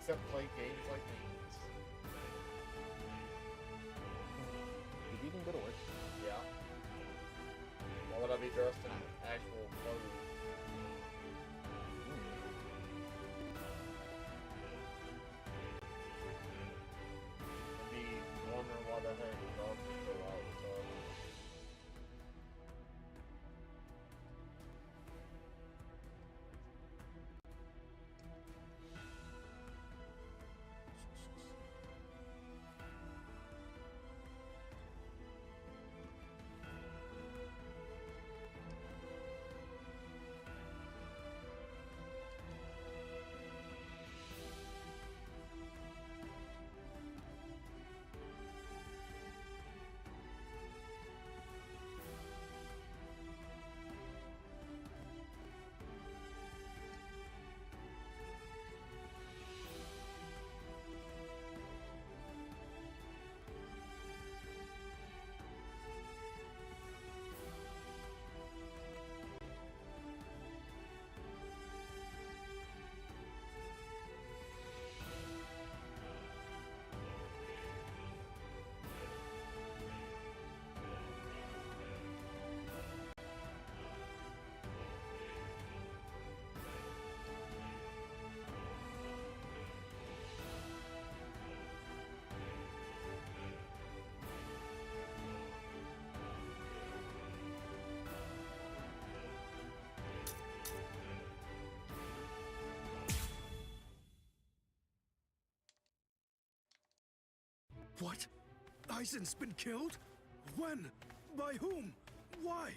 except play games like these. Did you even go to work? Yeah. Why would I be dressed in actual clothes? I'd be wondering why the heck the dog would go out with What? Aizen's been killed? When? By whom? Why?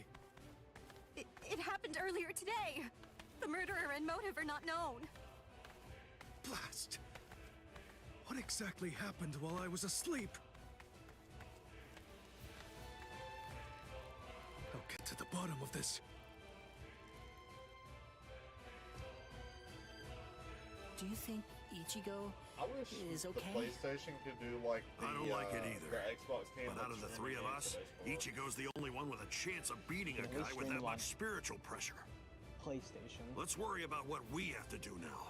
It happened earlier today. The murderer and motive are not known. Blast! What exactly happened while I was asleep? I'll get to the bottom of this. Do you think Ichigo I wish is okay? the PlayStation could do like the, I don't like it either. The Xbox can. But out of the three of us, Ichigo's the only one with a chance of beating a Can we guy with stream that on much spiritual pressure. PlayStation. Let's worry about what we have to do now.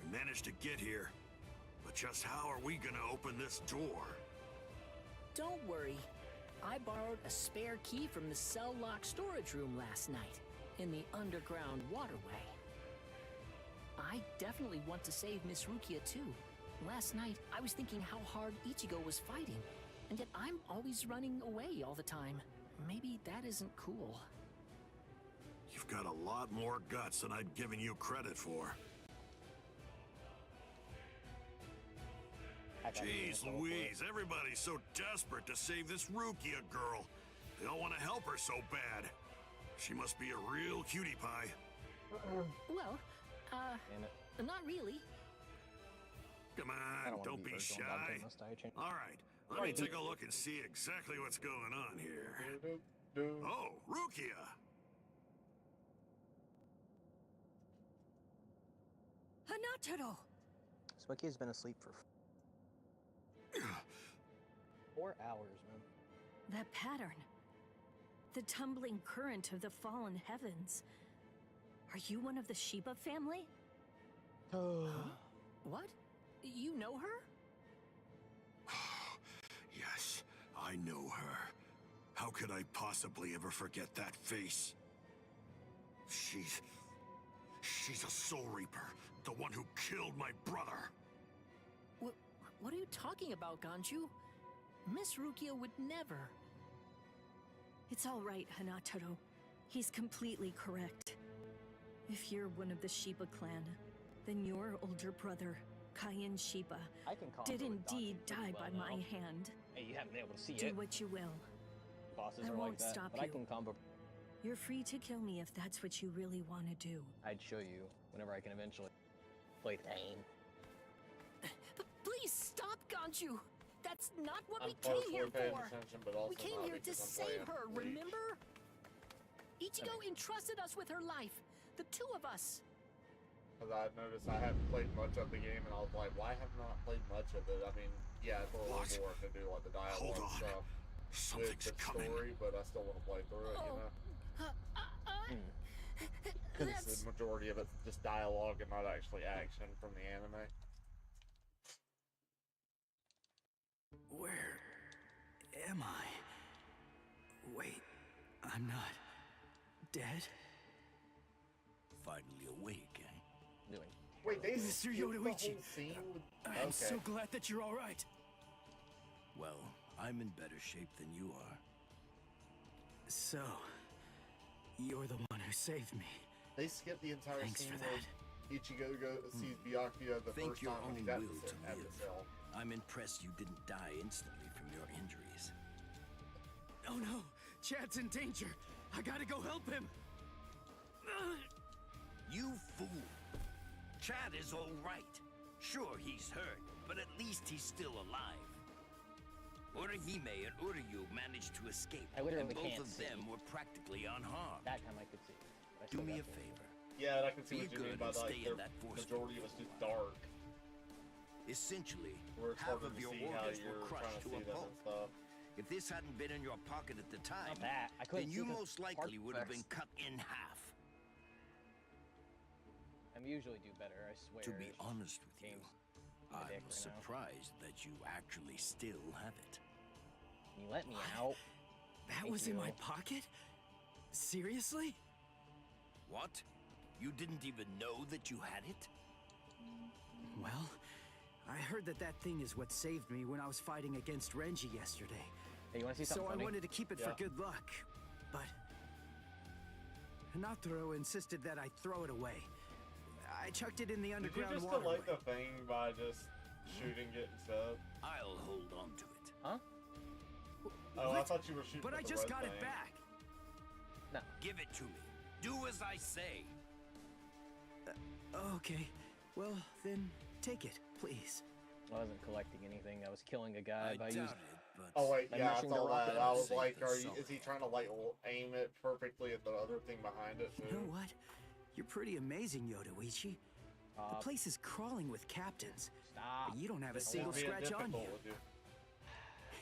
We managed to get here, but just how are we gonna open this door? Don't worry. I borrowed a spare key from the cell lock storage room last night, in the underground waterway. I definitely want to save Miss Rukia too. Last night, I was thinking how hard Ichigo was fighting, and yet I'm always running away all the time. Maybe that isn't cool. You've got a lot more guts than I'd given you credit for. I got Jeez it. Louise, everybody's so desperate to save this Rukia girl. They all want to help her so bad. She must be a real cutie pie. Well, Damn it. not really. Come I on, wanna don't be virtual shy. dog, must I change? All right, let me take a look and see exactly what's going on here. Oh, Rukia! Hanataro! Swiki's been asleep for 4 hours, man. That pattern. The tumbling current of the fallen heavens. Are you one of the Shiba family? What? You know her? Yes, I know her. How could I possibly ever forget that face? She's a Soul Reaper, the one who killed my brother. What are you talking about, Ganju? Miss Rukia would never. It's all right, Hanataro. He's completely correct. If you're one of the Shiba clan, then your older brother, Kaien Shiba, I can combo did with indeed Ganju pretty die by well my now. hand. Hey, you haven't been able to see Do it. what you will. Bosses I are won't like that, stop but I you. can combo. You're free to kill me if that's what you really want to do. I'd show you whenever I can eventually play Thane. Please stop, Ganju! That's not what I'm we came here partially paying for! attention, but also We came not here to because I'm save playing her, Bleach. remember? Ichigo entrusted us with her life. The two of us. Because I've noticed I haven't played much of the game, and I was like, why have I not played much of it? I mean, yeah, it's a little What? more to do like the dialogue Hold on. stuff with Something's the coming. story, but I still want to play through it, you know? Because That's... the majority of it's just dialogue and not actually action from the anime. Where am I? Wait, I'm not dead? Finally awake, eh? Doing. Wait, they Mr. skipped the whole Yoruichi, scene with... I'm so glad that you're all right. Well, I'm in better shape than you are. So, you're the one who saved me. They skipped the entire Thanks scene for where that. Ichigo sees Byakuya the Think first your time when own he's at will the, to at the live. cell. I'm impressed you didn't die instantly from your injuries. Oh no, Chad's in danger. I gotta go help him. You fool! Chad is all right. Sure, he's hurt, but at least he's still alive. Orihime and Uryu managed to escape, I literally and both can't of see. them were practically unharmed. That time I could see. But I Do still me got a to- favor. Yeah, and I can see Be what you mean good by and like stay in the that force majority of field it's for a just while. dark. Essentially, Where it's half harder of to your see how organs you're were trying crushed to to see a them pulp. and stuff. If this hadn't been in your pocket at the time, Not that. I couldn't then see you the most likely part would have been first. cut in half. I usually do better, I swear. To be It's just honest with you, games my I'm dick right now. surprised that you actually still have it. Can you let me out? That Thank was in my you. pocket? Seriously? What? You didn't even know that you had it? Well, I heard that that thing is what saved me when I was fighting against Renji yesterday. Hey, you want to see So something I funny? wanted to keep it for Yeah. good luck. But Hanataro insisted that I throw it away. I chucked it in the Did you underground just waterway. delete the thing by just shooting it instead? I'll hold on to it. Huh? Oh, I What? thought you were shooting But at I the just red got thing. it back. No. Give it to me. Do as I say. Okay. Well, then take it, please. I wasn't collecting anything. I was killing a guy I by doubt using. it, but Oh wait, By yeah, I mashing the saw rocket that. I was safe like, than is sorry. he trying to like aim it perfectly at the other thing behind it too? You know what? You're pretty amazing, Yodoichi. The Stop. place is crawling with captains. Stop. But you don't have a It's single being scratch on difficult you. with you.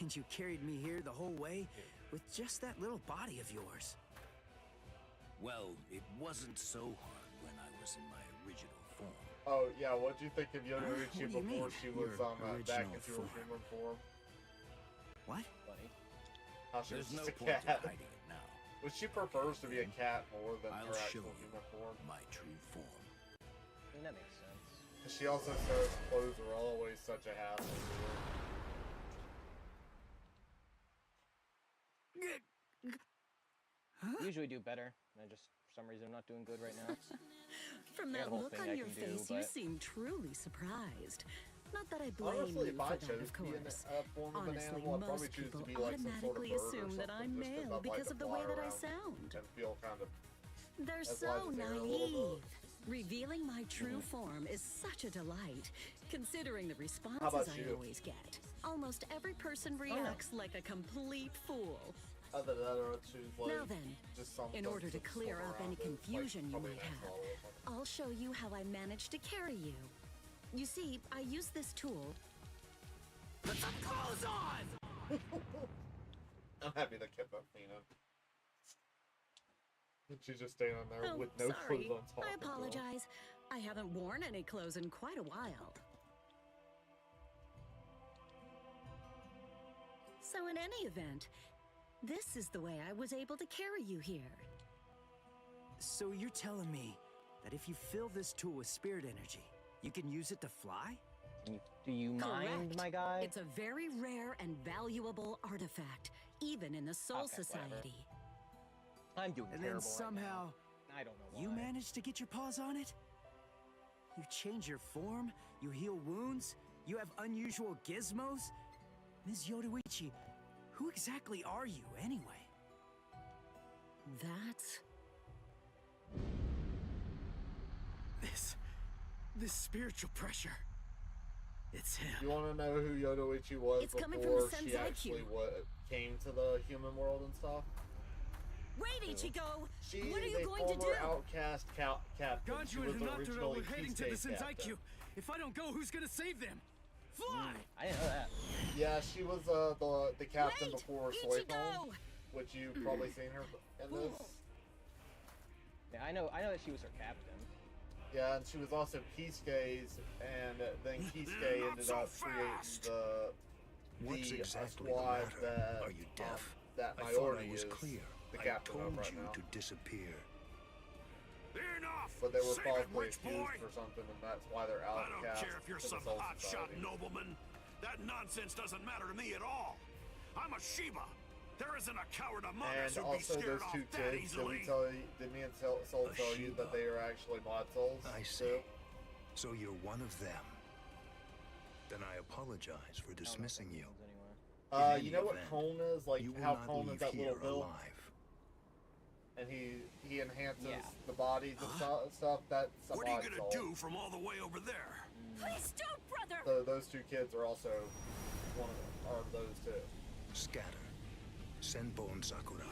And you carried me here the whole way with just that little body of yours. well, it wasn't so hard when I was in my original form. Oh yeah, what'd you think of What do Yoruichi you before mean, she was your back original into her form? human form? What? Funny. How she There's was no just a point in cat. hiding it now. Which she prefers to be a cat more than I'll her show actual you human form. my true form. I mean, that makes sense. 'Cause she also says clothes are always such a hassle to her. Usually do better. I just, for some reason, I'm not doing good right now. From I got that a whole look thing on I your can do, face, you but- seem truly surprised. Not that I blame Honestly, you if for I that, chose of to be in course. a form of an Honestly, animal, I'd probably most choose people to be like some sort of automatically bird or assume that something, I'm just 'cause male I'd like because to of the fly way that I around sound. and feel kind of They're as so light as air a little naive. bit. Revealing my true form is such a delight, considering the about responses I you? always get. Almost every person reacts like a complete fool. other than that, or I'd choose like Now then, just some in order to just clear swim up around any it, confusion you probably might an have, axolotl or something. I'll show you how I managed to carry you. You see, I use this tool. Put some clothes on! I'm happy they kept that clean up. She's just standing there Oh, with no sorry. clothes on top. I apologize. I haven't worn any clothes in quite a while. So in any event, this is the way I was able to carry you here. So you're telling me that if you fill this tool with spirit energy, you can use it to fly? Do you mind, Correct. my guy? It's a very rare and valuable artifact, even in the Soul Okay, whatever. Society. I'm doing And terrible then right somehow now. I don't know why. you managed to get your paws on it? You change your form, you heal wounds, you have unusual gizmos? Ms. Yodoichi, who exactly are you anyway? That's... This spiritual pressure. It's him. You want to know who Yodoichi was It's coming from the before she Senzai actually Cube. came to the human world and stuff? Wait, Ichigo! She What are is you a going to former do? outcast captain. She Ganju was and Hinata originally were heading to the Kisuke's Senzai captain. Cube. If I don't go, who's gonna save them? Fly! I didn't know that. Yeah, she was the captain Wait, before Ichigo! Soifon, which you've probably seen her in this. Yeah, I know that she was her captain. Yeah, and she was also Kisuke's, and then Kisuke Not ended so up creating fast. the What's the exactly the squad matter? that Are you deaf? that I thought minority I was is clear. the I captain told of right you now. to disappear. Enough! But they were Save it, falsely witch accused boy! for something, and that's why they're I outcast. don't care if you're to the some Soul hotshot Society. nobleman. That nonsense doesn't matter to me at all. I'm a Sheba. There isn't a coward among us And who'd be also scared those off two that kids, easily. did me and Soul A tell you Sheba. that they are actually mod souls? I see. So you're one of them. Then I apologize for dismissing you. Anywhere. In You know any what event, Cone is? Like You will how not Cone leave is that here little bill, alive. and he enhances Yeah. the bodies and stuff. That's a What are you mod gonna soul. do from all the way over there? Please don't, brother! So those two kids are also are those two. Scatter. Senbon Sakura.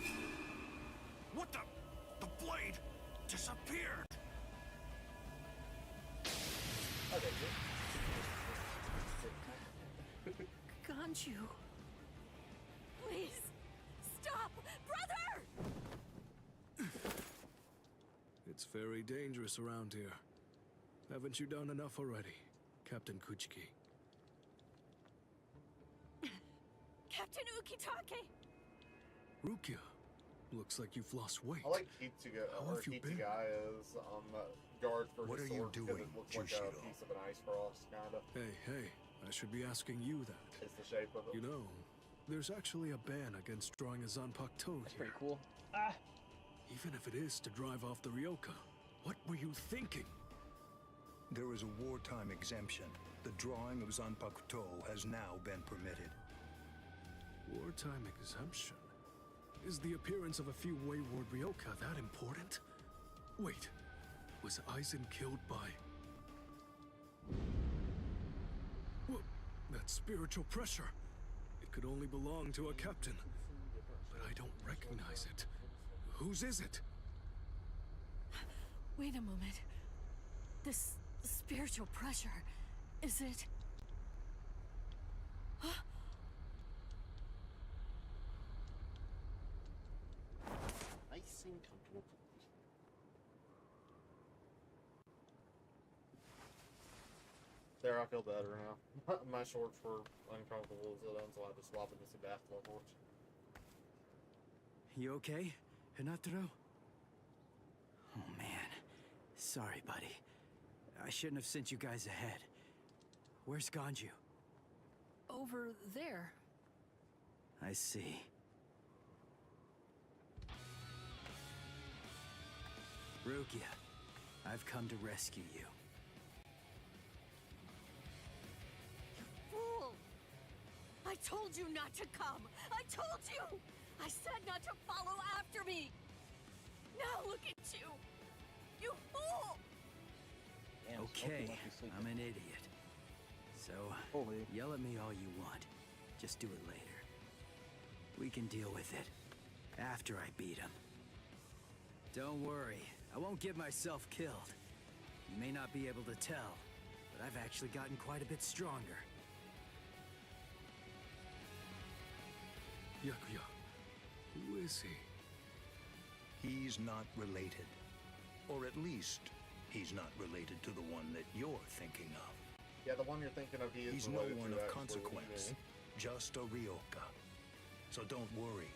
What the? The blade disappeared. Oh, they did. Ganju. Please, stop! Brother! It's very dangerous around here. Haven't you done enough already, Captain Kuchiki? Captain Ukitake! Rukia, looks like you've lost weight. I like Kitsuga, How or have you been? Kitsugai is guard for What his are you sword because doing, it looks like a Jushiro? piece of an ice frost, kinda. Hey, I should be asking you that. It's the shape of it. You know, there's actually a ban against drawing a Zanpakuto That's here. pretty cool. Ah, Even if it is to drive off the Ryoka. What were you thinking? There is a wartime exemption. The drawing of Zanpakuto has now been permitted. Wartime exemption? Is the appearance of a few wayward Ryoka that important? Wait, was Aizen killed by... What? That spiritual pressure. It could only belong to a captain. But I don't recognize it. Whose is it? Wait a moment. This spiritual pressure, is it... Nice and comfortable. There, I feel better now. My shorts were uncomfortable as it ends, so I had to swap into some basketball shorts. You okay, Hinataro? Oh man. Sorry, buddy. I shouldn't have sent you guys ahead. Where's Ganju? Over there. I see. Rukia, I've come to rescue you. Fool! I told you not to come! I told you! I said not to follow after me! Now look at you! You fool! damn, Smokey Okay, must be sleeping. I'm an idiot. So, Holy. yell at me all you want. Just do it later. We can deal with it after I beat him. Don't worry, I won't get myself killed. You may not be able to tell, but I've actually gotten quite a bit stronger. Yakuya. Who is he? He's not related. Or at least, he's not related to the one that you're thinking of. Yeah, the one you're thinking of, he is He's no related one to, of actually, consequence, me. just a Ryoka. So don't worry,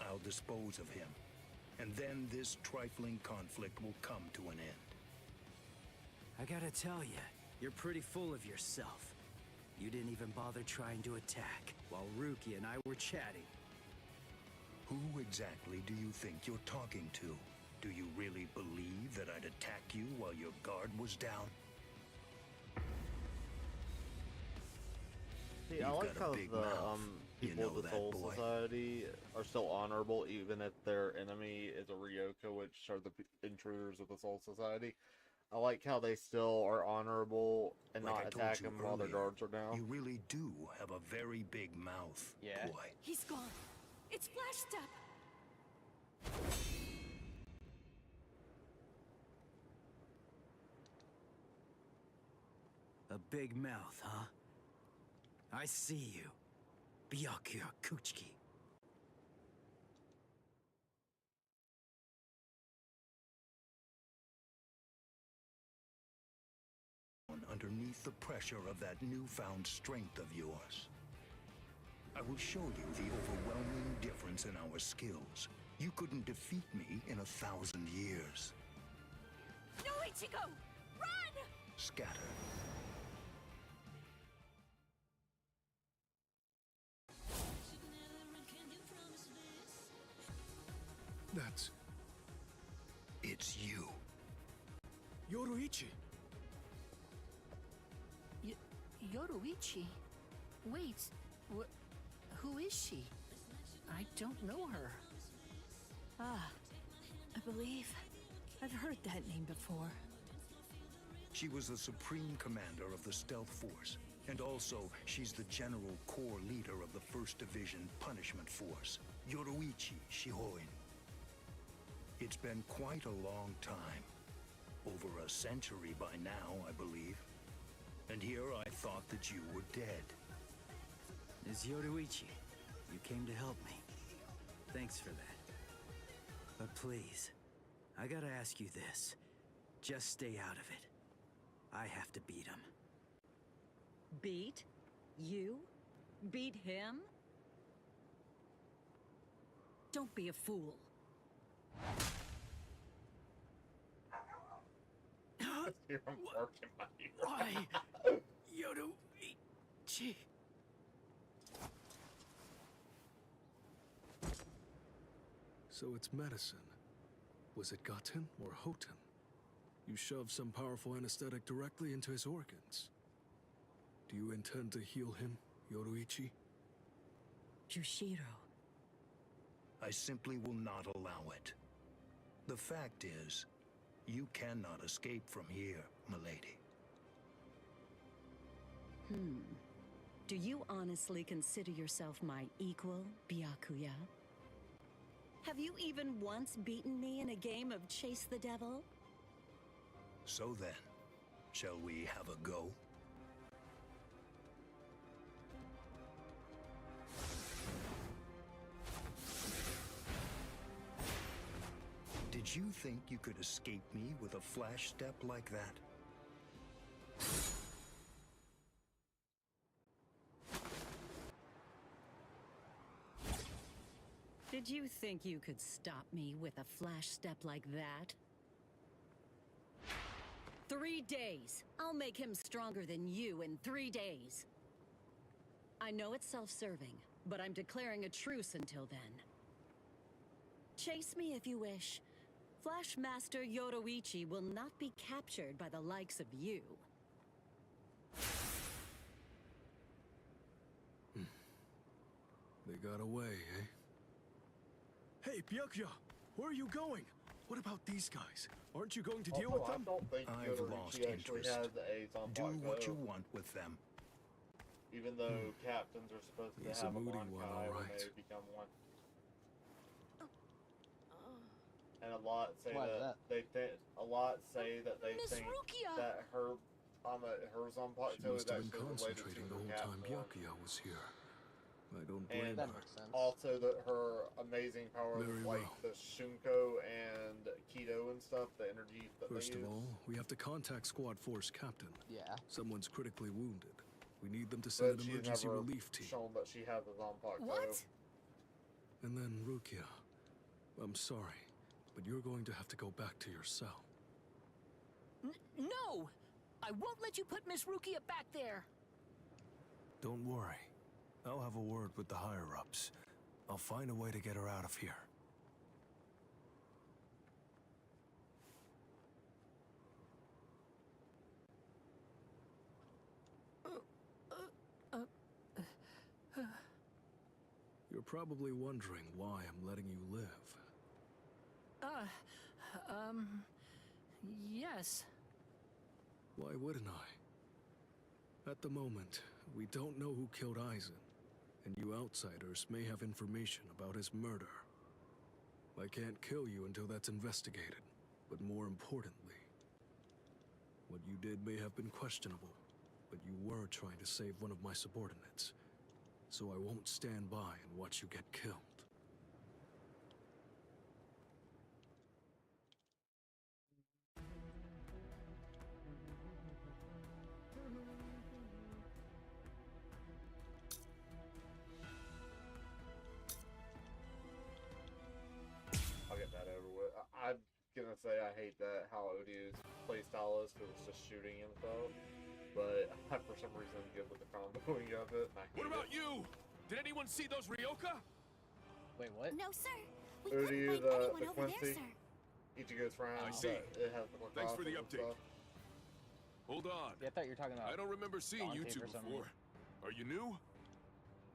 I'll dispose of him. And then this trifling conflict will come to an end. I gotta tell you, you're pretty full of yourself. You didn't even bother trying to attack, while Rukia and I were chatting. Who exactly do you think you're talking to? Do you really believe that I'd attack you while your guard was down? See, I You've like got a how big the mouth. You people of know the that, Soul boy. Society are still honorable, even if their enemy is a Ryoka, which are the intruders of the Soul Society. I like how they still are honorable and Like I not told attack you them while their earlier, guards are down. You really do have a very big mouth, Yeah. boy. He's gone. It's Flash Step. A big mouth, huh? I see you. Byakuya Kuchiki. Underneath the pressure of that newfound strength of yours. I will show you the overwhelming difference in our skills. You couldn't defeat me in 1,000 years. No, Ichigo! Run! Scatter. That's It's you. Yoruichi. Yoruichi? Wait, who is she? I don't know her. Ah, I believe I've heard that name before. She was the supreme commander of the Stealth Force, and also she's the general corps leader of the 1st Division Punishment Force, Yoruichi Shihoin. It's been quite a long time. Over a century by now, I believe. And here I thought that you were dead. Ms. Yoruichi, you came to help me. Thanks for that. But please, I gotta ask you this. Just stay out of it. I have to beat him. Beat? You? Beat him? Don't be a fool. Here I'm barking my ear. Why? Yoruichi. So it's medicine. Was it Gaten or Hoten? You shoved some powerful anesthetic directly into his organs. Do you intend to heal him, Yoruichi? Jushiro. I simply will not allow it. The fact is, you cannot escape from here, milady. Do you honestly consider yourself my equal, Byakuya? Have you even once beaten me in a game of Chase the Devil? So then, shall we have a go? Did you think you could escape me with a flash step like that? Did you think you could stop me with a flash step like that? 3 days. I'll make him stronger than you in 3 days. I know it's self-serving, but I'm declaring a truce until then. Chase me if you wish. Flash Master Yoruichi will not be captured by the likes of you. They got away, eh? Hey, Byakuya! Where are you going? What about these guys? Aren't you going to deal with Also, them? I don't think I've lost Yoruichi actually interest. has a Zanpakuto. Do what you want with them. Even though captains are supposed to He's have a a moody Bankai one, when alright. they become one. And a lot say Why is that that? they think they Miss think Rukia! that her She Zanpakuto is must have been actually related to concentrating the her whole cat time form. Byakuya was here. I don't blame And That her. makes sense. also that her amazing powers Very like well. the Shunko and Kido and stuff, the energy that First they of use. all, we have to contact Squad Force Captain. Yeah. Someone's critically wounded. We need them to send But an she's emergency never relief team. shown that she has a Zanpakuto. What? And then Rukia. I'm sorry, but you're going to have to go back to your cell. No! I won't let you put Miss Rukia back there! Don't worry. I'll have a word with the higher-ups. I'll find a way to get her out of here. You're probably wondering why I'm letting you live. Yes. Why wouldn't I? At the moment, we don't know who killed Aizen, and you outsiders may have information about his murder. I can't kill you until that's investigated, but more importantly, what you did may have been questionable, but you were trying to save one of my subordinates, so I won't stand by and watch you get killed. gonna say I hate that how Odyu's playstyle is because it's just shooting himself, but I for some reason good with the comboing of it. And I hate What about it. you? Did anyone see those Ryoka? Wait, what? No, sir. We Odyu, couldn't find anyone the over there, Quincy. sir. Ichigo's friend. I see. It has the Thanks for the and update. stuff. Hold on. Yeah, I thought you were talking about. I don't remember seeing you Dante two for some before. Are you new?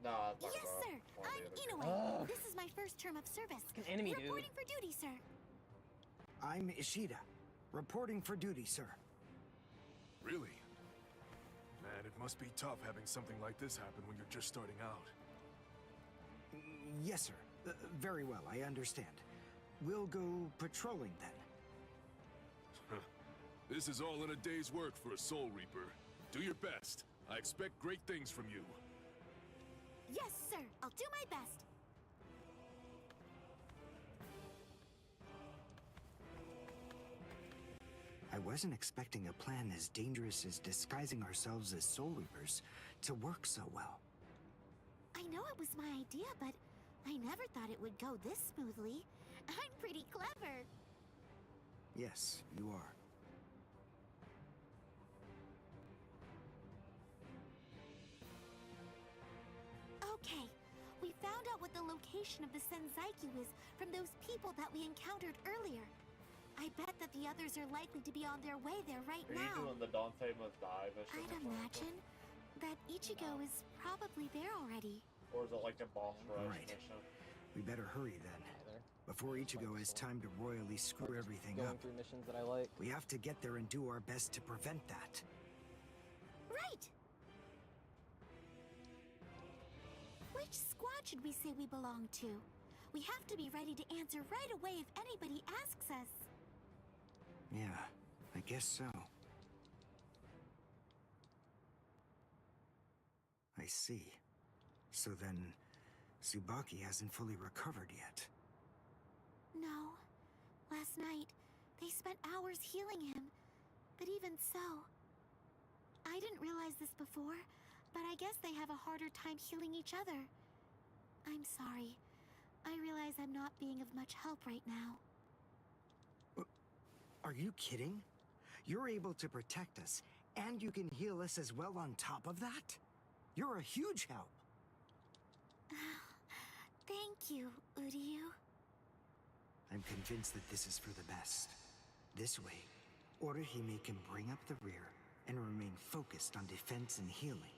Nah, I'm talking Yes, about sir. one of I'm the other Inoue. Ugh. This is my first term of service. An enemy, dude. Reporting for duty, sir. I'm Ishida, reporting for duty, sir. Really? Man, it must be tough having something like this happen when you're just starting out. Yes, sir. Very well, I understand. We'll go patrolling then. This is all in a day's work for a Soul Reaper. Do your best. I expect great things from you. Yes, sir. I'll do my best. I wasn't expecting a plan as dangerous as disguising ourselves as Soul Reapers to work so well. I know it was my idea, but I never thought it would go this smoothly. I'm pretty clever. Yes, you are. Okay, we found out what the location of the Senzaiku is from those people that we encountered earlier. I bet that the others are likely to be on their way there right Are you now. doing the Dante Must Die mission? I'd or something? imagine that Ichigo is probably there already. Or is it like a boss rush Alright. mission? We better hurry then. Either. Before Ichigo has time to royally screw Just everything going up. through missions that I like. We have to get there and do our best to prevent that. Right! Which squad should we say we belong to? We have to be ready to answer right away if anybody asks us. Yeah, I guess so. I see. So then, Tsubaki hasn't fully recovered yet. No. Last night, they spent hours healing him. But even so, I didn't realize this before, but I guess they have a harder time healing each other. I'm sorry. I realize I'm not being of much help right now. Are you kidding? You're able to protect us, and you can heal us as well on top of that? You're a huge help. Thank you, Uryu. I'm convinced that this is for the best. This way, Orihime can bring up the rear and remain focused on defense and healing.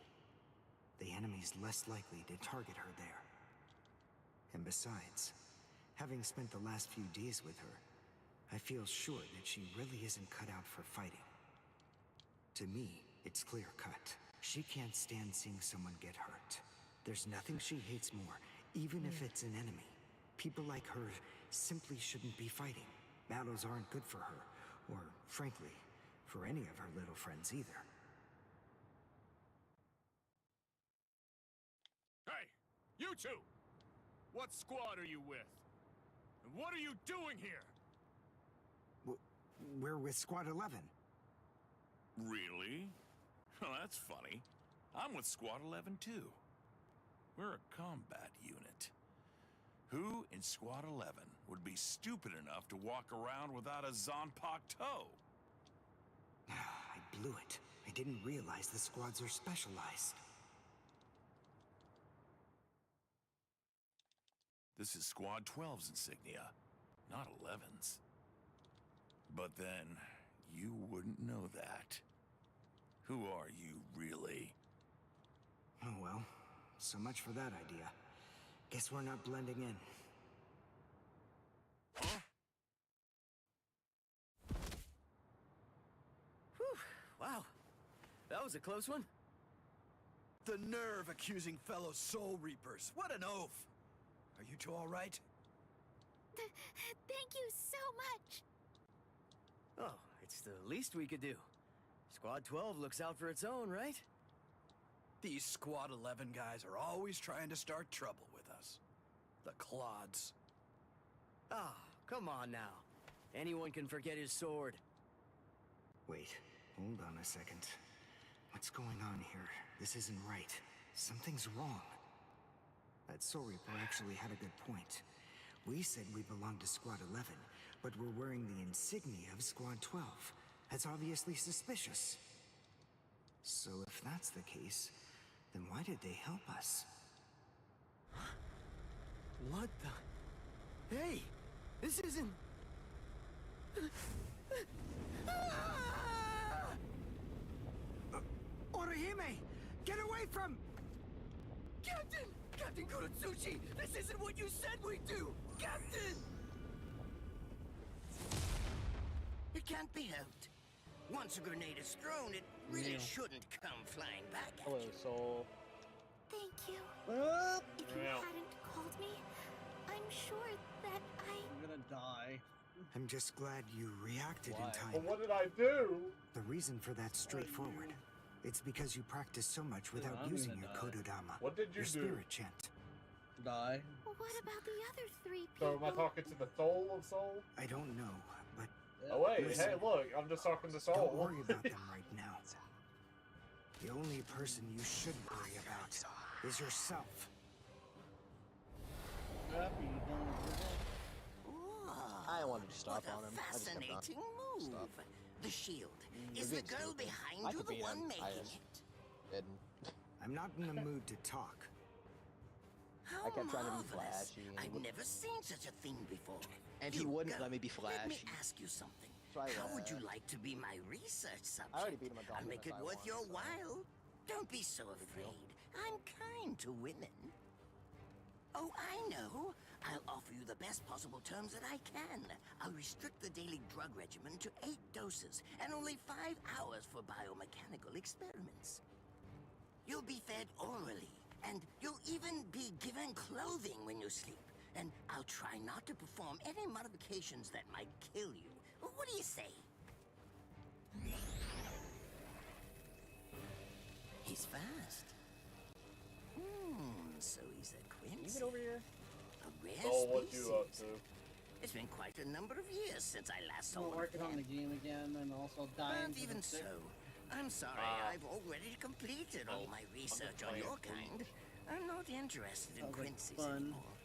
The enemy's less likely to target her there. And besides, having spent the last few days with her, I feel sure that she really isn't cut out for fighting. To me, it's clear-cut. She can't stand seeing someone get hurt. There's nothing she hates more, even if it's an enemy. People like her simply shouldn't be fighting. Battles aren't good for her, or, frankly, for any of her little friends either. Hey, you two! What squad are you with? And what are you doing here? We're with Squad 11. Really? Well, that's funny. I'm with Squad 11 too. We're a combat unit. Who in Squad 11 would be stupid enough to walk around without a Zanpakuto toe? I blew it. I didn't realize the squads are specialized. This is Squad 12's insignia, not 11's. But then, you wouldn't know that. Who are you, really? Oh well, so much for that idea. Guess we're not blending in. Huh? Whew, wow. That was a close one. The nerve accusing fellow Soul Reapers. What an oaf! Are you two all right? Thank you so much. Oh, it's the least we could do. Squad 12 looks out for its own, right? These Squad 11 guys are always trying to start trouble with us. The clods. Ah, come on now. Anyone can forget his sword. Wait, hold on a second. What's going on here? This isn't right. Something's wrong. That Soul Reaper actually had a good point. We said we belonged to Squad 11, but we're wearing the insignia of Squad 12. That's obviously suspicious. So if that's the case, then why did they help us? What the? Hey! This isn't... Orihime! Get away from... Captain! Captain Kurotsuchi! This isn't what you said we'd do! Captain! It can't be helped. Once a grenade is thrown, it really shouldn't come flying back at Hello, you. soul. Thank you. If you hadn't called me, I'm sure that I'm gonna die. I'm just glad you reacted in time. But what did I do? The reason for that's straightforward. It's because you practice so much without I'm using gonna your die. Kododama. What did you your do? spirit chant. Die. What about the other 3 So people? am I talking to the soul of Soul? I don't know, but Oh wait, Listen, hey look, I'm just talking to don't Soul. worry about them right now. The only person you should worry about is yourself. Happy, you don't I wanted to stop What on a him. I just kept on. fascinating move. Stop. The shield. You're Is the being girl stupid. behind I you could the beat one him. making I just it? didn't. I'm not in the mood to talk. How I kept trying to be marvelous. flashy, and he I've wouldn't- never seen such a thing before. And he You wouldn't go. let me be Let me flashy. ask you something. Try How would that. you like to be my research subject? I already beat him at I'll Dolphin make if it I worth want, your so. while. Don't be so afraid. I'm kind to women. Oh, I know. I'll offer you the best possible terms that I can. I'll restrict the daily drug regimen to 8 doses and only 5 hours for biomechanical experiments. You'll be fed orally, and you'll even be given clothing when you sleep. And I'll try not to perform any modifications that might kill you. What do you say? He's fast. So he's a Can you Quincy. get over here? A rare Soul, what species. you up to? It's been quite a number of years since I last saw I'm one. working on the game again and also dying. But even so, I'm sorry I've already completed all my research on your kind. I'm not interested in Sounds like Quincy's fun. anymore.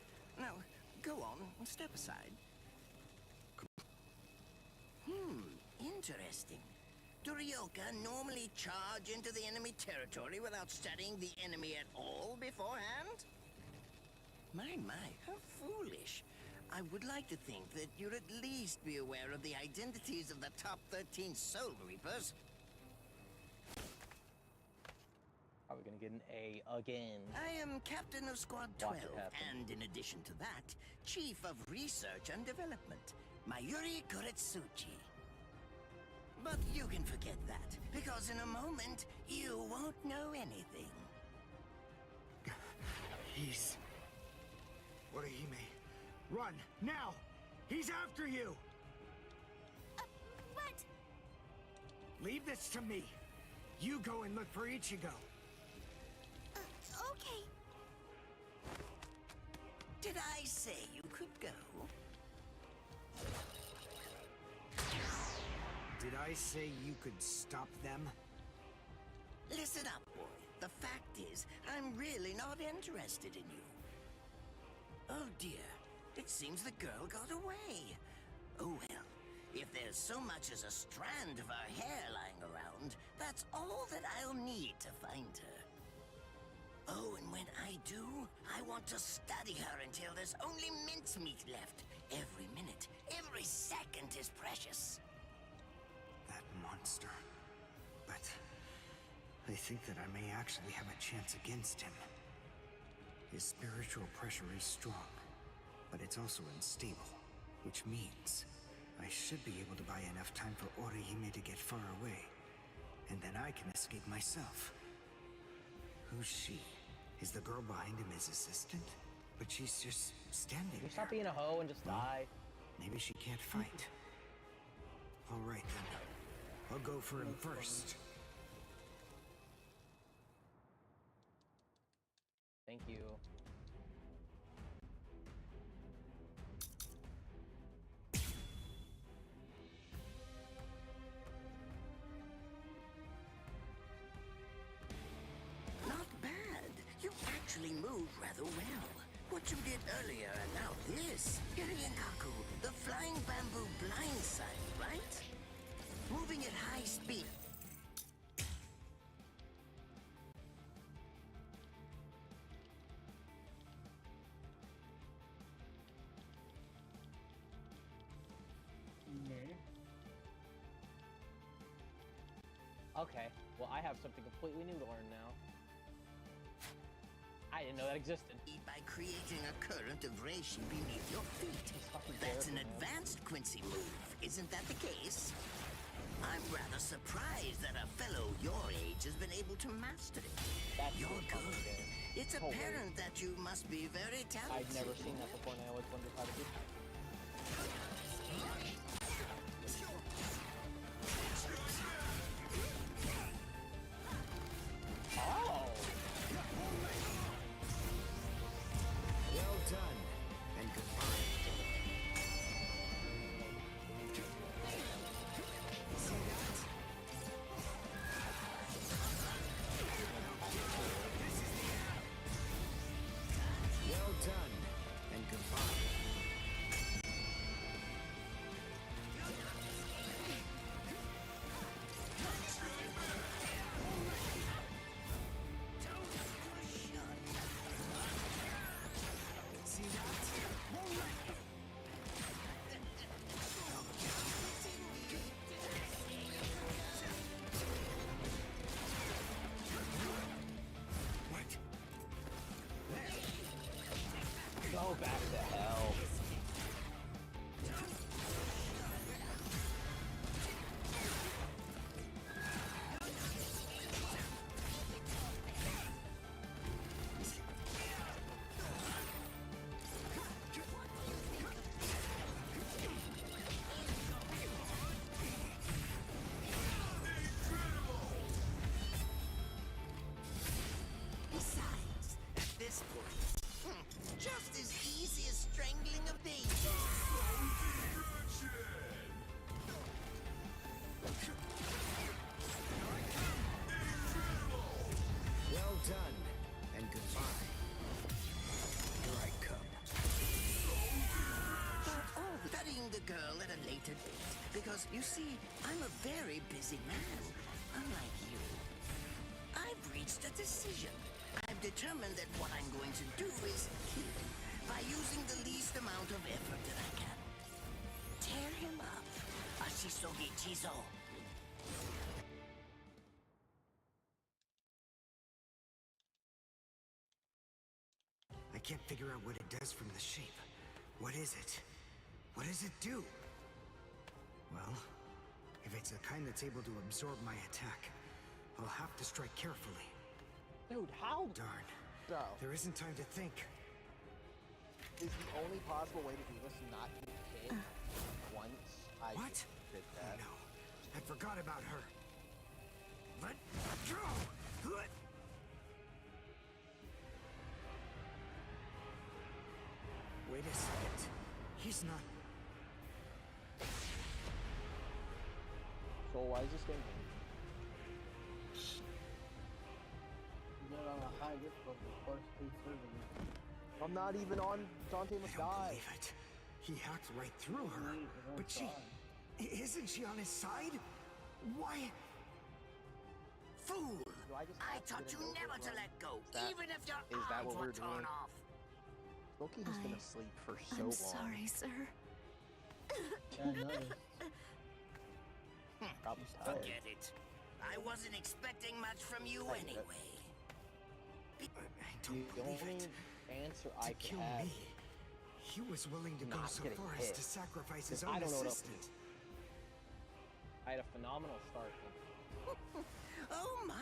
Now, go on and step aside. Interesting. Do Ryoka normally charge into the enemy territory without studying the enemy at all beforehand? My, how foolish. I would like to think that you'd at least be aware of the identities of the top 13 Soul Reapers. Are we gonna get an A again? I am Captain of Squad Watch 12, it happen. and in addition to that, Chief of Research and Development, Mayuri Kuretsuchi. But you can forget that, because in a moment, you won't know anything. He's... Orihime, run, now! He's after you! But... Leave this to me. You go and look for Ichigo. Okay. Did I say you could go? Did I say you could stop them? Listen up, boy. The fact is, I'm really not interested in you. Oh dear, it seems the girl got away. Oh well, if there's so much as a strand of her hair lying around, that's all that I'll need to find her. Oh, and when I do, I want to study her until there's only mincemeat left. Every minute, every second is precious. That monster. But I think that I may actually have a chance against him. His spiritual pressure is strong, but it's also unstable, which means I should be able to buy enough time for Orihime to get far away, and then I can escape myself. Who's she? Is the girl behind him his assistant? But she's just standing Can you there. stop being a hoe and just die? Maybe she can't fight. All right then. I'll go for him first. Thank you. Not bad. You actually move rather well. What you did earlier and now this. Rinkaku, the flying bamboo blindside, right? Moving at high speed. Okay, well I have something completely new to learn now. I didn't know that existed. By creating a current of reishi beneath your feet. That's an advanced Quincy move, isn't that the case? I'm rather surprised that a fellow your age has been able to master it. You're good. It's apparent that you must be very talented. I'd never seen that before and I always wondered how to do it. Oh! Well done, and goodbye. See that? Well done, and goodbye. See that? What? Go back to hell. Besides, at this point, just as easy as strangling a baby. Well done, and goodbye. Here I come. Studying the girl at a later date, because you see, I'm a very busy man, unlike you. I've reached a decision. I've determined that what I'm going to do is kill him by using the least amount of effort that I can. Tear him up. Ashisogi Chizo. I can't figure out what it does from the shape. What is it? What does it do? Well, if it's the kind that's able to absorb my attack, I'll have to strike carefully. Dude, how? Darn. Bro. There isn't time to think. Is the only possible way to do this not to hit once I What? did that? No, I forgot about her. Let go! Wait a second. He's not. So why is this game? Get on a high difficulty, of course, please serve me. I'm not even on Dante must I don't die. believe it. He hacked right through her. But she... Isn't she on his side? Why? Fool! Do I just I have to taught get you an never to overrun? let go, Is that- even if your is that arms what were we're torn doing? off. Smokey has been asleep for so I'm long. sorry, sir. Yeah, I noticed. Probably tired. Forget it. I wasn't expecting much from you anyway. I don't The believe only it. answer To I kill could have me. He was willing to go not so getting far as hit. to sacrifice Because his I own don't know what else to assistant. I had a phenomenal start. Oh my!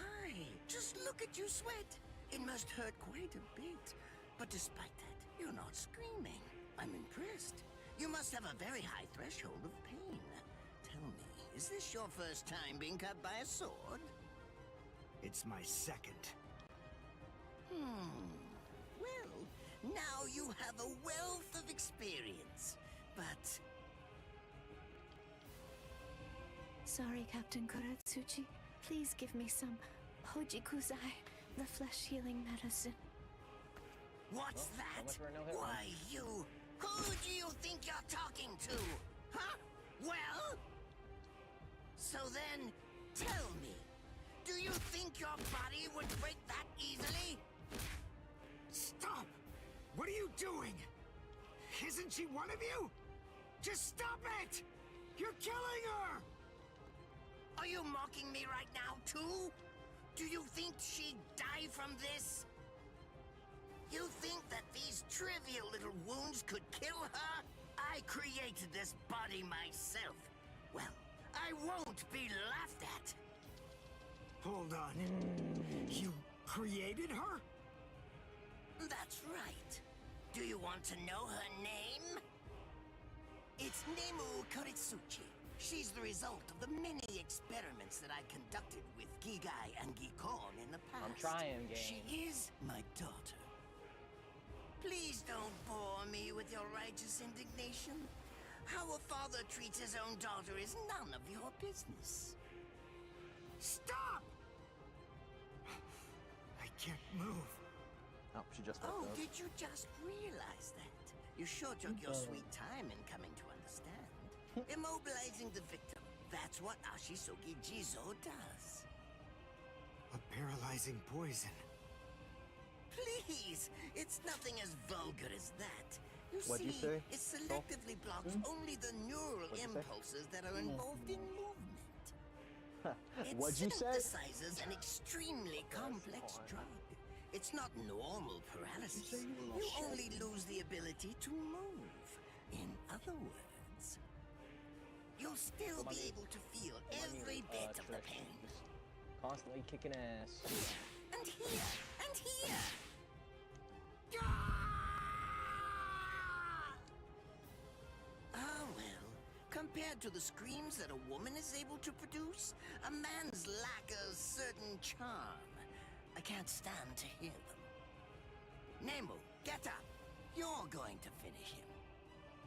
Just look at you sweat. It must hurt quite a bit. But despite that, you're not screaming. I'm impressed. You must have a very high threshold of pain. Tell me, is this your first time being cut by a sword? It's my second. Well, now you have a wealth of experience. But Sorry, Captain Kuratsuchi. Please give me some Hojikuzai, the flesh healing medicine. What's that? Why, you... Who do you think you're talking to? Huh? Well? So then, tell me, do you think your body would break that easily? Stop! What are you doing? Isn't she one of you? Just stop it! You're killing her! Are you mocking me right now, too? Do you think she'd die from this? You think that these trivial little wounds could kill her? I created this body myself. Well, I won't be laughed at. Hold on. You created her? That's right. Do you want to know her name? It's Nemu Koritsuchi. She's the result of the many experiments that I conducted with Gigai and Gikon in the past. I'm trying, gang. She is my daughter. Please don't bore me with your righteous indignation. How a father treats his own daughter is none of your business. Stop! I can't move. Oh, she just Oh, did you just realize that? You sure took your sweet time in coming to understand. Immobilizing the victim. That's what Ashisogi Jizo does. A paralyzing poison. Please! It's nothing as vulgar as that. You What'd you see, say? it selectively blocks only the neural impulses that are involved in movement. It What'd you say? synthesizes an extremely complex drug. It's not normal paralysis. You only lose the ability to move. In other words, you'll still be able to feel every bit of the pain. Constantly kicking ass. And here, and here. Ah, well, compared to the screams that a woman is able to produce, a man's lack a certain charm. I can't stand to hear them. Nemo, get up. You're going to finish him.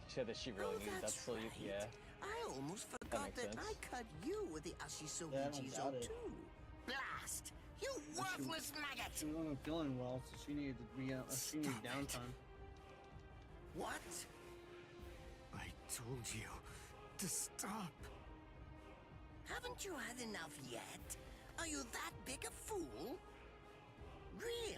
She said that she really needed that sleep, right. yeah. I almost forgot makes that sense. I cut you with the Ashisogi Yeah, I don't Jizo doubt it. too. Blast! You worthless maggot! She wasn't feeling well, so she needed to be she needed downtime. What? I told you to stop. Haven't you had enough yet? Are you that big a fool? Really?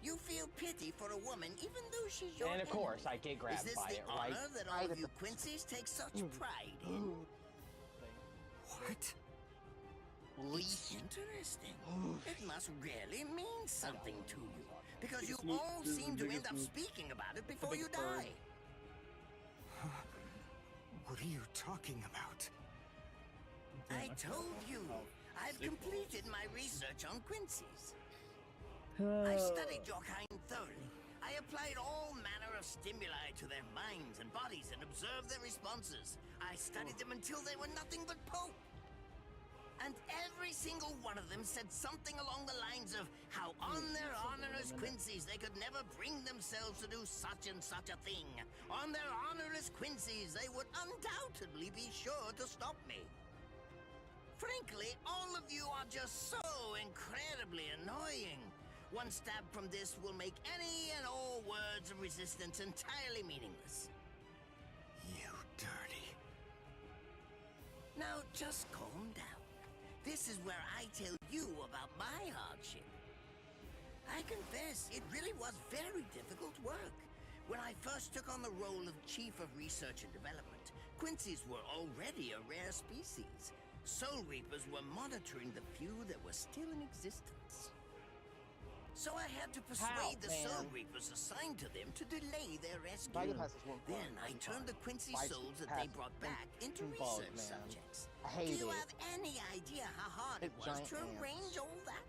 You feel pity for a woman even though she's your And of course, enemy? I get grabbed Is this by the it, right? honor that all of you Quincy's take such pride in? What? Interesting. It must really mean something to you. Because you Biggest move- all this is the seem to end biggest up move. speaking about it before you biggest bird. die. What are you talking about? I told you. I've completed my research on Quincy's. Oh. I studied your kind thoroughly. I applied all manner of stimuli to their minds and bodies and observed their responses. I studied them until they were nothing but pulp. And every single one of them said something along the lines of how on their honor as Quincy's they could never bring themselves to do such and such a thing. On their honor as Quincy's they would undoubtedly be sure to stop me. Frankly, all of you are just so incredibly annoying. One stab from this will make any and all words of resistance entirely meaningless. You dirty. Now just calm down. This is where I tell you about my hardship. I confess, it really was very difficult work. When I first took on the role of Chief of Research and Development, Quincy's were already a rare species. Soul Reapers were monitoring the few that were still in existence. So I had to persuade the Soul Reapers assigned to them to delay their rescue. Dragon passes won't fly. Then I turned the Quincy Five souls that passes. they brought back into Balls, research man. subjects. I hate Do you it. have any idea how hard it was Giant to ants. arrange all that?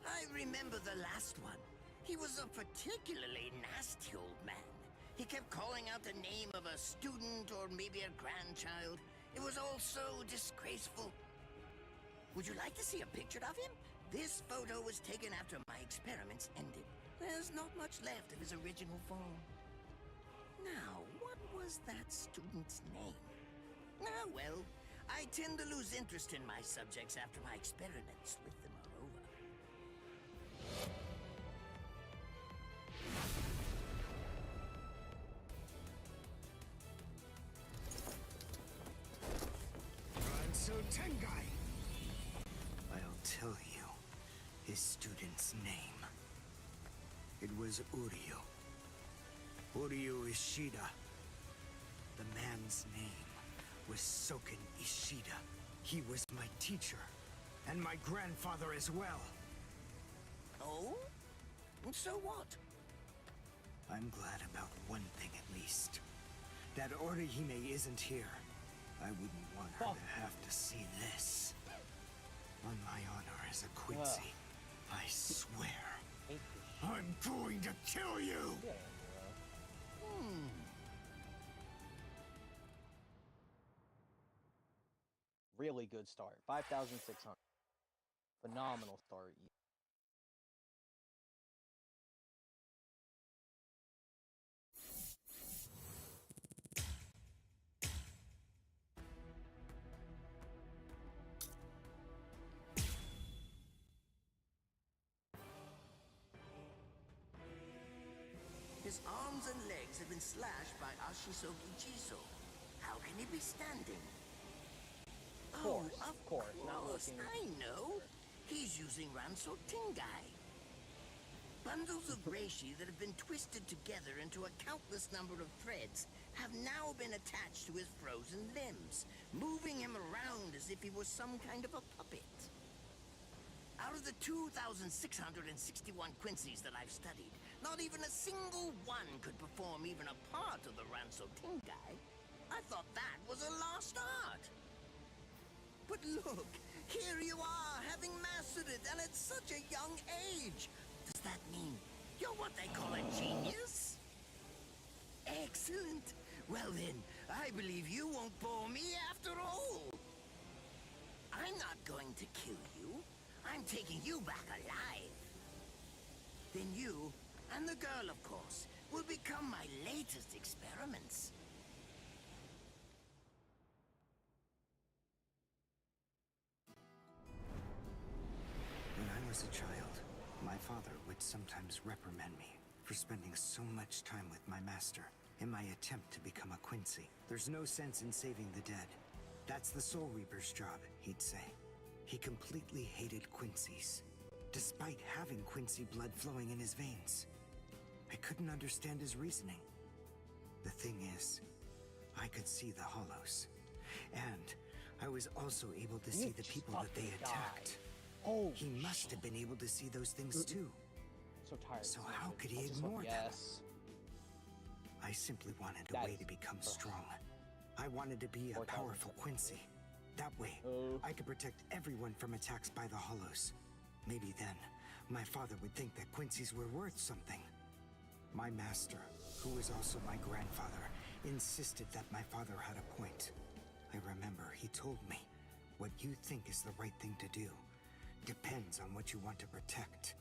I remember the last one. He was a particularly nasty old man. He kept calling out the name of a student or maybe a grandchild. It was all so disgraceful. Would you like to see a picture of him? This photo was taken after my experiments ended. There's not much left of his original form. Now, what was that student's name? Ah, well, I tend to lose interest in my subjects after my experiments with them are over. Tengai! I'll tell you his student's name. It was Uryu. Uryu Ishida. The man's name was Soken Ishida. He was my teacher, and my grandfather as well. Oh? And so what? I'm glad about one thing at least. That Orihime isn't here. I wouldn't want her to have to see this. On my honor as a Quincy, I swear, I'm going to kill you! Really good start. 5,600. Phenomenal start. His arms and legs have been slashed by Ashisogi Jiso. How can he be standing? Of course, not looking. I know. He's using Ranso Tengai. Bundles of reishi that have been twisted together into a countless number of threads have now been attached to his frozen limbs, moving him around as if he was some kind of a puppet. Out of the 2,661 Quincy's that I've studied, not even a single one could perform even a part of the Ranso Tengai. I thought that was a lost art. But look, here you are, having mastered it, and at such a young age. Does that mean you're what they call a genius? Excellent. Well then, I believe you won't bore me after all. I'm not going to kill you. I'm taking you back alive. Then you, and the girl of course, will become my latest experiments. When I was a child, my father would sometimes reprimand me for spending so much time with my master in my attempt to become a Quincy. There's no sense in saving the dead. That's the Soul Reaper's job, he'd say. He completely hated Quincy's, despite having Quincy blood flowing in his veins. I couldn't understand his reasoning. The thing is, I could see the hollows, and I was also able to see the people that they attacked. Oh, he must have been able to see those things too. So tired. So how could he ignore them? I simply wanted a way to become strong. I wanted to be a powerful Quincy. That way, I could protect everyone from attacks by the hollows. Maybe then, my father would think that Quincy's were worth something. My master, who was also my grandfather, insisted that my father had a point. I remember he told me, what you think is the right thing to do depends on what you want to protect.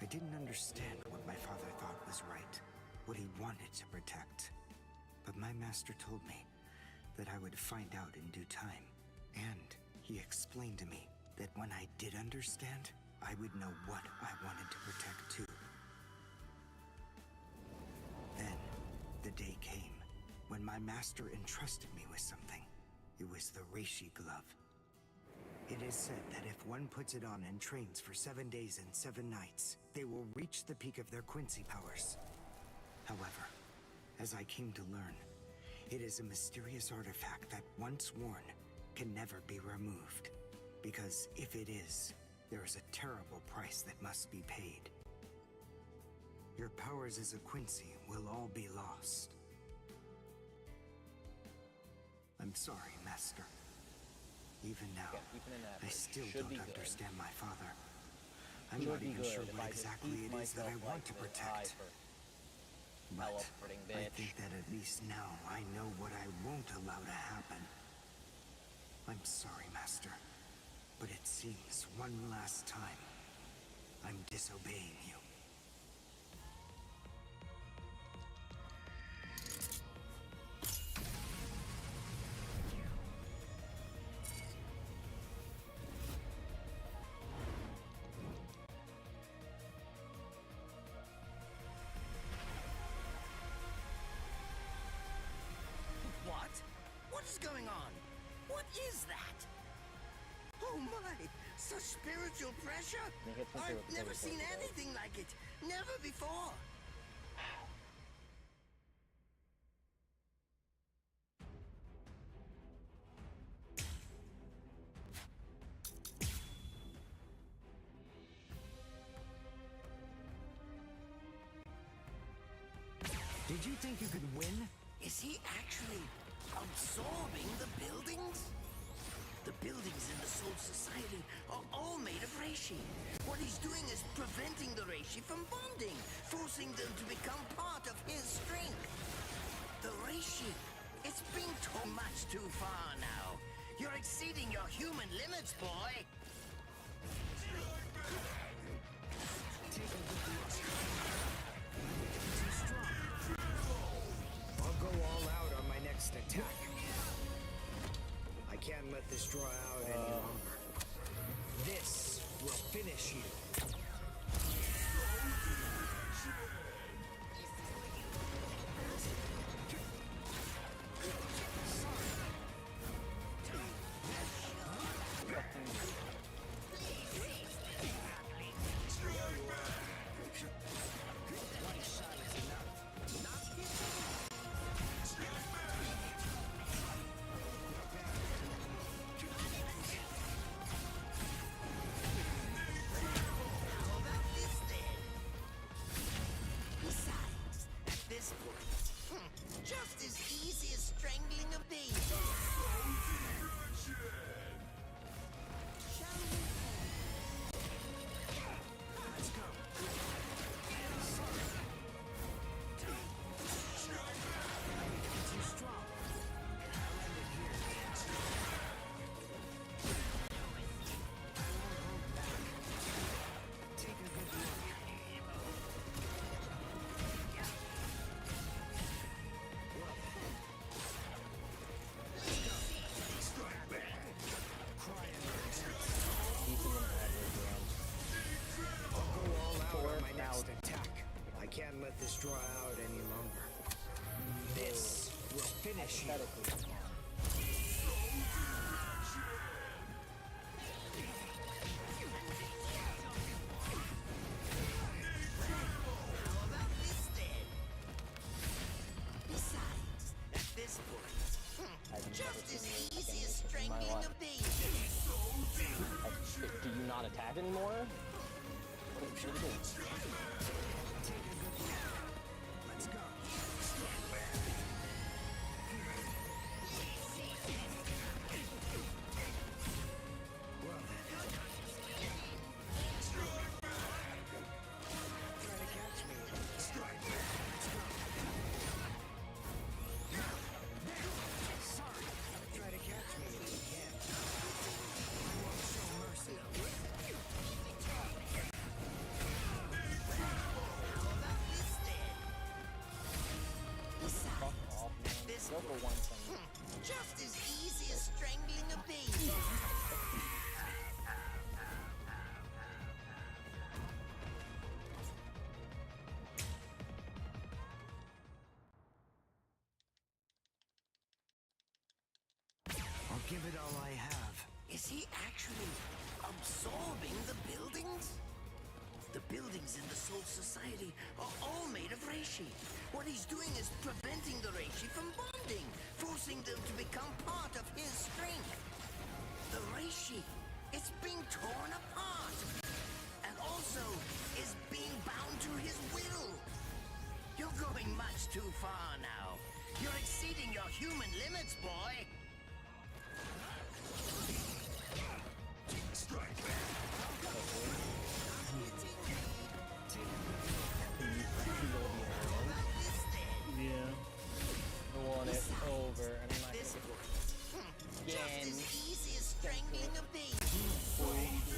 I didn't understand what my father thought was right, what he wanted to protect. But my master told me that I would find out in due time. And he explained to me that when I did understand, I would know what I wanted to protect too. Then, the day came when my master entrusted me with something. It was the Reishi Glove. It is said that if one puts it on and trains for 7 days and 7 nights, they will reach the peak of their Quincy powers. However, as I came to learn, it is a mysterious artifact that once worn can never be removed. Because if it is, there is a terrible price that must be paid. Your powers as a Quincy will all be lost. I'm sorry, Master. Even now, I still don't understand my father. I'm not even sure what exactly it is that I want to protect. But I think that at least now I know what I won't allow to happen. I'm sorry, Master, but it seems one last time I'm disobeying you. What? What is going on? What is that? Oh my! Such spiritual pressure! He hits me through I've a never potato seen today. anything like it. Never before. Did you think you could win? Is he actually absorbing the buildings? The buildings in the Soul Society are all made of Reishi. What he's doing is preventing the Reishi from bonding, forcing them to become part of his strength. The Reishi, it's been too much too far now. You're exceeding your human limits, boy. I'll go all out on my next attack. I can't let this draw out any longer. This will finish you. Besides, at this point, just as easy as strangling a baby. Let's go. Too strong. I'll end it here. I won't hold back. Take a good look. Keeping him aggro ground. I'll go all out on my next 4,000. attack. I can't let this draw out any longer. This will finish you. Hypothetically, How about this then? Besides, at this point, I've never just as seen you easy attack as animation in my strangling a life. baby. Do you not attack anymore? What are you doing? Take a good look. Let's go. Well then. Try to catch me. Strike back. Let's go. Sorry. Try to catch me if you can. I won't show mercy. Besides, Off, man. this Go for one thing. just as easy as strangling a baby. I'll give it all I have. Is he actually absorbing the buildings? The buildings in the Soul Society are all made of Reishi. What he's doing is preventing the Reishi from bonding, forcing them to become part of his strength. The Reishi, it's being torn apart, and also is being bound to his will. You're going much too far now. You're exceeding your human limits, boy. Strike back. Yeah. I want it over, and I'm not This gonna one, get just again. as easy as strangling a baby.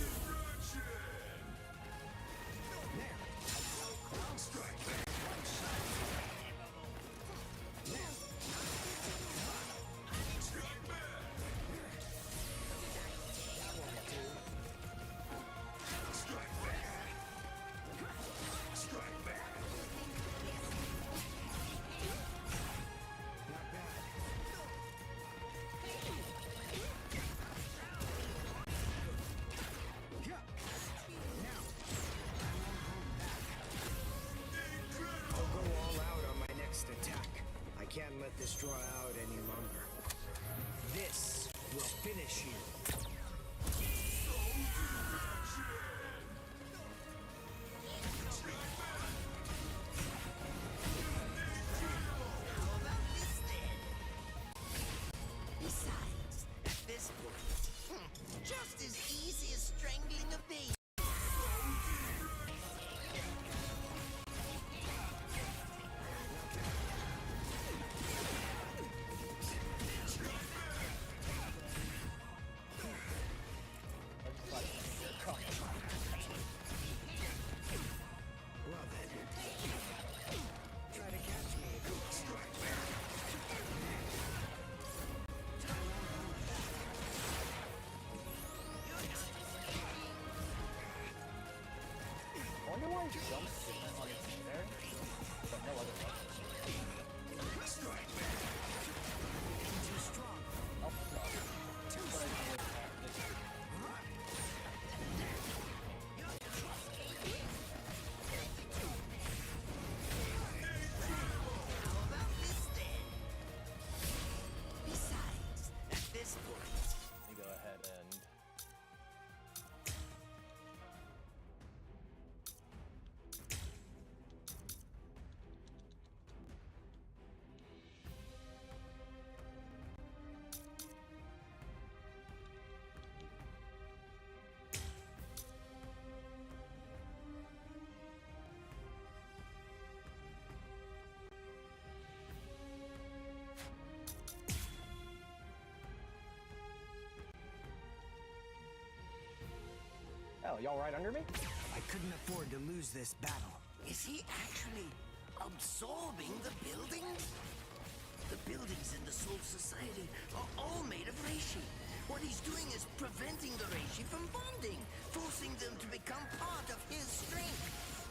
wonder why he jumps different on his there, but no other weapon. Too strong. Oh, no. Too strong. Besides, at this point, Let me go ahead and... Oh, y'all right under me? I couldn't afford to lose this battle. is he actually absorbing the buildings? The buildings in the Soul Society are all made of reishi. What he's doing is preventing the reishi from bonding, forcing them to become part of his strength.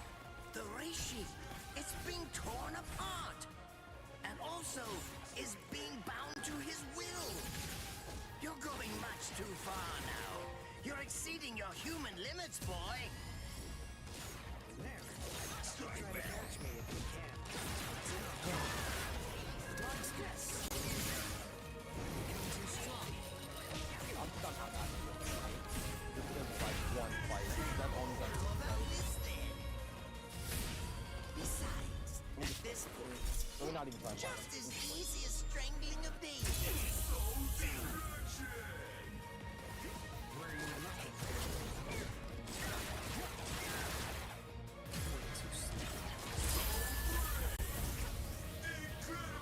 The reishi, it's being torn apart, and also is being bound to his will. You're going much too far now. You're exceeding your human limits, boy. There. Try to catch me if you can. Dodge this. Become too strong. I'm somehow not doing it right. This is like one fight. That's only How about this then? Besides, at this point, we're not even trying to just as easy as strangling a baby. Where are you looking?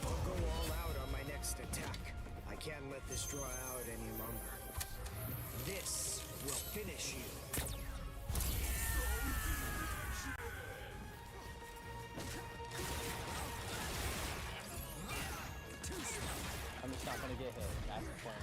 I'll go all out on my next attack. I can't let this draw out any longer. This will finish you. I'm just not gonna get hit. That's the plan.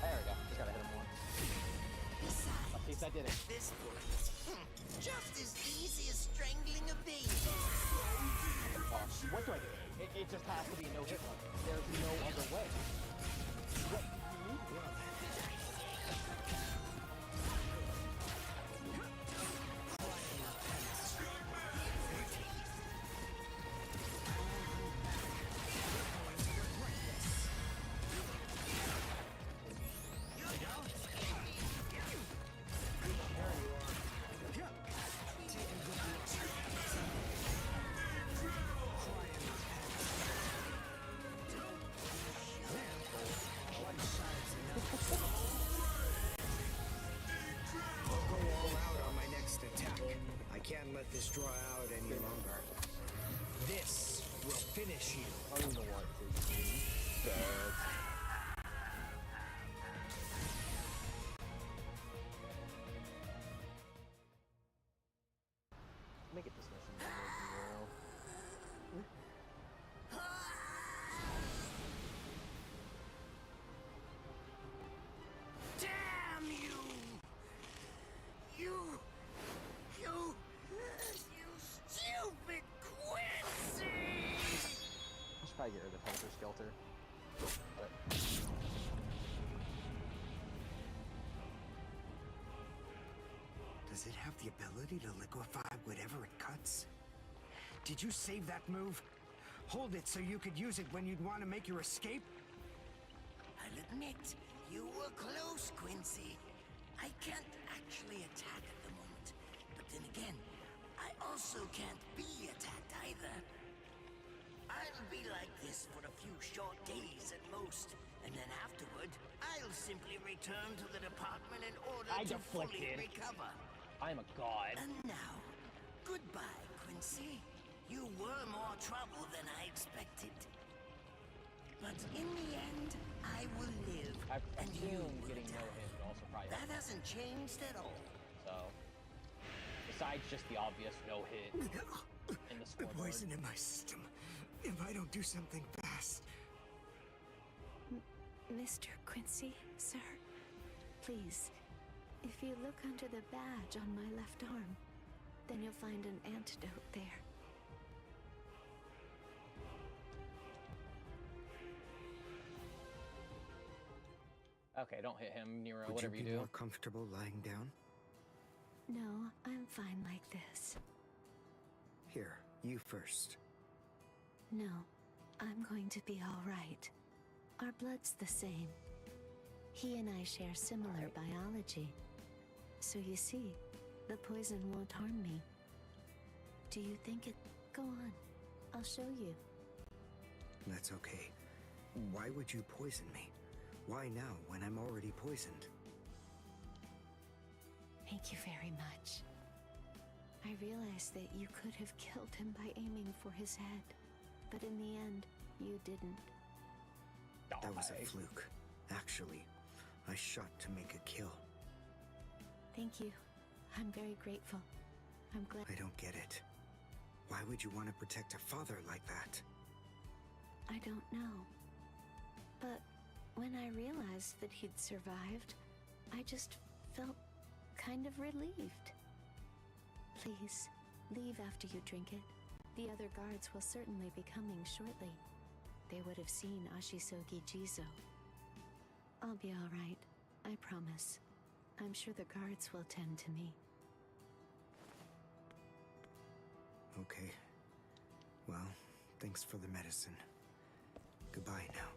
There we go. Just gotta hit him once. At least I did it. At this point, just as easy as strangling a baby. What do I do? It just has to be no hit one. There's no other way. What? I'll go all out on my next attack. I can't let this draw out any longer. This will finish you. I don't even want to see that. Make it this mission. Damn you! You stupid Quincy! I should probably get rid of Helter Skelter. But Does it have the ability to liquefy whatever it cuts? Did you save that move? Hold it so you could use it when you'd want to make your escape? I'll admit, you were close, Quincy. I can't actually attack at the moment. But then again, I also can't be attacked either. I'll be like this for a few short days at most. And then afterward, I'll simply return to the department in order I to fully deflected. recover. I am a god. And now, goodbye, Quincy. You were more more trouble than I expected. But in the end, I will live, I and you assume will getting no die. hit would also probably That help. hasn't changed at all. So, besides just the obvious no hit in the The scoreboard. poison in my system. If I don't do something fast. Mr. Quincy, sir, please, if you look under the badge on my left arm, then you'll find an antidote there. Okay, don't hit him, Nero. Would Whatever you you be do. more comfortable lying down? No, I'm fine like this. Here, you first. No, I'm going to be all right. Our blood's the same. He and I share similar biology. So you see, the poison won't harm me. Do you think it... Go on. I'll show you. That's okay. Why would you poison me? Why now, when I'm already poisoned? Thank you very much. I realized that you could have killed him by aiming for his head. But in the end, you didn't. That was a fluke. Actually, I shot to make a kill. Thank you. I'm very grateful. I'm glad... I don't get it. Why would you want to protect a father like that? I don't know. But when I realized that he'd survived, I just felt kind of relieved. Please, leave after you drink it. The other guards will certainly be coming shortly. They would have seen Ashisogi Jizo. I'll be all right, I promise. I'm sure the guards will tend to me. Okay. Well, thanks for the medicine. Goodbye now.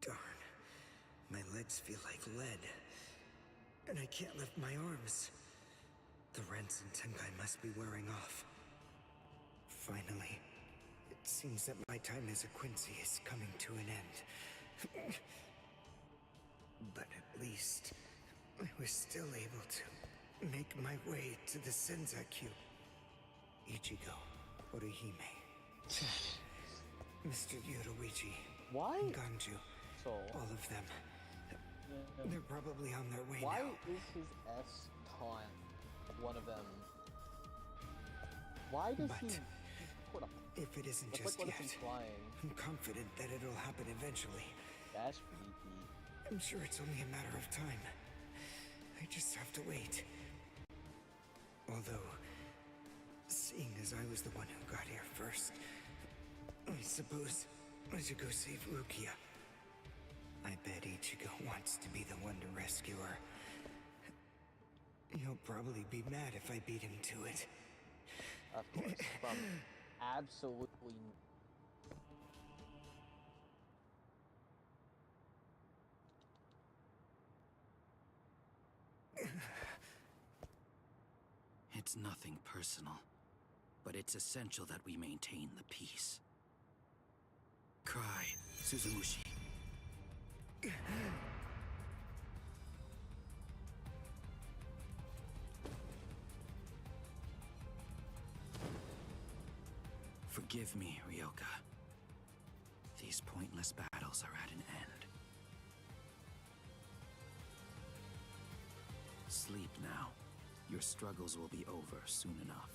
Darn. My legs feel like lead. And I can't lift my arms. The rents in Tenkai must be wearing off. Finally, it seems that my time as a Quincy is coming to an end. But at least, I was still able to make my way to the Senzakyu. Ichigo, Orihime, Mr. Yoruichi, and Ganju. So, all of them. They're probably on their way why now. is his S taunt one of them? Why does he put a... If it isn't Looks just like what yet, is implying? I'm confident that it'll happen eventually. That's creepy. I'm sure it's only a matter of time. I just have to wait. Although, seeing as I was the one who got here first, I suppose I should go save Rukia. I bet Ichigo wants to be the one to rescue her. He'll probably be mad if I beat him to it. Of course. From absolutely... It's nothing personal, but it's essential that we maintain the peace. Cry, Suzumushi. Forgive me, Ryoka. These pointless battles are at an end. Sleep now. Your struggles will be over soon enough.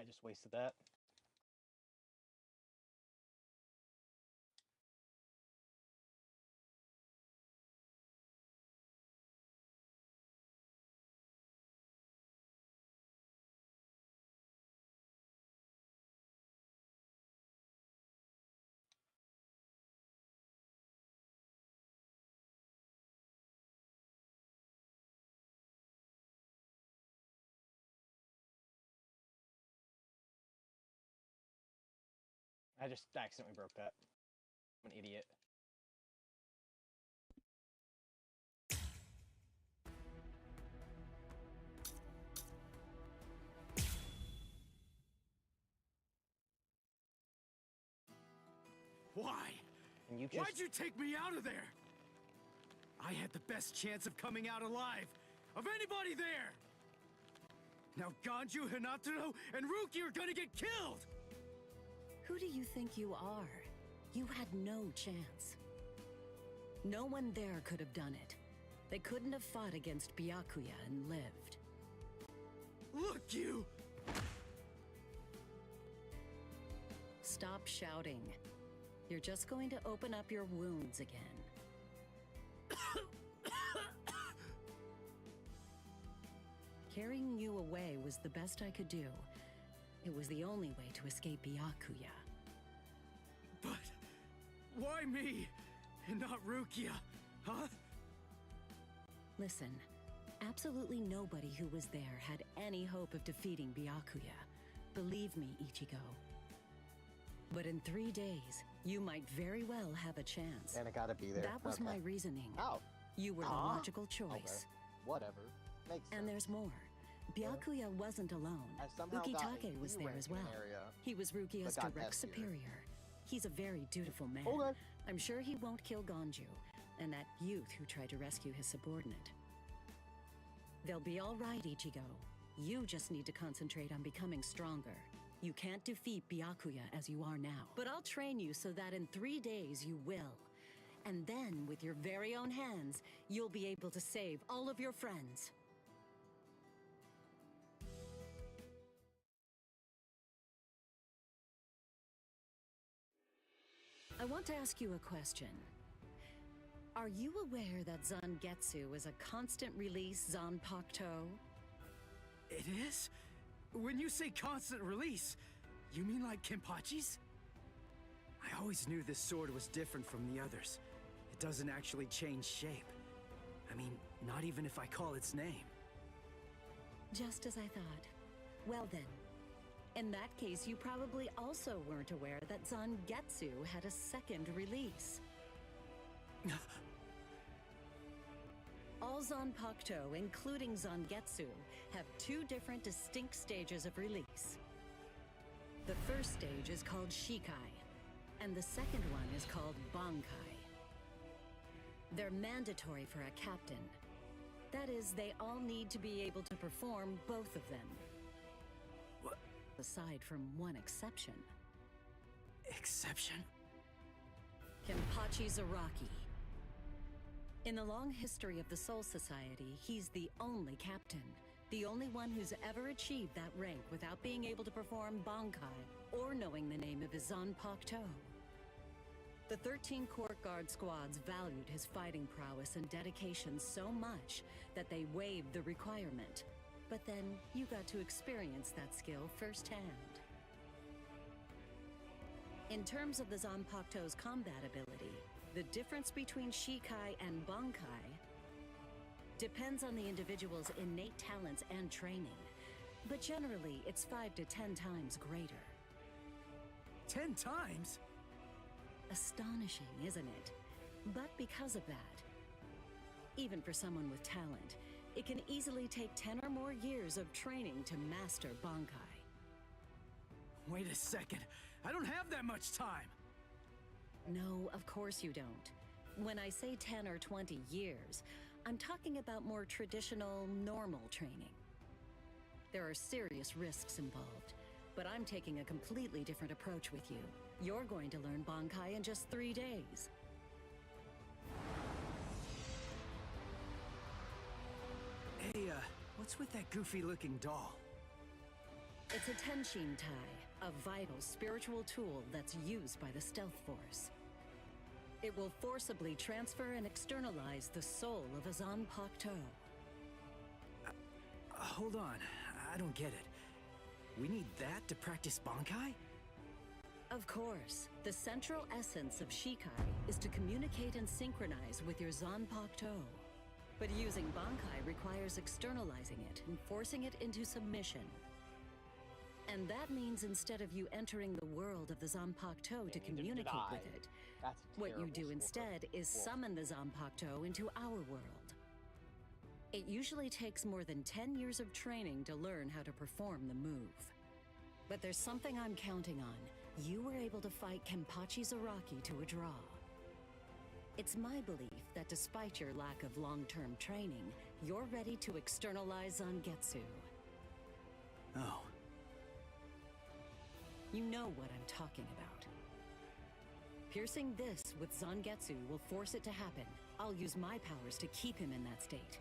I just wasted that. I just accidentally broke that. I'm an idiot. Why? And you Why'd you take me out of there? I had the best chance of coming out alive of anybody there. Now Ganju, Hinataro, and Ruki are gonna get killed! Who do you think you are? You had no chance. No one there could have done it. They couldn't have fought against Byakuya and lived. Look, you! Stop shouting. You're just going to open up your wounds again. Carrying you away was the best I could do. It was the only way to escape Byakuya. But why me and not Rukia, huh? Listen, absolutely nobody who was there had any hope of defeating Byakuya. Believe me, Ichigo. But in 3 days, you might very well have a chance. And I gotta be there. That was my reasoning. Oh. You were the logical choice. Okay. Whatever. Makes sense. And there's more. Byakuya wasn't alone. I somehow got Ukitake was there as well. He was Rukia's but got direct messier. superior. He's a very dutiful man. Okay. I'm sure he won't kill Ganju, and that youth who tried to rescue his subordinate. They'll be all right, Ichigo. You just need to concentrate on becoming stronger. You can't defeat Byakuya as you are now. But I'll train you so that in 3 days you will. And then, with your very own hands, you'll be able to save all of your friends. I want to ask you a question. Are you aware that Zangetsu is a constant release Zanpakuto? It is? When you say constant release, you mean like Kenpachi's? I always knew this sword was different from the others. It doesn't actually change shape. I mean, not even if I call its name. Just as I thought. Well then, in that case, you probably also weren't aware that Zangetsu had a second release. All Zanpakuto, including Zangetsu, have 2 different distinct stages of release. The first stage is called Shikai, and the second one is called Bankai. They're mandatory for a captain. That is, they all need to be able to perform both of them. What? Aside from one exception. Exception? Kenpachi Zaraki. In the long history of the Soul Society, he's the only captain. The only one who's ever achieved that rank without being able to perform Bankai or knowing the name of his Zanpakuto. The 13 Court Guard squads valued his fighting prowess and dedication so much that they waived the requirement. But then you got to experience that skill firsthand. In terms of the Zanpakuto's combat ability, the difference between Shikai and Bankai depends on the individual's innate talents and training, but generally it's 5 to 10 times greater. 10 times? Astonishing, isn't it? But because of that, even for someone with talent, it can easily take 10 or more years of training to master Bankai. Wait a second, I don't have that much time! No, of course you don't. When I say 10 or 20 years, I'm talking about more traditional, normal training. There are serious risks involved, but I'm taking a completely different approach with you. You're going to learn Bankai in just 3 days. Hey, what's with that goofy-looking doll? It's a Tenshin Tai, a vital spiritual tool that's used by the Stealth Force. It will forcibly transfer and externalize the soul of Azan Pakto. Hold on, I don't get it. We need that to practice Bankai? Of course, the central essence of Shikai is to communicate and synchronize with your Zanpakuto. But using Bankai requires externalizing it and forcing it into submission. And that means instead of you entering the world of the Zanpakuto to communicate with it, what you do instead is summon the Zanpakuto into our world. It usually takes more than 10 years of training to learn how to perform the move. But there's something I'm counting on. You were able to fight Kenpachi Zaraki to a draw. It's my belief that despite your lack of long-term training, you're ready to externalize Zangetsu. Oh. You know what I'm talking about. Piercing this with Zangetsu will force it to happen. I'll use my powers to keep him in that state.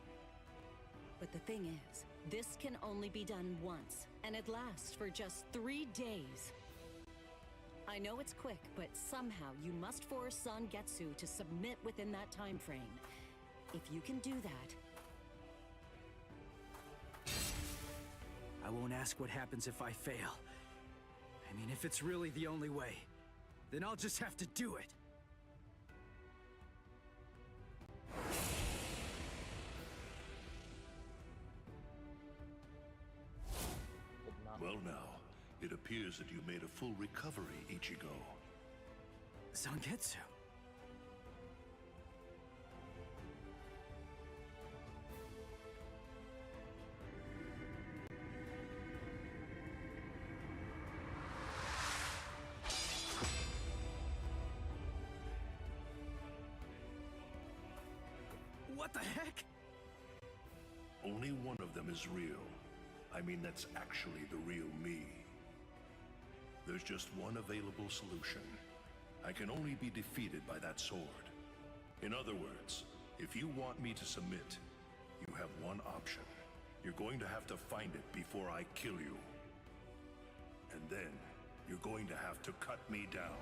But the thing is, this can only be done once, and it lasts for just 3 days. I know it's quick, but somehow you must force Zangetsu to submit within that time frame. If you can do that... I won't ask what happens if I fail. I mean, if it's really the only way, then I'll just have to do it. Well now, it appears that you made a full recovery, Ichigo. Zangetsu. What the heck? Only one of them is real. I mean, that's actually the real me. There's just one available solution. I can only be defeated by that sword. In other words, if you want me to submit, you have one option. You're going to have to find it before I kill you. And then, you're going to have to cut me down.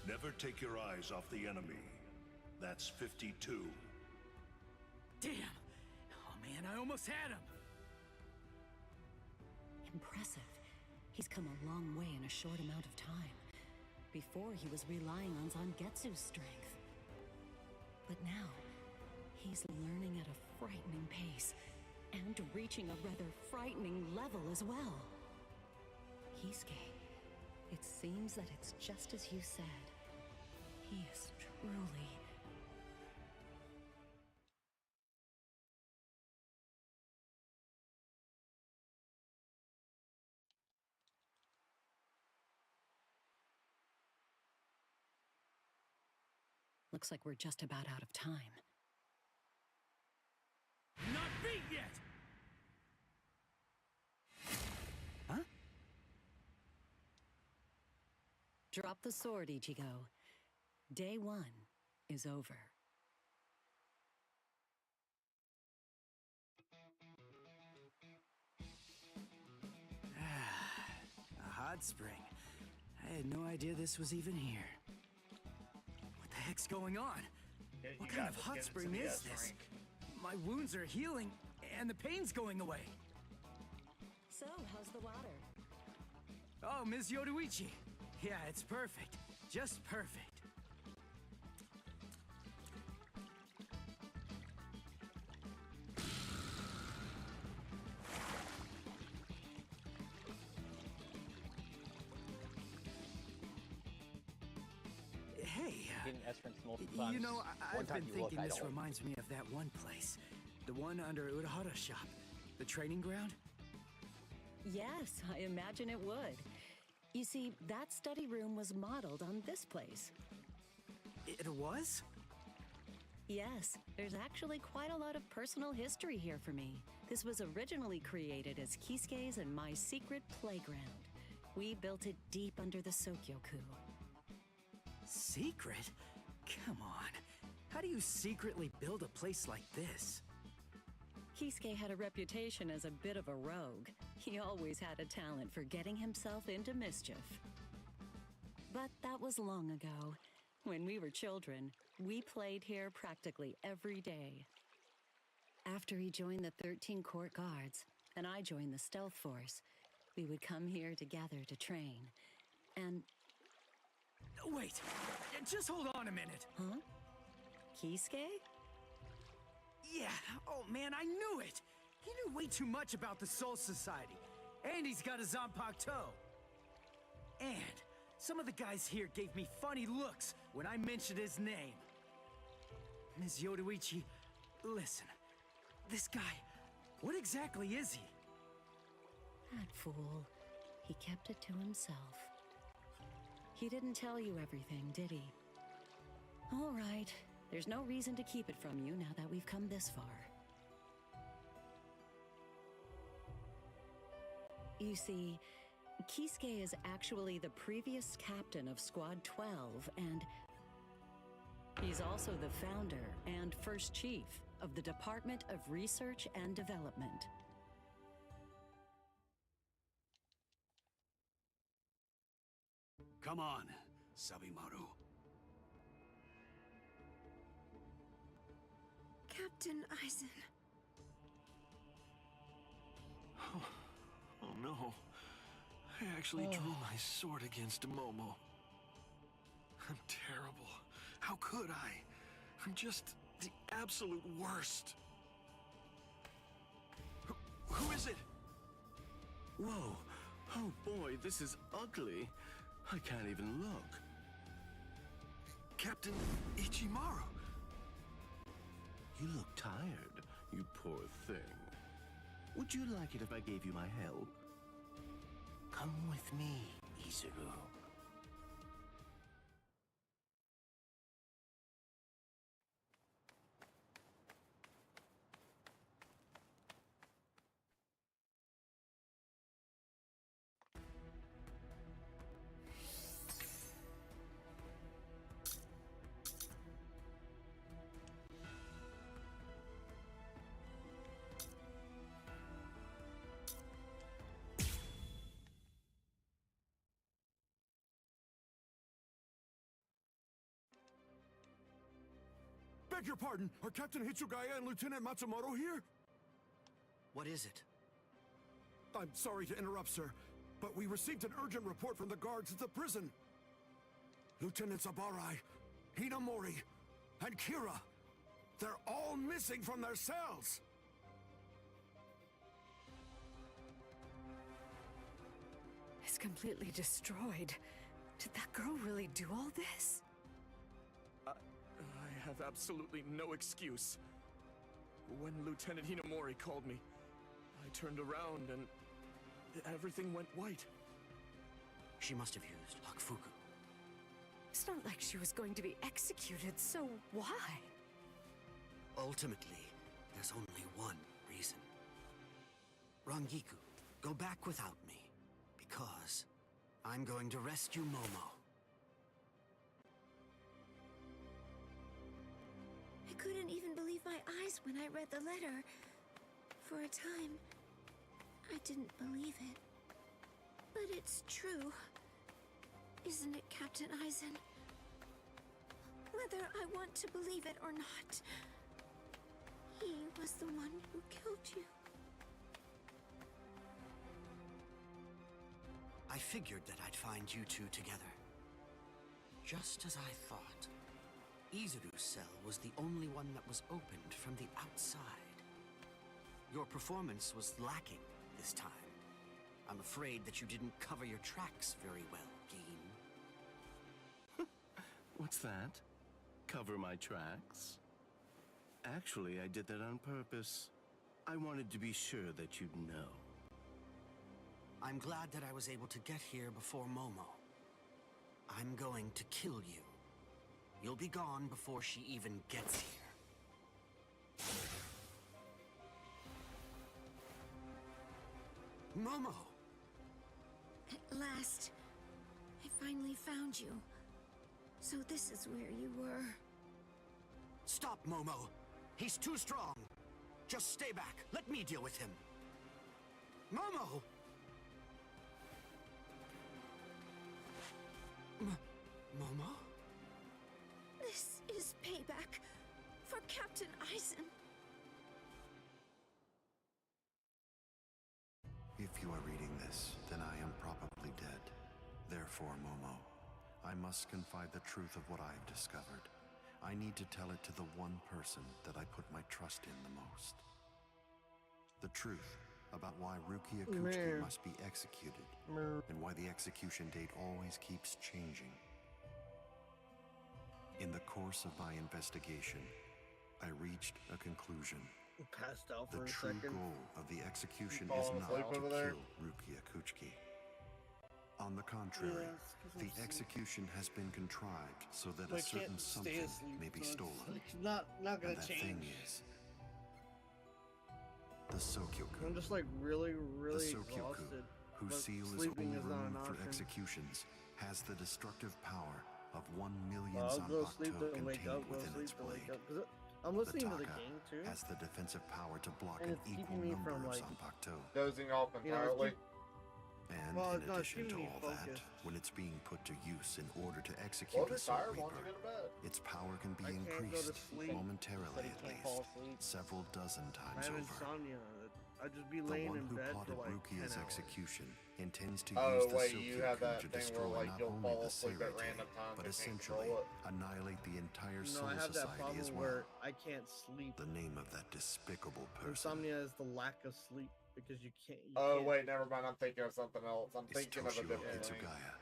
Never take your eyes off the enemy. That's 52. Damn! Oh man, I almost had him! Impressive. He's come a long way in a short amount of time. Before, he was relying on Zangetsu's strength. But now, he's learning at a frightening pace, and reaching a rather frightening level as well. Kisuke, it seems that it's just as you said. He is truly... Looks like we're just about out of time. Not beat yet! Huh? Drop the sword, Ichigo. Day 1 is over. A hot spring. I had no idea this was even here. What the heck's going on? What kind of hot spring is this? My wounds are healing, and the pain's going away. So, how's the water? Oh, Ms. Yoruichi. Yeah, it's perfect. Just perfect. Hey, you know, I've been thinking this reminds me of that one place. The one under Urahara shop. The training ground? Yes, I imagine it would. You see, that study room was modeled on this place. It was? Yes, there's actually quite a lot of personal history here for me. This was originally created as Kisuke's and my secret playground. We built it deep under the Sokyoku. Secret? Come on. How do you secretly build a place like this? Kisuke had a reputation as a bit of a rogue. He always had a talent for getting himself into mischief. But that was long ago. When we were children, we played here practically every day. After he joined the 13 Court Guards, and I joined the Stealth Force, we would come here together to train. And... Wait! Just hold on a minute! Huh? Kisuke? Yeah! Oh man, I knew it! He knew way too much about the Soul Society. And he's got a Zanpakuto. And some of the guys here gave me funny looks when I mentioned his name. Ms. Yoruichi, listen. This guy, what exactly is he? That fool. He kept it to himself. He didn't tell you everything, did he? All right. There's no reason to keep it from you now that we've come this far. You see, Kisuke is actually the previous captain of Squad 12, and he's also the founder and first chief of the Department of Research and Development. Come on, Sabimaru. Captain Aizen. Oh no. I actually drew my sword against Momo. I'm terrible. How could I? I'm just the absolute worst. Who is it? Whoa. Oh boy, this is ugly. I can't even look. Captain Ichimaru. You look tired, you poor thing. Would you like it if I gave you my help? Come with me, Izuru. Beg your pardon, are Captain Hitsugaya and Lieutenant Matsumoto here? What is it? I'm sorry to interrupt, sir, but we received an urgent report from the guards at the prison. Lieutenant Sabarai, Hinamori, and Kira, they're all missing from their cells! It's completely destroyed. Did that girl really do all this? I have absolutely no excuse. When Lieutenant Hinamori called me, I turned around and everything went white. She must have used Hakufuku. It's not like she was going to be executed, so why? Ultimately, there's only one reason. Rangiku, go back without me, because I'm going to rescue Momo. I couldn't even believe my eyes when I read the letter. For a time, I didn't believe it. But it's true. Isn't it, Captain Aizen? Whether I want to believe it or not, he was the one who killed you. I figured that I'd find you two together. Just as I thought. Izuru's cell was the only one that was opened from the outside. Your performance was lacking this time. I'm afraid that you didn't cover your tracks very well, Gin. What's that? Cover my tracks? Actually, I did that on purpose. I wanted to be sure that you'd know. I'm glad that I was able to get here before Momo. I'm going to kill you. You'll be gone before she even gets here. Momo! At last, I finally found you. So this is where you were. Stop, Momo. He's too strong. Just stay back. Let me deal with him. Momo! Momo? This is payback for Captain Eisen. If you are reading this, then I am probably dead. Therefore, Momo, I must confide the truth of what I have discovered. I need to tell it to the one person that I put my trust in the most. The truth about why Rukia Kuchiki must be executed, and why the execution date always keeps changing. In the course of my investigation, I reached a conclusion. Passed out for The a true second. goal of the execution Falling is not asleep to over there? kill Rukia Kuchiki. On the contrary, Yeah, it's 'cause I'm the asleep. execution has been contrived so that I a certain can't stay something asleep, may be so stolen. it's not gonna And that change. thing is the Sokyoku. I'm just like really The Sokyoku, exhausted. whose but seal is sleeping only is not an room for option. executions, has the destructive power of 1 million Well, I'll go sleep Zanpakuto then wake contained up, go within sleep its then wake blade. up. 'Cause I'm listening to the Taka game too. has the defensive power to block And an it's keeping equal me number from, of like, Zanpakuto. Dozing off You know, it's entirely. And Well, in no, it's addition to keeping me all that, focused. when it's being put to use in order to execute Well, a if Soul you're tired, why don't Reaper, you go to bed? its power can be I can't go to increased sleep. momentarily Said he at can't fall least, asleep. several dozen I times have over. insomnia. I'd just be The laying one in who bed for plotted like 10 Rukia's hours. execution intends to Oh, use the wait, you have Sokyoku that to thing where, destroy like, not you'll only fall the asleep at Seirete, random times but and can't essentially control it. annihilate the entire No, Soul I have that Society problem as well. where I can't sleep. The name of that despicable person Insomnia is the lack of sleep because you can't. Oh, wait, never mind. I'm thinking of something else. I'm is thinking of a Toshio different thing. Hitsugaya.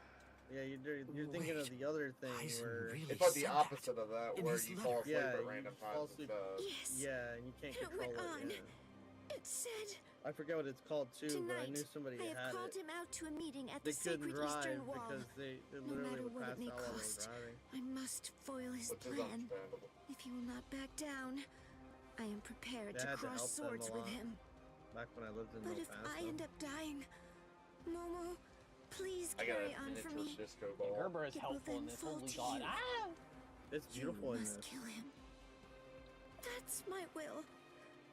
Yeah, you're thinking of the other thing Eisen where really It's like the said that opposite of that, in where his you letter. fall asleep Yeah, at you random fall times asleep. instead. Yes. yeah, and you can't And it control went on. it. Yeah. It said, I forget what it's called too, but I knew tonight, somebody I have had called it. him out to a meeting at They the couldn't Sacred drive Eastern Wall. because they No literally matter would what pass it may out while they were cost, driving. I must foil his Which is plan. understandable. If he will not back down, I am prepared They to had to cross help them swords a with lot. him. Back when I lived in But El if Paso. I end up dying, Momo, please I got carry a on for miniature me. disco And ball. Gerber is It will helpful in then this. fall Holy to God. you. Ah! It's beautiful You in must this. kill him. That's my will.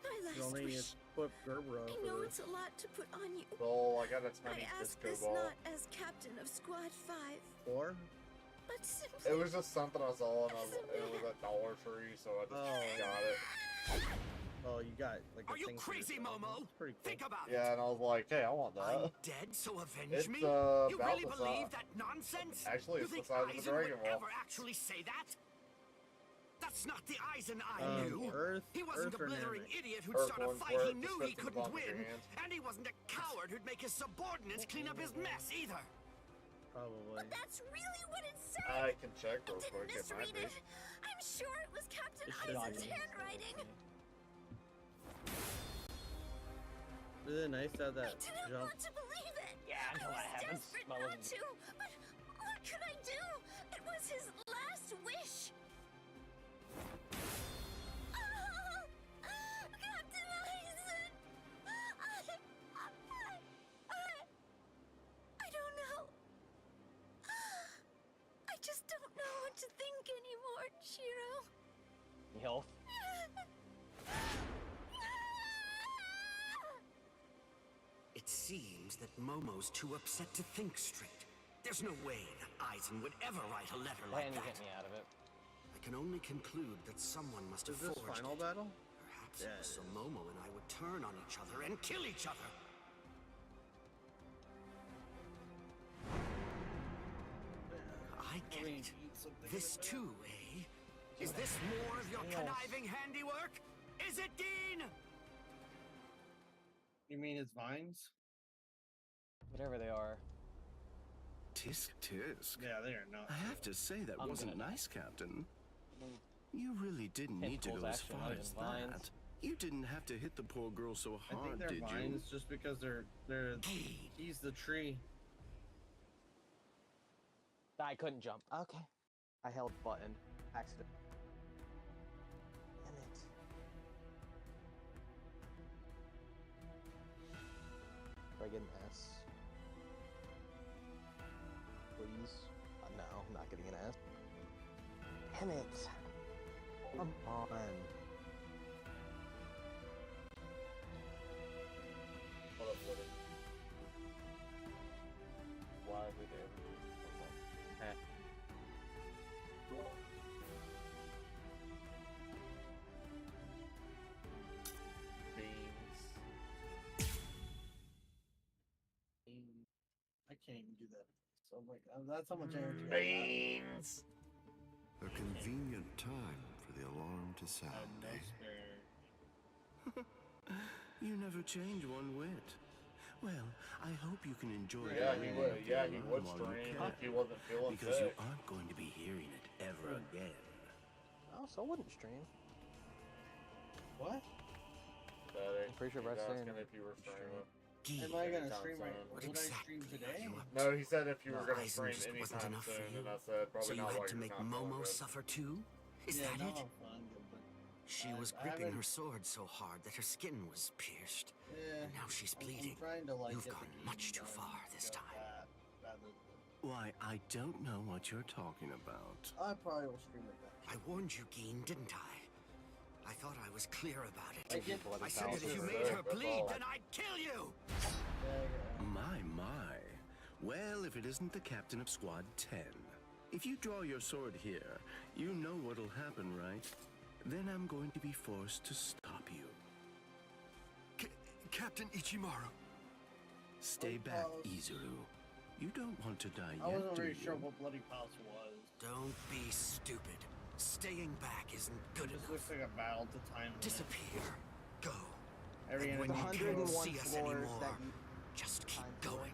My You last only need wish. to put Gerber up I for know this. it's a lot to put on you. So, I got a I tiny ask disco this ball. not as captain of Squad 5, Or? but simply It was just something I saw, and as a it was man. at Dollar Tree, so I just Oh. got it. Oh, you got like a Are you thing for crazy, yourself. Momo? That's pretty cool. Think about it. Yeah, and I was like, hey, I want I'm that. dead, so avenge It's, me? You about really the believe size. that nonsense? Actually, you it's the think size of the Eisen Dragon would Ball. ever actually say that? That's not the Eisen I knew. Earth, He wasn't Earth a or blithering Namek? idiot who'd Earth start a one's fight where he it knew just he fits in the couldn't palm of your win. hand. And he wasn't a coward who'd make his subordinates clean up his mess either. Probably. That's really what it said. I can check real I didn't quick, it might misread be. it. I'm sure it was Captain It should not Eisen's be. handwriting. Isn't it nice to have I that didn't jump? want to believe it. Yeah, I until was that happens. desperate Well, not to, but what could I do? It was his last wish. Oh, Captain Eisen! I don't know. I just don't know what to think anymore, Shiro. Health. It seems that Momo's too upset to think straight. There's no way that Eisen would ever write a letter like And you that. get me out of it. I can only conclude that someone must have Is this forged final it. battle? Perhaps Yeah, it was it so is. Momo and I would turn on each other and kill each other. I get it. This too, eh? Is this more of your conniving handiwork? Is it, Dean? You mean his vines? Whatever they are. Tisk tisk. Yeah, they are not. I have to say that I'm wasn't gonna- nice, Captain. You really didn't need to go Tentacles as actually, far not as even vines. that. You didn't have to hit the poor girl so I think hard, they're did you? vines just because they're he's the tree. I couldn't jump. Okay. I held button. Accident. Damn it. Do I get an S? Please? No, I'm not getting an S. Damn it. Come on. Hold up, what is why is it there? I can't even do that. So I'm like, that's how much energy I have. Beans. A convenient time for the alarm to sound, No eh? spare. You never change one whit. Well, I hope you can enjoy Yeah, the he rain would. of the Yeah, he would alarm while you stream can, if he wasn't feeling because you sick. aren't going to be hearing it ever again. Oh, so I wouldn't stream. What? I'm pretty sure Brett's saying if you were streaming. Am I gonna Anytime stream right? soon. Would I stream today? No, he said if you were Well, gonna Eisen stream just wasn't anytime enough for soon, you? and I said probably So you not had while to you're make not feeling Momo good. suffer too? Is Yeah, that no, it? I'm fine, but She was I gripping haven't- her sword so hard that her skin was pierced. yeah. And now she's I'm bleeding. trying to like You've get the gone game much too done far this so time. that rather than Why, I don't know what you're talking about. I probably will stream it then. I warned you, Geen, didn't I? I thought I was clear about it. I get- I said that if you made her bleed, then I'd kill you! My. Well, if it isn't the captain of Squad 10. If you draw your sword here, you know what'll happen, right? Then I'm going to be forced to stop you. Captain Ichimaru. Stay back, Izuru. You don't want to die I yet, wasn't do really you? sure what Bloody Palace was. Don't be stupid. Staying back isn't good It just enough. looks like a battle to time. Disappear. Go. Every And when enemy you can't 101 see us floors anymore, that you just keep time for. going.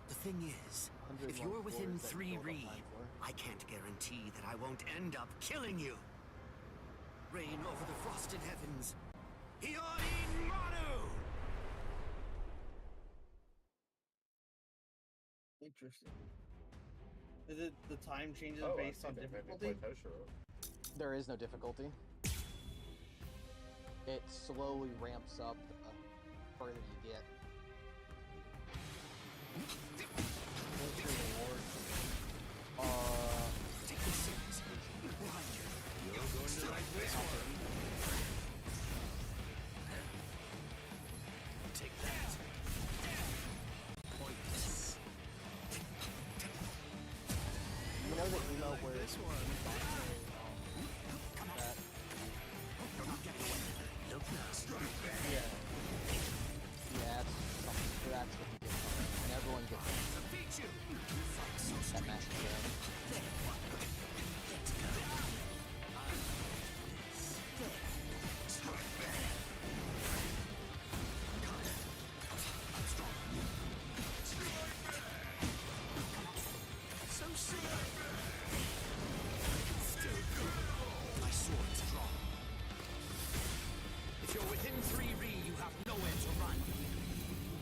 The thing is, if 101 you're within floors that 3 you build up Ri, time for. I can't guarantee that I won't end up killing you. Reign over the frosted heavens. Hiyori Maru! Interesting. Is it the time changes Oh, based I on think they made me difficulty? play Toshiro. There is no difficulty. It slowly ramps up the further you get. What's your reward? Take this seriously. Behind you. You're going to like this one. Take that. Pointless. You know the emo where This one. that You're not getting away. Look now. Yeah. that's something that's what you get from it. And everyone gets Defeat you. that match again. So sick. My sword's drawn. If you're within 3 Ri, you have nowhere to run.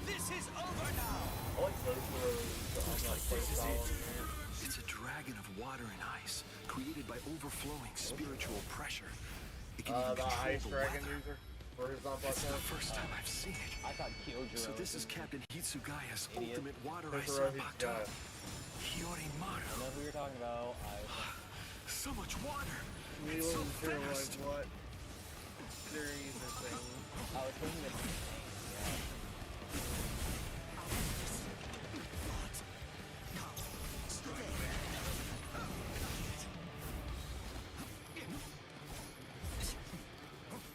This is over now. I like Toshiro's playstyle in here. It's a dragon of water and ice, created by overflowing spiritual pressure. It can even The control Ice the Dragon weather. user for his non It's the first time I've seen it. I thought Kyojuro So this was is Captain Hitsugaya's Idiot. ultimate water ice Totoro Sabata. Hitsugaya. Hiyori I Maru. know who you're talking about. So much water. We It's so wasn't sure like fast. what series or thing. I was thinking of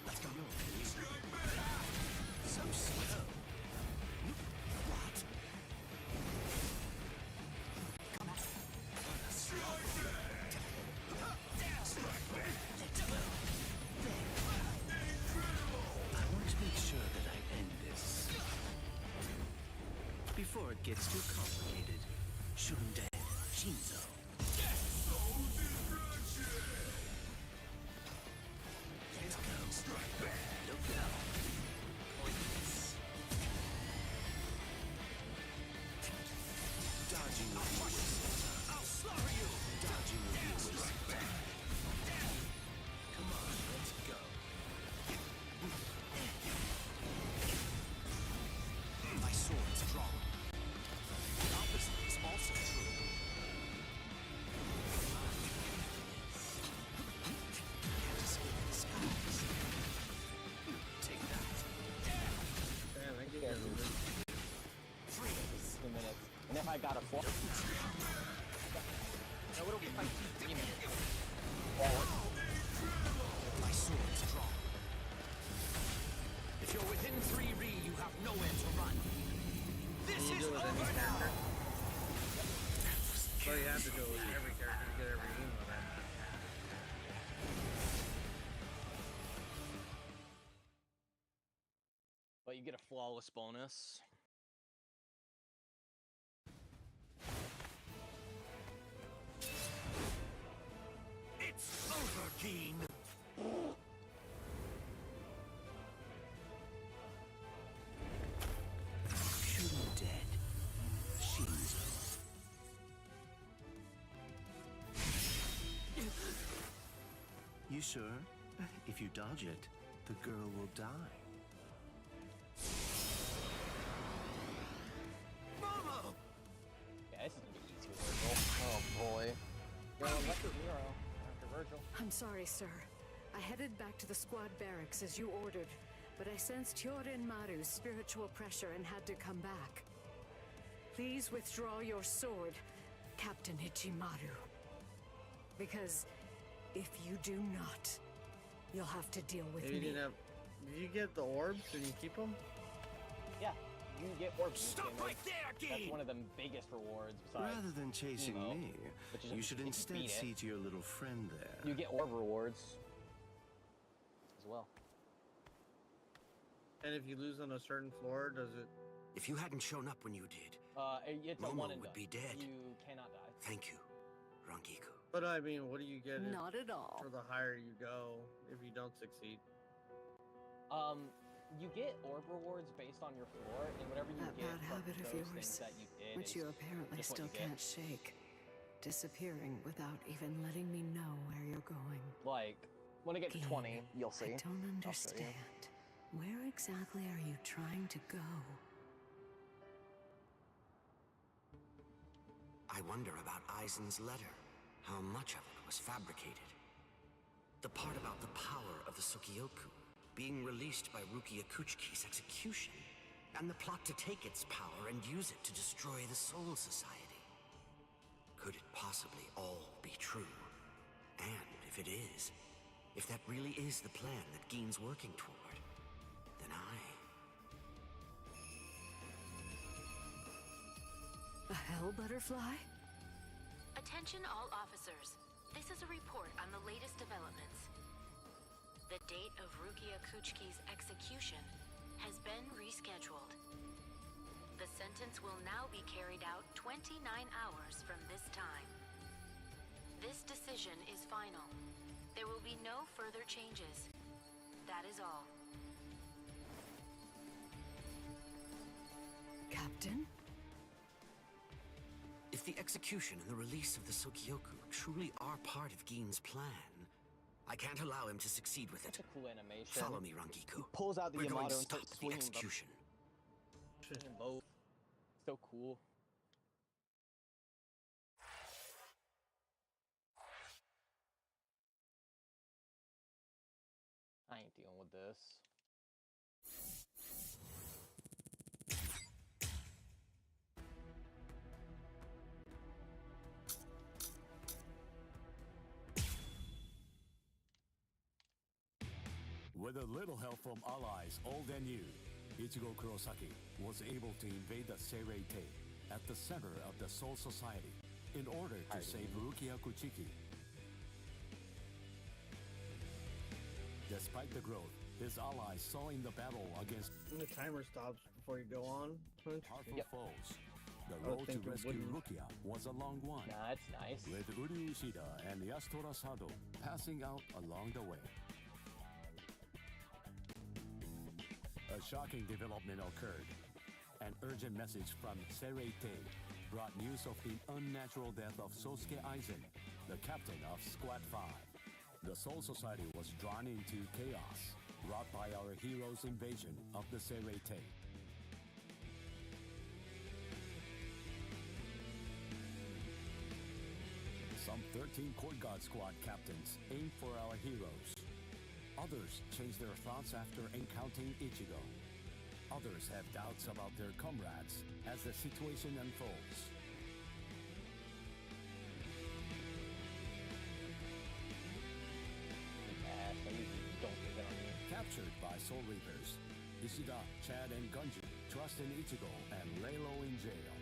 Let's go. So slow. What? Come on. I want to make sure that I end this before it gets too complicated. Shunde Shinzo. Let's go. Look now. Pointless. Dodging will be whistle. I'll slaughter you. Dodging will be whistle. Come on, let's go. My sword's drawn. The opposite is also true. I got a flaw. No, it'll be fight demon. My sword's drawn. If you're within 3 Ri, you have nowhere to run. This is over now! So you have to do it with every character to get every wound on that. But you get a flawless bonus. It's over, Keen! Shoot him dead. Shinzo. You sure? If you dodge it, the girl will die. Momo! Yeah, this is gonna be easy with Virgil. Oh boy. Well, Electric Nero after Virgil. I'm sorry, sir. I headed back to the squad barracks as you ordered, but I sensed Hyorin Maru's spiritual pressure and had to come back. Please withdraw your sword, Captain Ichimaru. Because if you do not, you'll have to deal with You me. didn't have. Did you get the orbs? Did you keep them? Yeah, you can get orbs. Stop right there, That's Keen! one of the biggest rewards besides Rather than chasing Emo, me, which is you should if instead beat it, see to your little friend there. You get orb rewards as well. And if you lose on a certain floor, does it? If you hadn't shown up when you did, It's a Momo one and would done. be dead. You cannot die. Thank you, Rangiku. But I mean, what do you get? Not at all. For the higher you go, if you don't succeed. You get orb rewards based on your floor, and whatever you That get bad from habit of those yours, things that you did which is you apparently just what still you get. can't shake. Disappearing without even letting me know where you're going. Like, when I get to 20, you'll see. I don't I'll show you. understand. Where exactly are you trying to go? I wonder about Aizen's letter. How much of it was fabricated? The part about the power of the Sukioku being released by Rukia Kuchiki's execution, and the plot to take its power and use it to destroy the Soul Society. Could it possibly all be true? And if it is, if that really is the plan that Gein's working toward, then A hell butterfly? Attention all officers. This is a report on the latest developments. The date of Rukia Kuchiki's execution has been rescheduled. The sentence will now be carried out 29 hours from this time. This decision is final. There will be no further changes. That is all. Captain? if the execution and the release of the Sukioku truly are part of Gein's plan, I can't allow him to succeed with it. Such a cool animation. Follow me, Rangiku. He pulls out the We're going Yamato to and stop starts the swinging execution. both. So cool. I ain't dealing with this. With a little help from allies old and new, Ichigo Kurosaki was able to invade the Seirei-Tei at the center of the Soul Society in order to save Rukia Kuchiki. Despite the growth his allies saw in the battle against the timer stops before you go on. powerful foes, the road to rescue Rukia was a long one. That's nice. With Uri Ushida and Yasutora Sado passing out along the way. A shocking development occurred. An urgent message from Seirei-Tei brought news of the unnatural death of Sosuke Aizen, the captain of Squad 5. The Soul Society was drawn into chaos, wrought by our hero's invasion of the Seirei-Tei. Some 13 Court Guard Squad captains aimed for our heroes. Others changed their thoughts after encountering Ichigo. Others have doubts about their comrades as the situation unfolds. Soul Reapers. Ishida, Chad, and Gunji trust in Ichigo and lay low in jail.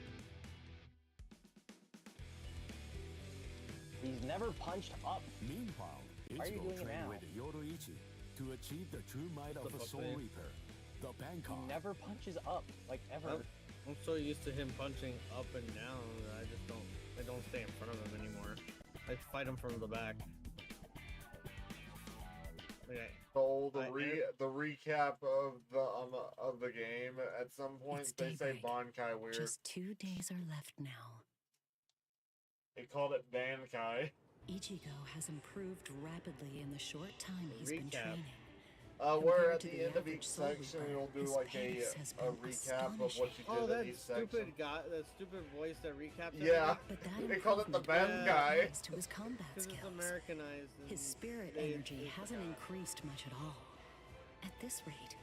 He's never punched up. Meanwhile, Why are you Ichigo doing it trained now? with Yoruichi to achieve the true might of the Soul Reaper, the Bangkok. He never punches up, like ever. I'm so used to him punching up and down that I don't stay in front of him anymore. I fight him from the back. Okay. So the recap of the game, at some point It's they say daybreak. Bankai weird. Just 2 days are left now. They called it Bankai. Ichigo has improved rapidly in the short time he's been Recap. training. Where Compared at to the the end of average each Soul section Reaper, you'll do his like pace has a been recap of what you Oh, did that in each section. stupid guy, that stupid voice that recaps Yeah, everything? they called it the improvement Bankai. thanks to his combat Because it's skills. Americanized. His spirit they- energy they hasn't forgot. increased much at all. At this rate,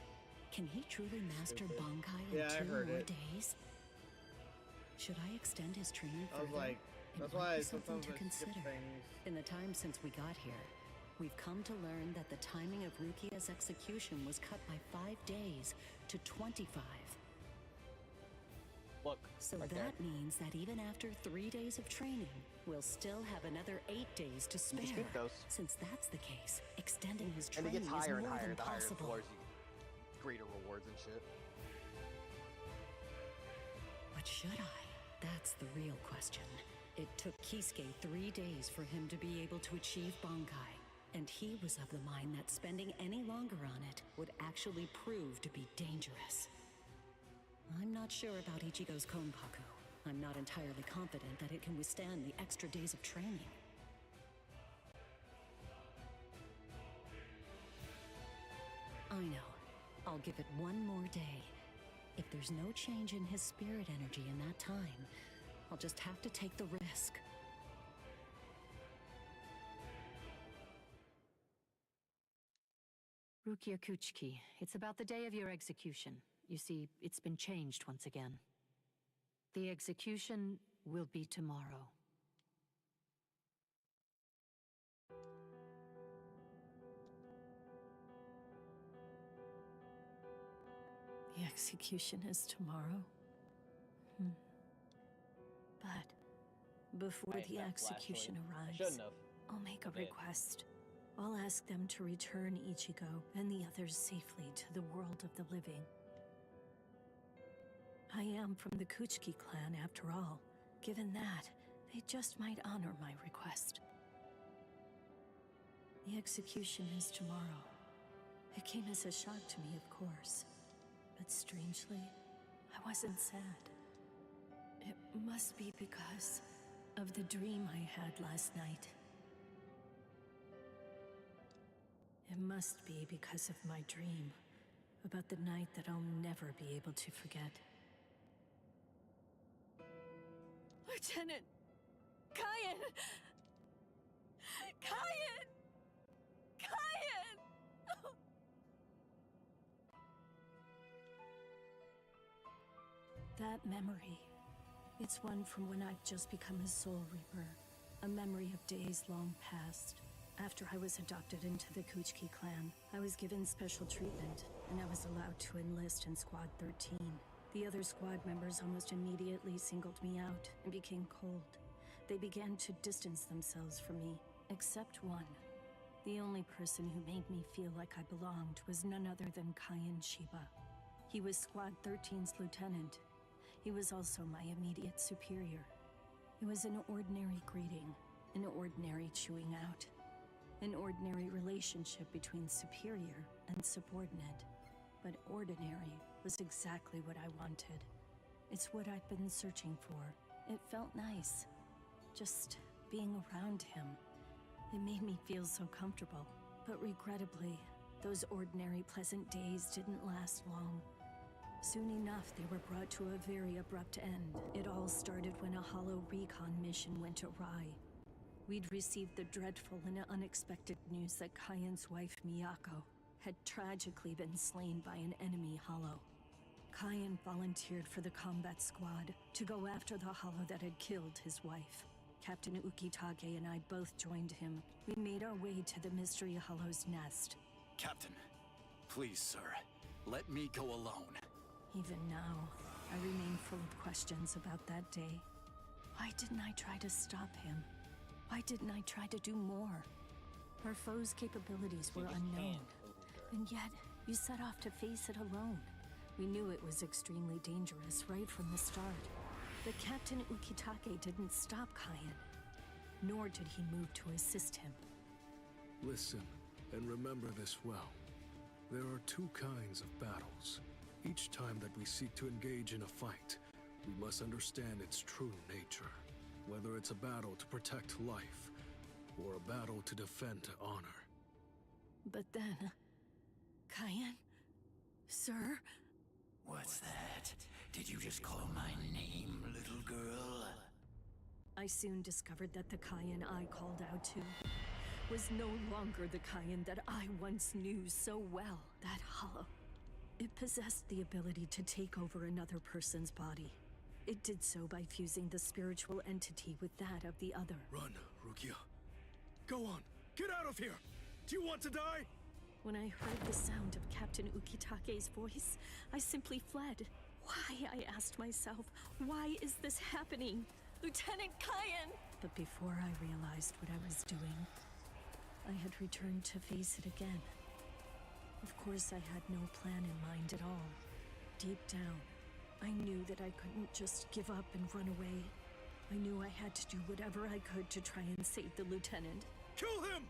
can he truly master Stupid. Bankai in Yeah, I 2 heard more it. days? Should I extend his training I was further? like, It that's might why be something sometimes to I skip consider. things. In the time since we got here, we've come to learn that the timing of Rukia's execution was cut by 5 days to 25. Look, So right that there. means that even after 3 days of training, we'll still have another 8 days to You spare. can skip those. Since that's the case, extending his And training it gets higher is and more higher. than The higher possible. floors, you get greater rewards and shit. But should I? That's the real question. It took Kisuke 3 days for him to be able to achieve Bankai, and he was of the mind that spending any longer on it would actually prove to be dangerous. I'm not sure about Ichigo's Konpaku. I'm not entirely confident that it can withstand the extra days of training. I know. I'll give it 1 more day. If there's no change in his spirit energy in that time, I'll just have to take the risk. Rukia Kuchiki, it's about the day of your execution. You see, it's been changed once again. The execution will be tomorrow. The execution is tomorrow. But before Right, the that execution flashlight. I arrives, shouldn't have. I'll make a I did. request. I'll ask them to return Ichigo and the others safely to the world of the living. I am from the Kuchiki clan after all. Given that, they just might honor my request. The execution is tomorrow. It came as a shock to me, of course. But strangely, I wasn't sad. It must be because of the dream I had last night. It must be because of my dream about the night that I'll never be able to forget. Lieutenant! Kyan! Kyan! Kyan! That memory, it's one from when I've just become a Soul Reaper. A memory of days long past. After I was adopted into the Kuchiki clan, I was given special treatment, and I was allowed to enlist in Squad 13. The other squad members almost immediately singled me out and became cold. They began to distance themselves from me, except one. The only person who made me feel like I belonged was none other than Kyan Shiba. He was Squad 13's lieutenant. He was also my immediate superior. It was an ordinary greeting, an ordinary chewing out. An ordinary relationship between superior and subordinate. But ordinary was exactly what I wanted. It's what I'd been searching for. It felt nice. Just being around him. It made me feel so comfortable. But regrettably, those ordinary pleasant days didn't last long. Soon enough, they were brought to a very abrupt end. It all started when a hollow recon mission went awry. We'd received the dreadful and unexpected news that Kyan's wife, Miyako, had tragically been slain by an enemy hollow. Kyan volunteered for the combat squad to go after the hollow that had killed his wife. Captain Ukitage and I both joined him. We made our way to the Mystery Hollow's nest. Captain, Please, sir, let me go alone. Even now, I remain full of questions about that day. Why didn't I try to stop him? Why didn't I try to do more? Our foe's capabilities were unknown, and yet you set off to face it alone. We knew it was extremely dangerous right from the start. But Captain Ukitake didn't stop Kayan, nor did he move to assist him. Listen, and remember this well. There are two kinds of battles. Each time that we seek to engage in a fight, we must understand its true nature. Whether it's a battle to protect life, or a battle to defend honor. But then... Kayan? Sir? What's that? Did you just call my name, little girl? I soon discovered that the Kayan I called out to was no longer the Kayan that I once knew so well. That hollow. It possessed the ability to take over another person's body. It did so by fusing the spiritual entity with that of the other. Run, Rukia. Go on, get out of here! Do you want to die? When I heard the sound of Captain Ukitake's voice, I simply fled. Why, I asked myself, why is this happening? Lieutenant Kayan! But before I realized what I was doing, I had returned to face it again. Of course, I had no plan in mind at all. Deep down, I knew that I couldn't just give up and run away. I knew I had to do whatever I could to try and save the lieutenant. Kill him!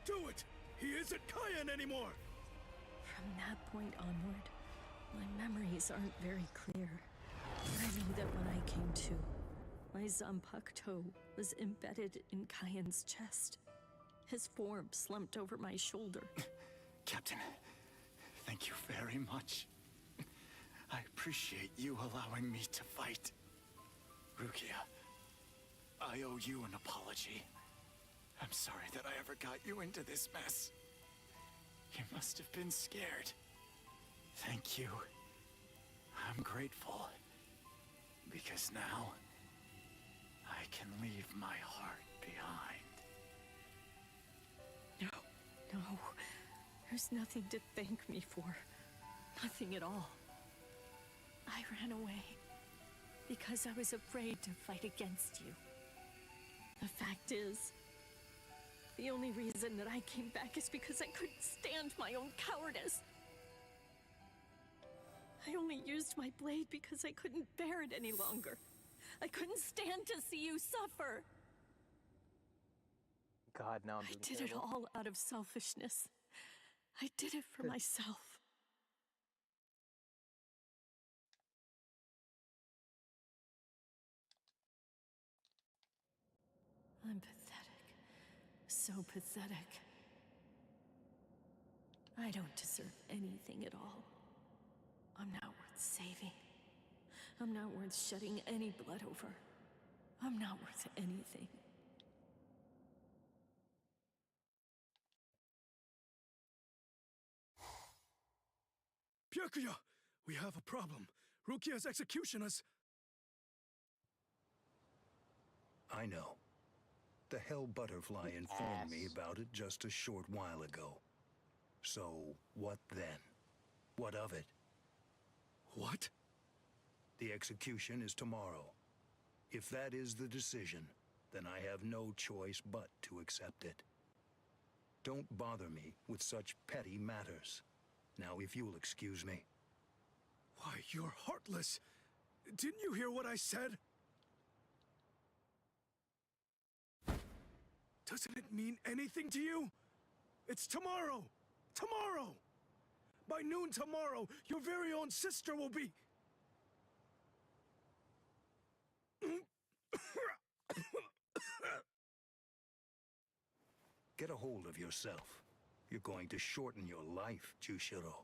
Do it! He isn't Kayan anymore! From that point onward, my memories aren't very clear. I know that when I came to, my Zanpakuto was embedded in Kayan's chest. His form slumped over my shoulder. Captain, thank you very much. I appreciate you allowing me to fight. Rukia, I owe you an apology. I'm sorry that I ever got you into this mess. You must have been scared. Thank you. I'm grateful. Because now, I can leave my heart behind. No, there's nothing to thank me for. Nothing at all. I ran away because I was afraid to fight against you. The fact is, the only reason that I came back is because I couldn't stand my own cowardice. I only used my blade because I couldn't bear it any longer. I couldn't stand to see you suffer. God, now I'm I doing did it terrible. all out of selfishness. I did it for myself. I'm pathetic. So pathetic. I don't deserve anything at all. I'm not worth saving. I'm not worth shedding any blood over. I'm not worth anything. Byakuya! We have a problem. Rukia's execution has... I know. The Hell Butterfly informed me about it just a short while ago. So, what then? What of it? What? The execution is tomorrow. If that is the decision, then I have no choice but to accept it. Don't bother me with such petty matters. Now, if you'll excuse me. Why, you're heartless. Didn't you hear what I said? Doesn't it mean anything to you? It's tomorrow! Tomorrow! By noon tomorrow, your very own sister will be... Get a hold of yourself. You're going to shorten your life, Jushiro.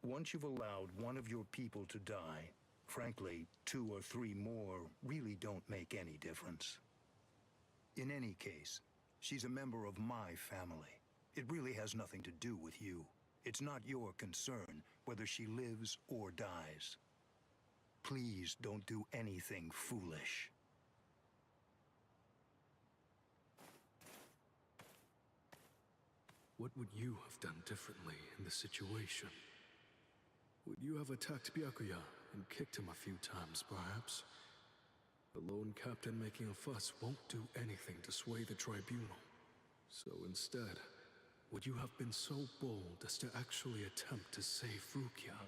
Once you've allowed one of your people to die, frankly, 2 or 3 more really don't make any difference. In any case, she's a member of my family. It really has nothing to do with you. It's not your concern whether she lives or dies. Please don't do anything foolish. What would you have done differently in this situation? Would you have attacked Byakuya and kicked him a few times, perhaps? The lone captain making a fuss won't do anything to sway the tribunal. So instead, would you have been so bold as to actually attempt to save Rukia?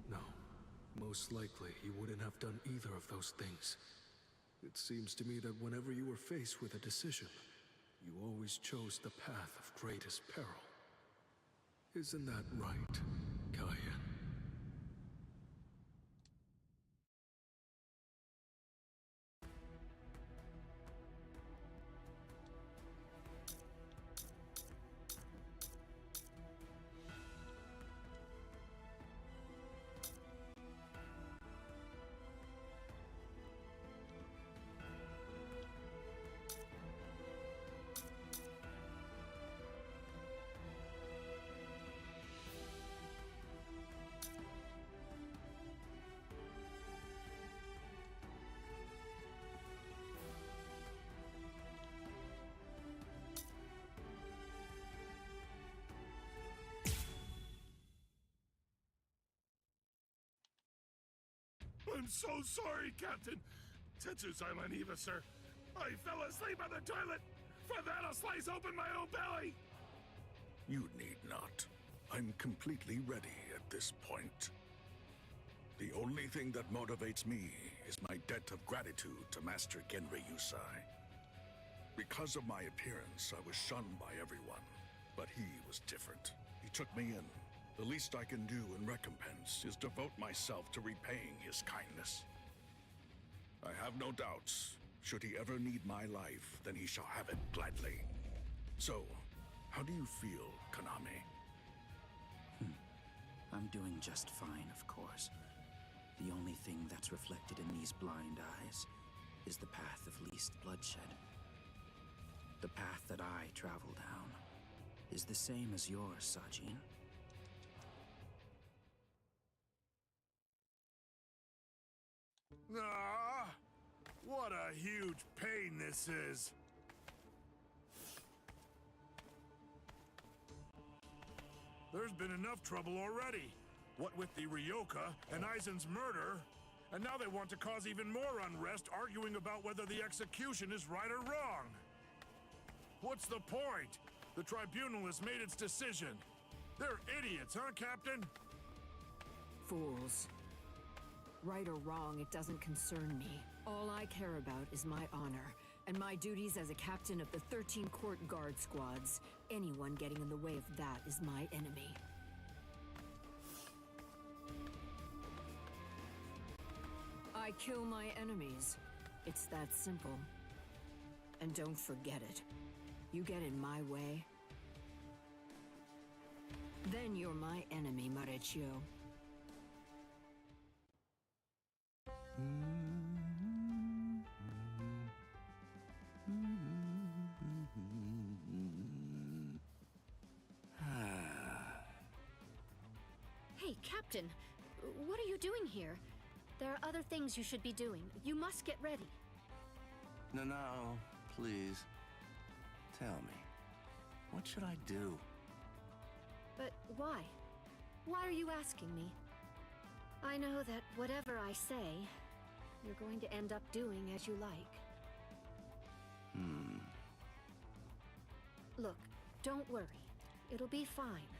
No. Most likely, you wouldn't have done either of those things. It seems to me that whenever you were faced with a decision, you always chose the path of greatest peril. Isn't that right, Kaien? I'm so sorry, Captain. Tetsu-sama Eva, sir. I fell asleep on the toilet. For that, I'll slice open my own belly. You need not. I'm completely ready at this point. The only thing that motivates me is my debt of gratitude to Master Genri Yusai. Because of my appearance, I was shunned by everyone, but he was different. He took me in. The least I can do in recompense is devote myself to repaying his kindness. I have no doubts. Should he ever need my life, then he shall have it gladly. So, how do you feel, Konami? I'm doing just fine, of course. The only thing that's reflected in these blind eyes is the path of least bloodshed. The path that I travel down is the same as yours, Sajin. Ah, what a huge pain this is. There's been enough trouble already. What with the Ryoka and Aizen's murder, and now they want to cause even more unrest, arguing about whether the execution is right or wrong. What's the point? The tribunal has made its decision. They're idiots, huh, Captain? Fools. Right or wrong, it doesn't concern me. All I care about is my honor, and my duties as a captain of the 13 Court Guard squads. Anyone getting in the way of that is my enemy. I kill my enemies. It's that simple. And don't forget it. You get in my way, then you're my enemy, Marechio. Hey, Captain, what are you doing here? There are other things you should be doing. You must get ready. No, please. Tell me, what should I do? But why? Why are you asking me? I know that whatever I say, you're going to end up doing as you like. Look, don't worry. It'll be fine.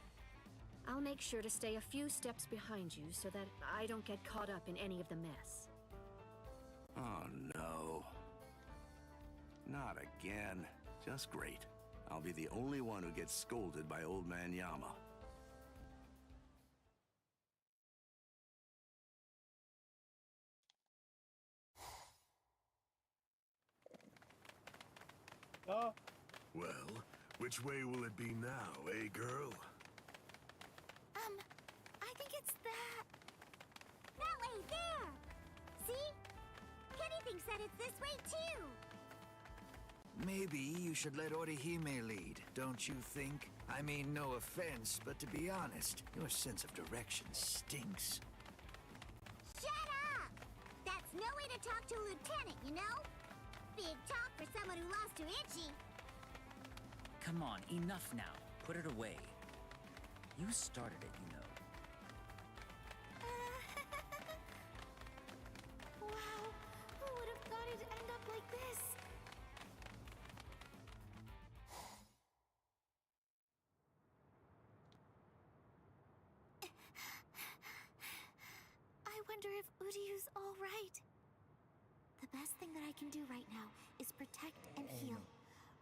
I'll make sure to stay a few steps behind you so that I don't get caught up in any of the mess. Oh no. Not again. Just great. I'll be the only one who gets scolded by Old Man Yama. Well, which way will it be now, eh, girl? I think it's that. That way, there! See? Kenny thinks that it's this way, too! Maybe you should let Orihime lead, don't you think? I mean, no offense, but to be honest, your sense of direction stinks. Shut up! That That's no way to talk to a lieutenant, you know? Big talk for someone who lost to Itchy. Come on, enough now. Put it away. You started it, you know. Wow, who would have thought it'd end up like this? I wonder if Uryu's all right. The best thing that I can do right now is protect and heal.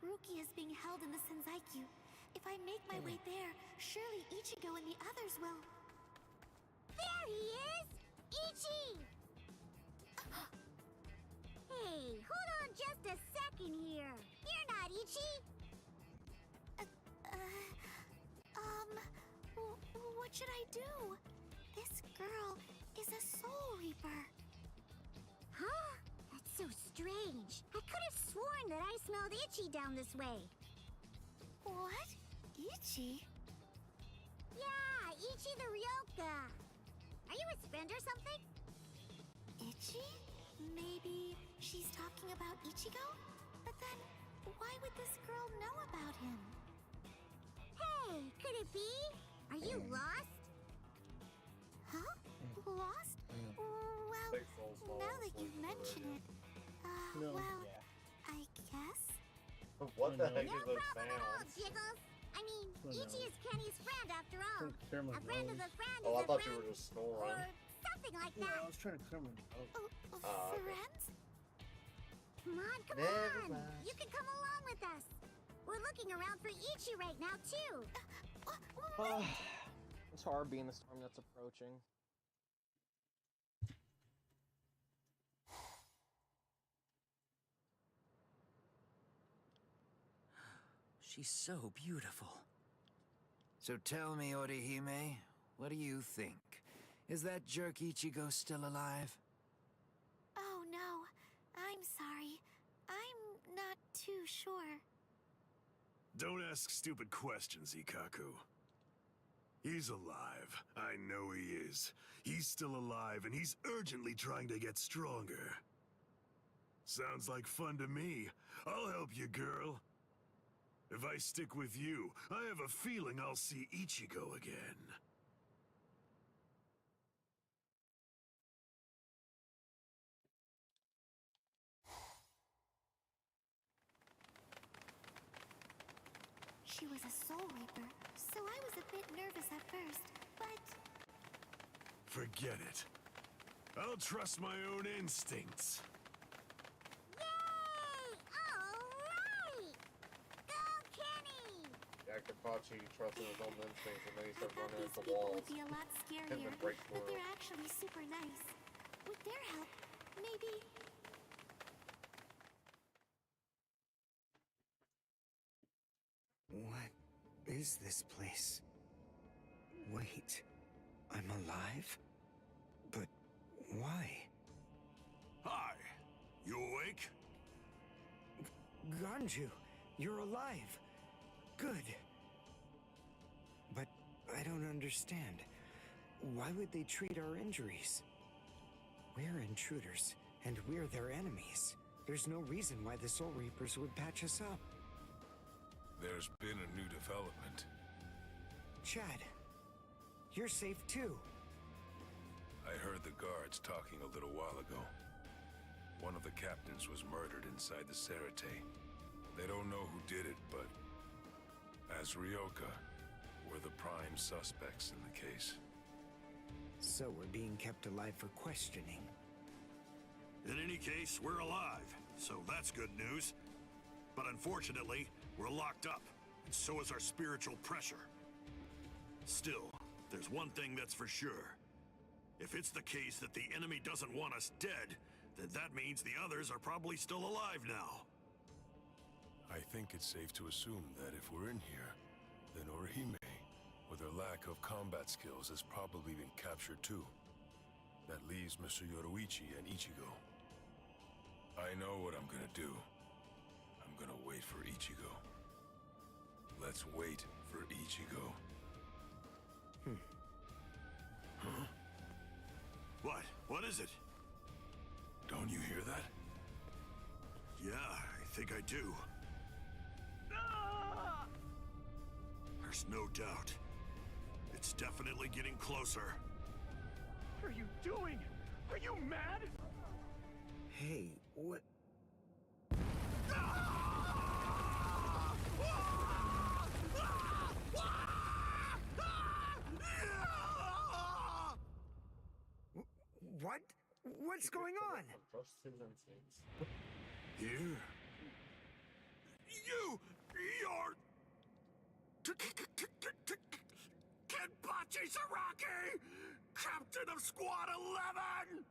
Rukia is being held in the Senzaiku. If I make my way there, surely Ichigo and the others will... There he is! Ichi! Hey, hold on just a second here. You're not Ichi. What should I do? This girl is a Soul Reaper. Huh? That's so strange. I could have sworn that I smelled Ichi down this way. What? Ichi? Yeah, Ichi the Ryoka. Are you his friend or something? Ichi? Maybe she's talking about Ichigo? But then, why would this girl know about him? Hey, could it be? Are you lost? Huh? Lost? Well, now that you mention it, well, I guess. What the heck No is those problem at all, sounds? Jiggles. I mean, Ichi is Kenny's friend after all. Clear my A friend of nose. a friend Oh, I is a thought you friend. were just snoring. Or something like Yeah, that. I was trying to clear my nose. Okay. Friends? Come on, come Never on. mind. You can come along with us. We're looking around for Ichi right now, too. It's hard being the storm that's approaching. She's so beautiful. So tell me, Orihime, what do you think? Is that jerk Ichigo still alive? Oh no, I'm sorry. I'm not too sure. Don't ask stupid questions, Ikaku. He's alive. I know he is. He's still alive, and he's urgently trying to get stronger. Sounds like fun to me. I'll help you, girl. If I stick with you, I have a feeling I'll see Ichigo again. She was a Soul Reaper, so I was a bit nervous at first, but... Forget it. I'll trust my own instincts. Yay! All right! Go, Kenny! Yeah, Kenpachi trusting his own instincts, and then he I starts thought running these into people walls. would be a lot And scarier, then break but through. they're actually super nice. With their help, maybe... What is this place? Wait, I'm alive? But why? Hi. You awake? Ganju, you're alive. Good. But I don't understand. Why would they treat our injuries? We're intruders, and we're their enemies. There's no reason why the Soul Reapers would patch us up. There's been a new development. Chad, you're safe too. I heard the guards talking a little while ago. One of the captains was murdered inside the Serite. They don't know who did it, but as Ryoka, we're the prime suspects in the case. So we're being kept alive for questioning. In any case, we're alive, so that's good news. But unfortunately, we're locked up, and so is our spiritual pressure. Still, there's one thing that's for sure. If it's the case that the enemy doesn't want us dead, then that means the others are probably still alive now. I think it's safe to assume that if we're in here, then Orihime, with her lack of combat skills, has probably been captured too. That leaves Mr. Yoruichi and Ichigo. I know what I'm gonna do. I'm gonna wait for Ichigo. Let's wait for Ichigo. Huh? What? What is it? Don't you hear that? Yeah, I think I do. There's no doubt. It's definitely getting closer. What are you doing? Are you mad? Hey, what? What? What's going on? Here? You're... Kenpachi Saraki! Captain of Squad 11!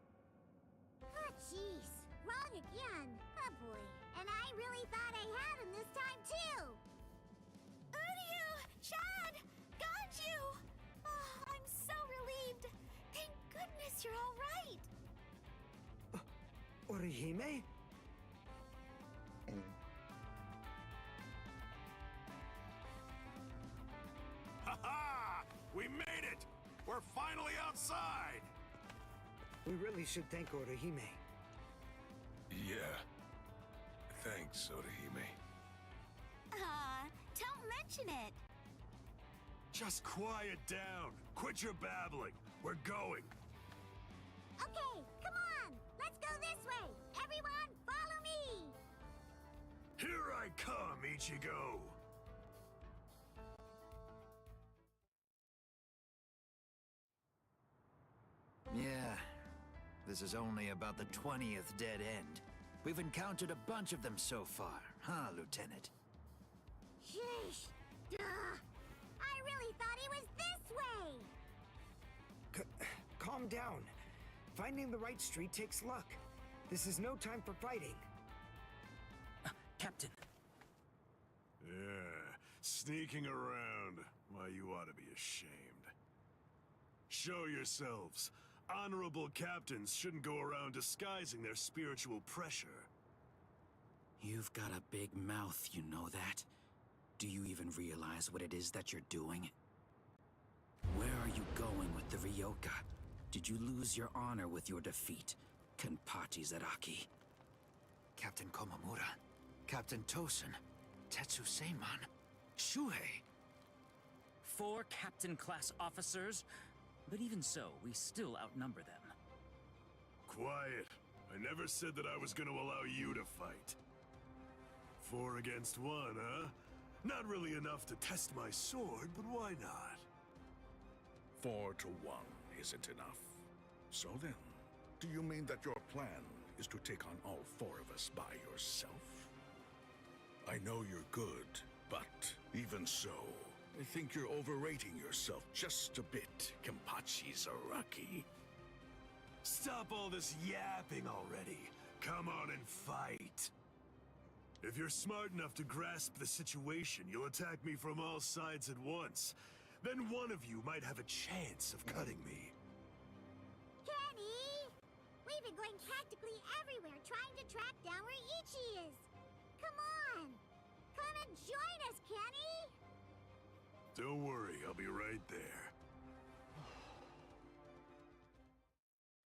Oh, jeez. Wrong again. Oh, boy. And I really thought I had him this time, too. Uryu! Chad! Got you! Oh, I'm so relieved. Thank goodness you're all right. Orihime? Ha-ha! We made it! We're finally outside! We really should thank Orihime. Yeah. Thanks, Orihime. Don't mention it. Just quiet down. Quit your babbling. We're going. Okay, come on. Let's go this way. Everyone, follow me. Here I come, Ichigo. Yeah, this is only about the 20th dead end. We've encountered a bunch of them so far, huh, Lieutenant? Sheesh. Duh. I really thought he was this way. Calm down. Finding the right street takes luck. This is no time for fighting. Captain. Yeah, sneaking around. Why, you ought to be ashamed. Show yourselves. Honorable captains shouldn't go around disguising their spiritual pressure. You've got a big mouth, you know that? Do you even realize what it is that you're doing? Where are you going with the Ryoka? Did you lose your honor with your defeat, Kenpachi Zaraki? Captain Komamura, Captain Tosen, Tetsu Seiman, Shuhei. 4 captain-class officers? But even so, we still outnumber them. Quiet. I never said that I was going to allow you to fight. 4 against 1, huh? Not really enough to test my sword, but why not? 4 to 1 isn't enough. So then, do you mean that your plan is to take on all 4 of us by yourself? I know you're good, but even so, I think you're overrating yourself just a bit, Kenpachi Zaraki. Stop all this yapping already. Come on and fight. If you're smart enough to grasp the situation, you'll attack me from all sides at once. Then one of you might have a chance of cutting me. Kenny! We've been going practically everywhere trying to track down where Ichi is. Come on! Come and join us, Kenny! Don't worry, I'll be right there.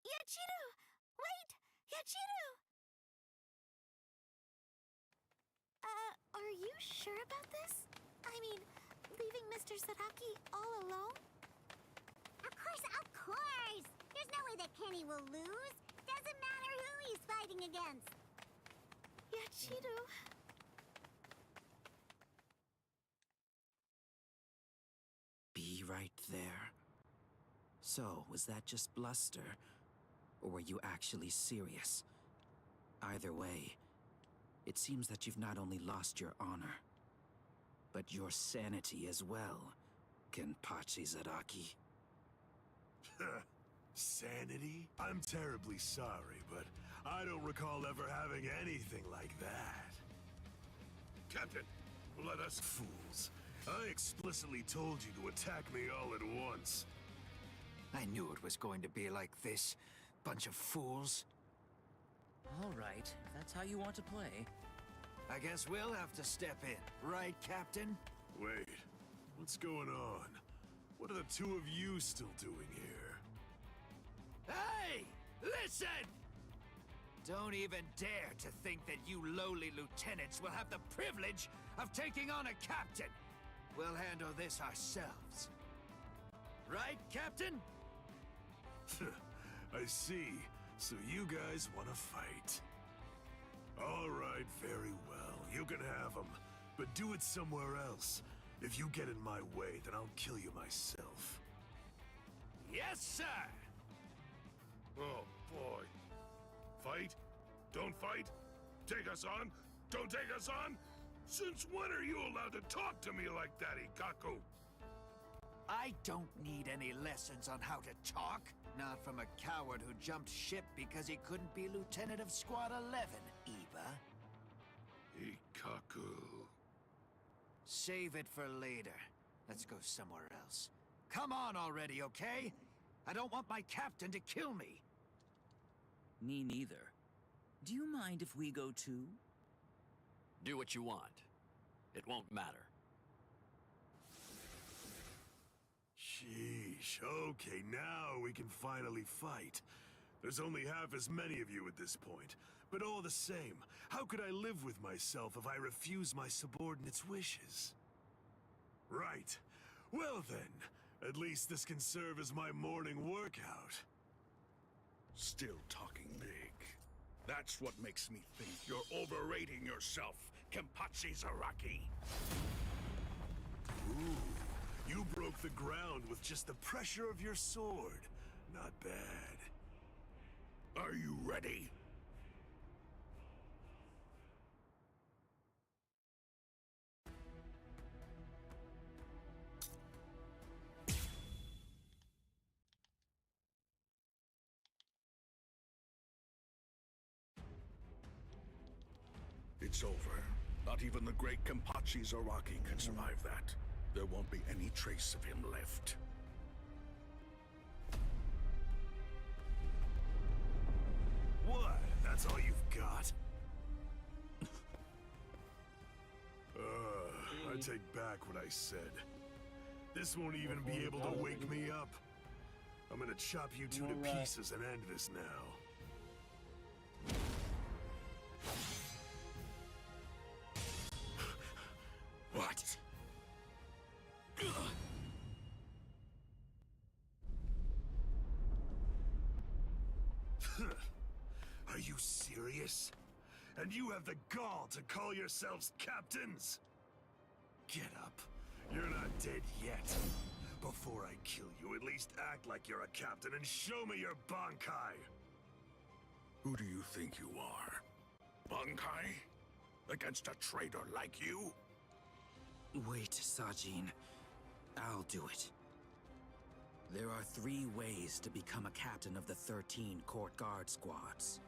Yachiru! Wait! Yachiru! Are you sure about this? I mean, leaving Mr. Zaraki all alone? Of course! There's no way that Kenny will lose. Doesn't matter who he's fighting against. Yachiru... Be right there. So, was that just bluster? Or were you actually serious? Either way, it seems that you've not only lost your honor, but your sanity as well, Kenpachi Zaraki. Sanity? I'm terribly sorry, but I don't recall ever having anything like that. Captain, let us fools. I explicitly told you to attack me all at once. I knew it was going to be like this. Bunch of fools. All right, if that's how you want to play. I guess we'll have to step in, right, Captain? Wait, what's going on? What are the 2 of you still doing here? Hey! Listen! Don't even dare to think that you lowly lieutenants will have the privilege of taking on a captain. We'll handle this ourselves. Right, Captain? I see. So you guys want to fight. All right, very well. You can have them, but do it somewhere else. If you get in my way, then I'll kill you myself. Yes, sir! Oh, boy. Fight? Don't fight? Take us on? Don't take us on? Since when are you allowed to talk to me like that, Ikaku? I don't need any lessons on how to talk. Not from a coward who jumped ship because he couldn't be Lieutenant of Squad 11, Eva. Ikaku. Save it for later. Let's go somewhere else. Come on already, okay? I don't want my captain to kill me. Me neither. Do you mind if we go too? Do what you want. It won't matter. Sheesh. Okay, now we can finally fight. There's only half as many of you at this point. But all the same, how could I live with myself if I refuse my subordinates' wishes? Right. Well then, at least this can serve as my morning workout. Still talking big. That's what makes me think you're overrating yourself, Kenpachi Zaraki. Ooh, you broke the ground with just the pressure of your sword. Not bad. Are you ready? It's over. Not even the great Kenpachi Zaraki can survive that. There won't be any trace of him left. What? That's all you've got? I take back what I said. This won't even be able to wake me up. I'm gonna chop you two to pieces and end this now. What? Are you serious? And you have the gall to call yourselves captains? Get up. You're not dead yet. Before I kill you, at least act like you're a captain and show me your Bankai. Who do you think you are? Bankai? Against a traitor like you? Wait, Sajin. I'll do it. There are 3 ways to become a captain of the 13 Court Guard squads.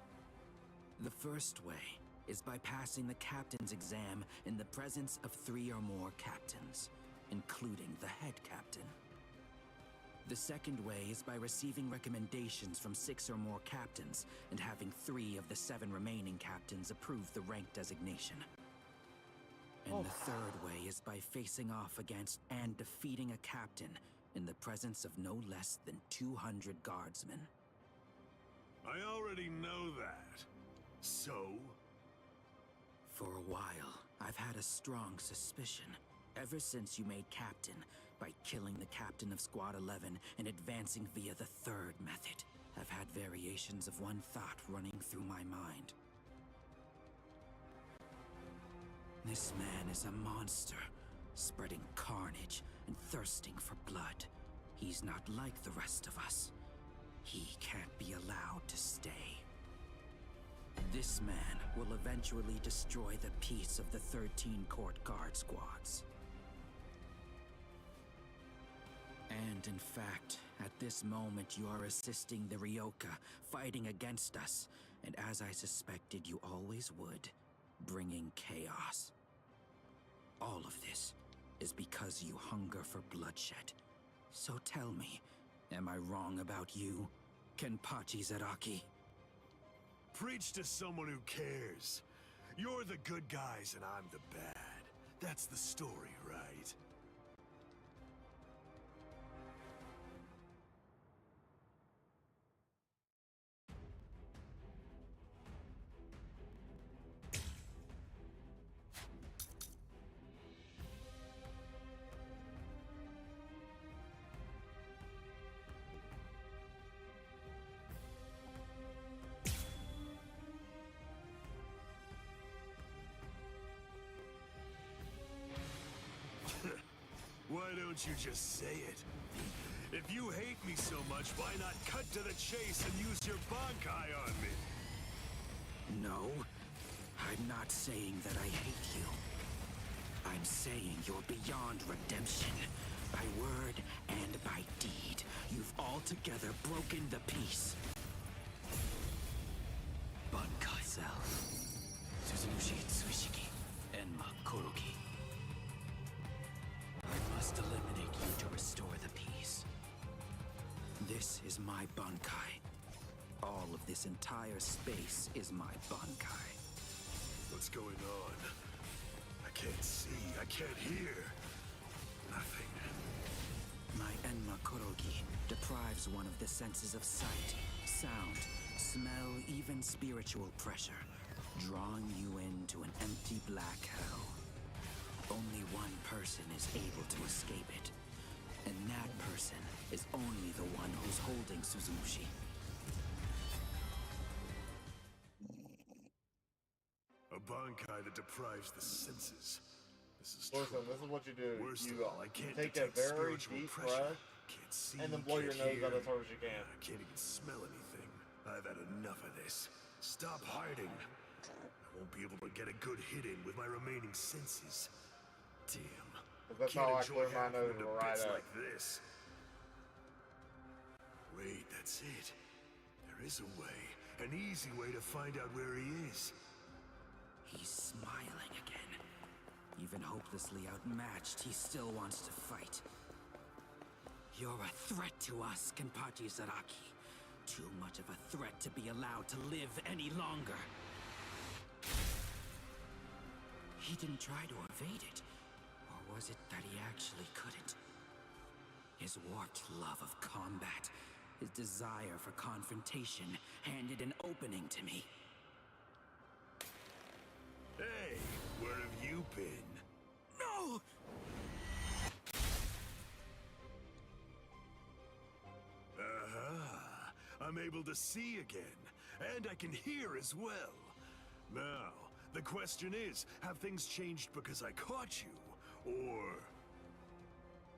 The first way is by passing the captain's exam in the presence of 3 or more captains, including the head captain. The second way is by receiving recommendations from 6 or more captains and having 3 of the 7 remaining captains approve the rank designation. And the third way is by facing off against and defeating a captain in the presence of no less than 200 guardsmen. I already know that. So? For a while, I've had a strong suspicion. Ever since you made captain, by killing the captain of Squad 11 and advancing via the third method, I've had variations of one thought running through my mind. This man is a monster, spreading carnage and thirsting for blood. He's not like the rest of us. He can't be allowed to stay. This man will eventually destroy the peace of the 13 Court Guard squads. And in fact, at this moment you are assisting the Ryoka, fighting against us, and as I suspected you always would, bringing chaos. All of this is because you hunger for bloodshed. So tell me, am I wrong about you, Kenpachi Zaraki? Preach to someone who cares. You're the good guys and I'm the bad. That's the story, right? Why don't you just say it? If you hate me so much, why not cut to the chase and use your Bankai on me? No, I'm not saying that I hate you. I'm saying you're beyond redemption. By word and by deed, you've altogether broken the peace. Bankai self. Suzumushi Tsushiki. Enma Korogi. I must eliminate you to restore the peace. This is my Bankai. All of this entire space is my Bankai. What's going on? I can't see, I can't hear. Nothing. My Enma Korogi deprives one of the senses of sight, sound, smell, even spiritual pressure, drawing you into an empty black hell. Only one person is able to escape it, and that person is only the one who's holding Suzumushi. A Bankai that deprives the senses. This is Listen, trouble. this is what you do. Worst You of all, I can't take a detect very spiritual deep pressure. breath, Can't see, and then blow your can't nose out hear. as hard as you can. I can't even smell anything. I've had enough of this. Stop hiding. I won't be able to get a good hit in with my remaining senses. Damn. That's Can't how I enjoy clear my having nose them to right bits up. like this. Wait, that's it. There is a way. An easy way to find out where he is. He's smiling again. Even hopelessly outmatched, he still wants to fight. You're a threat to us, Kenpachi Zaraki. Too much of a threat to be allowed to live any longer. He didn't try to evade it. Or was it that he actually couldn't? His warped love of combat, his desire for confrontation, handed an opening to me. Hey, where have you been? No! I'm able to see again, and I can hear as well. Now, the question is, have things changed because I caught you? Or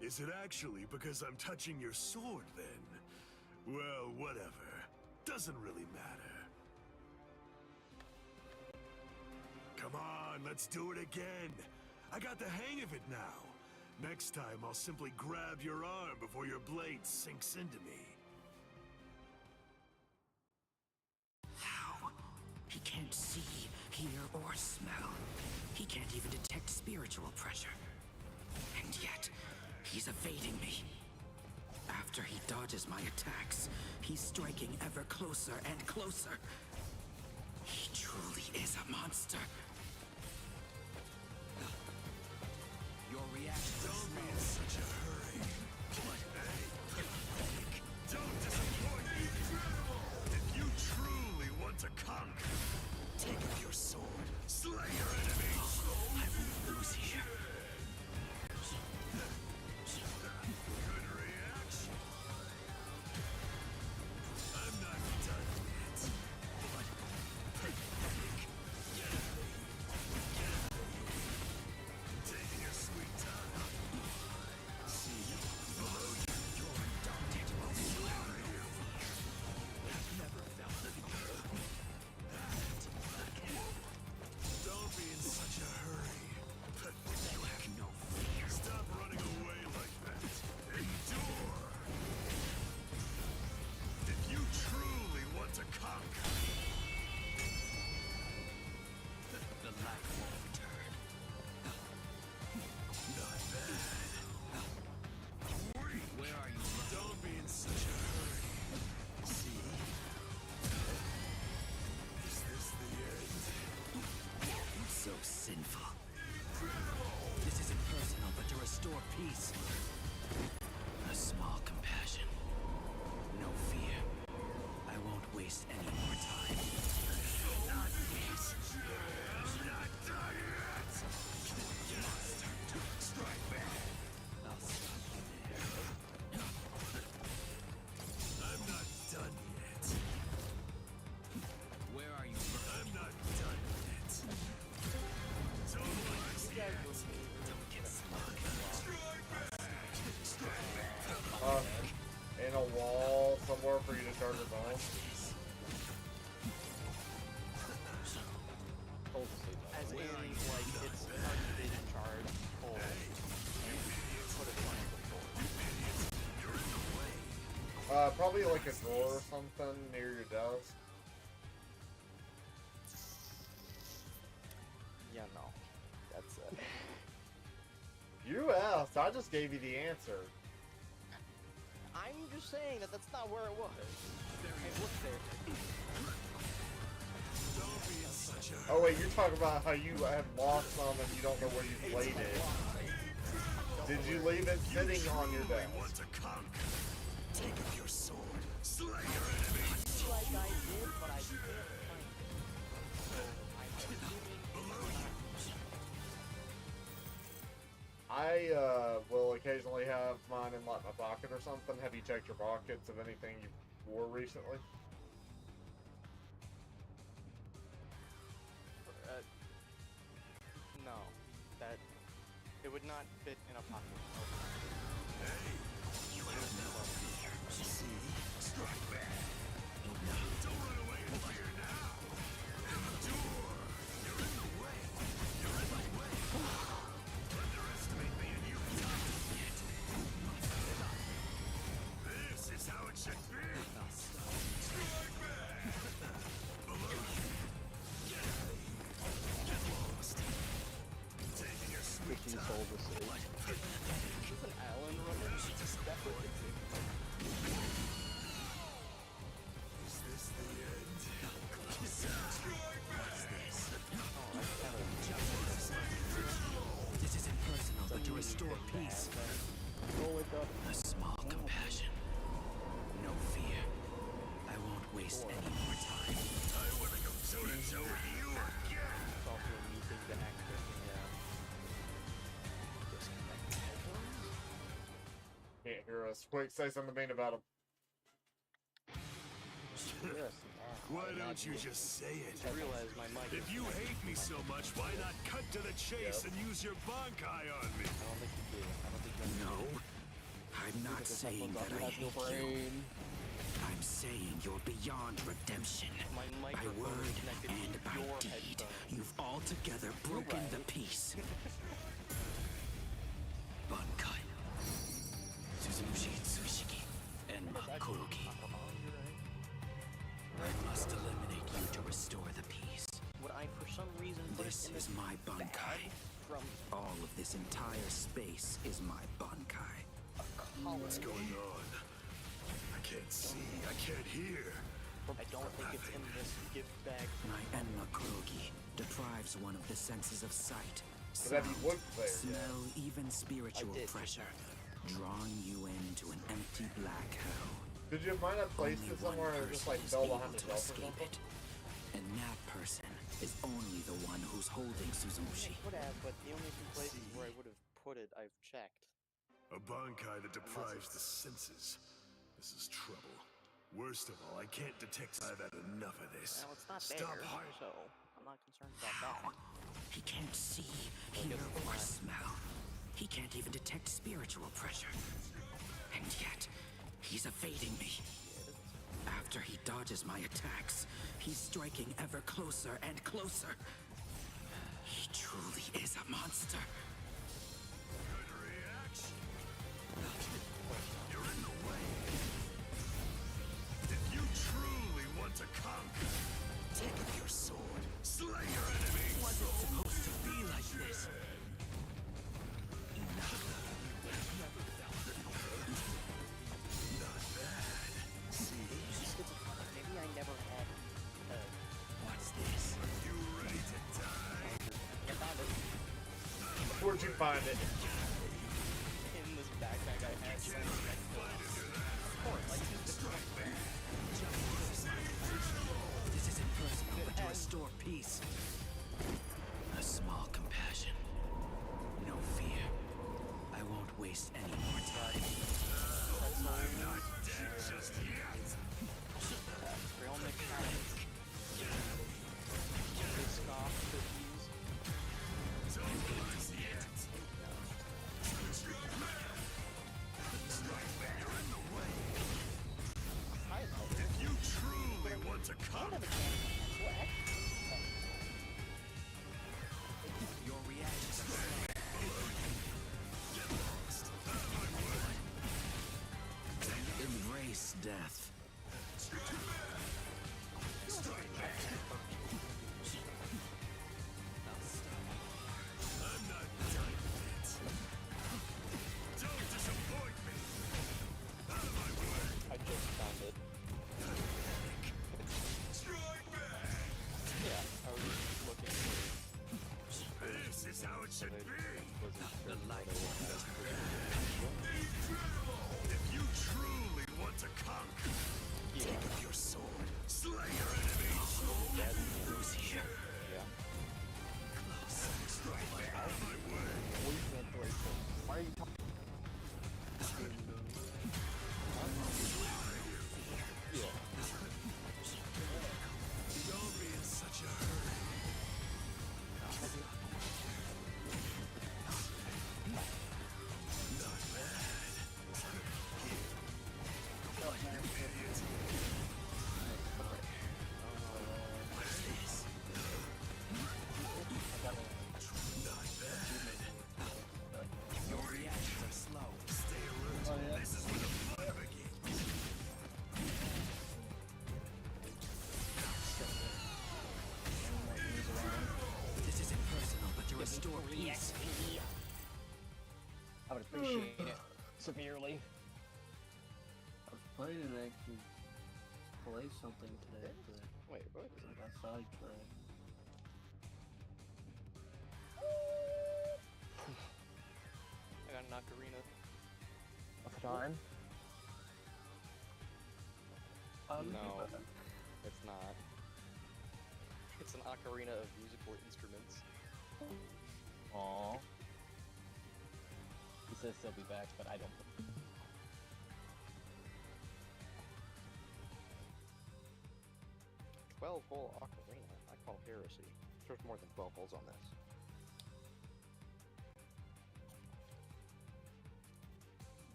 is it actually because I'm touching your sword then? Well, whatever. Doesn't really matter. Come on, let's do it again. I got the hang of it now. Next time, I'll simply grab your arm before your blade sinks into me. How? He can't see, hear, or smell. He can't even detect spiritual pressure. And yet, he's evading me. After he dodges my attacks, he's striking ever closer and closer. He truly is a monster. Your reaction. Don't be in such a hurry. Hey, don't disappoint me. If you truly want to conquer, take up your sword, slay your enemies. I won't lose here. Good reaction. I'm not done yet. Taking your sweet time. See, below you, you're undaunted. I've never felt Don't be in such a hurry. You have no fear. Stop running away like that. Endure. If you truly want to conquer, The light won't return. not bad. Where are you? Don't be in such a hurry. See? Is this the end? So sinful. This isn't personal, but to restore peace. A small compassion. No fear. I won't waste any more time. Not yet. Not done yet. Strike back. I'll stop you there. I'm not done yet. Where are you? I'm not done yet. Don't relax yet. Don't get smug. Strike back. Probably like a drawer or something near your desk. Yeah, no. That's it. You asked. I just gave you the answer. I'm just saying that that's not where it was. I looked there. Oh wait, you're talking about how you have lost some and you don't know where you laid it. Did you leave it sitting on your desk? Take up your sword. Slay your enemies. Like I did, but I can't find it. I will occasionally have mine in like my pocket or something. Have you checked your pockets of anything you wore recently? No. That... It would not fit in a pocket. Hey! You have no fear. See? Strike back. Don't run away in fear now. Endure. You're in the way. You're in the way. Underestimate me and you've done it. This is how it should be. Strike back. Below you. Get lost. Taking your sweet time. Is an Allen runner? Definitely. Is this the end? Strike back. This isn't personal, but to restore peace. A small compassion. No fear. I won't waste any more time. I wanna go toe-to-toe with you again. It's also a meeting to access the Can't hear us. Quick, say something mean about him. Why don't you just say it? I realize my mic. If you hate me so much, why not cut to the chase and use your Bankai on me? I don't think you do. I don't think you No, I'm not saying that I hate you. I'm saying you're beyond redemption. My By microphone word is connected and to by your deed, headphones. you've altogether broken the peace. Bankai. Suzumushi Tsushiki and Makurugi. I must eliminate you to restore the peace. Would I, for some reason, put This it in is my Bankai. from All of this entire space is my Bankai. a college? What's going on? I can't see. I can't hear. I don't think it's in this gift bag. My Enma Kurogi deprives one of the senses of sight, But have you sound, looked there yet? smell, even spiritual pressure, drawing you into an empty black hell. Did you might have placed Only it somewhere one and just person like is fell able behind the to shelf or escape something? it, and that person is only the one who's holding Suzumushi. I would have, but the only two places where I would have put it, I've checked. A Bankai that deprives the senses. This is trouble. Worst of all, I can't detect. I've had enough of this. Well, it's not Stop there, hiding. so I'm not concerned about that. He can't see, hear, or smell. He can't even detect spiritual pressure. And yet, he's evading me. After he dodges my attacks, he's striking ever closer and closer. He truly is a monster. Good reaction. You're in the way. If you truly want to conquer, take up your sword. Slay your enemies. Wasn't supposed to be like this. Not bad. See? Maybe I never had. What's this? You ready to die? I found it Where'd you find it? in this backpack I had. Of course, like This isn't personal, but to restore peace. A small compassion. No fear. I won't waste any more time. I'm not dead just yet. Trail mechanics. Biscoff cookies. Don't close yet. Strike back. You're in the way. If you truly want to conquer, Your reaction. get lost. Embrace death. would appreciate it severely. I was planning to actually play something today, but wait, what? I got sidetracked. I got an Ocarina of Time. No, it's not. It's an Ocarina of Musical Instruments. Aww. He says he'll be back, but I don't. 12-hole Ocarina. I call heresy. There's more than 12 holes on this.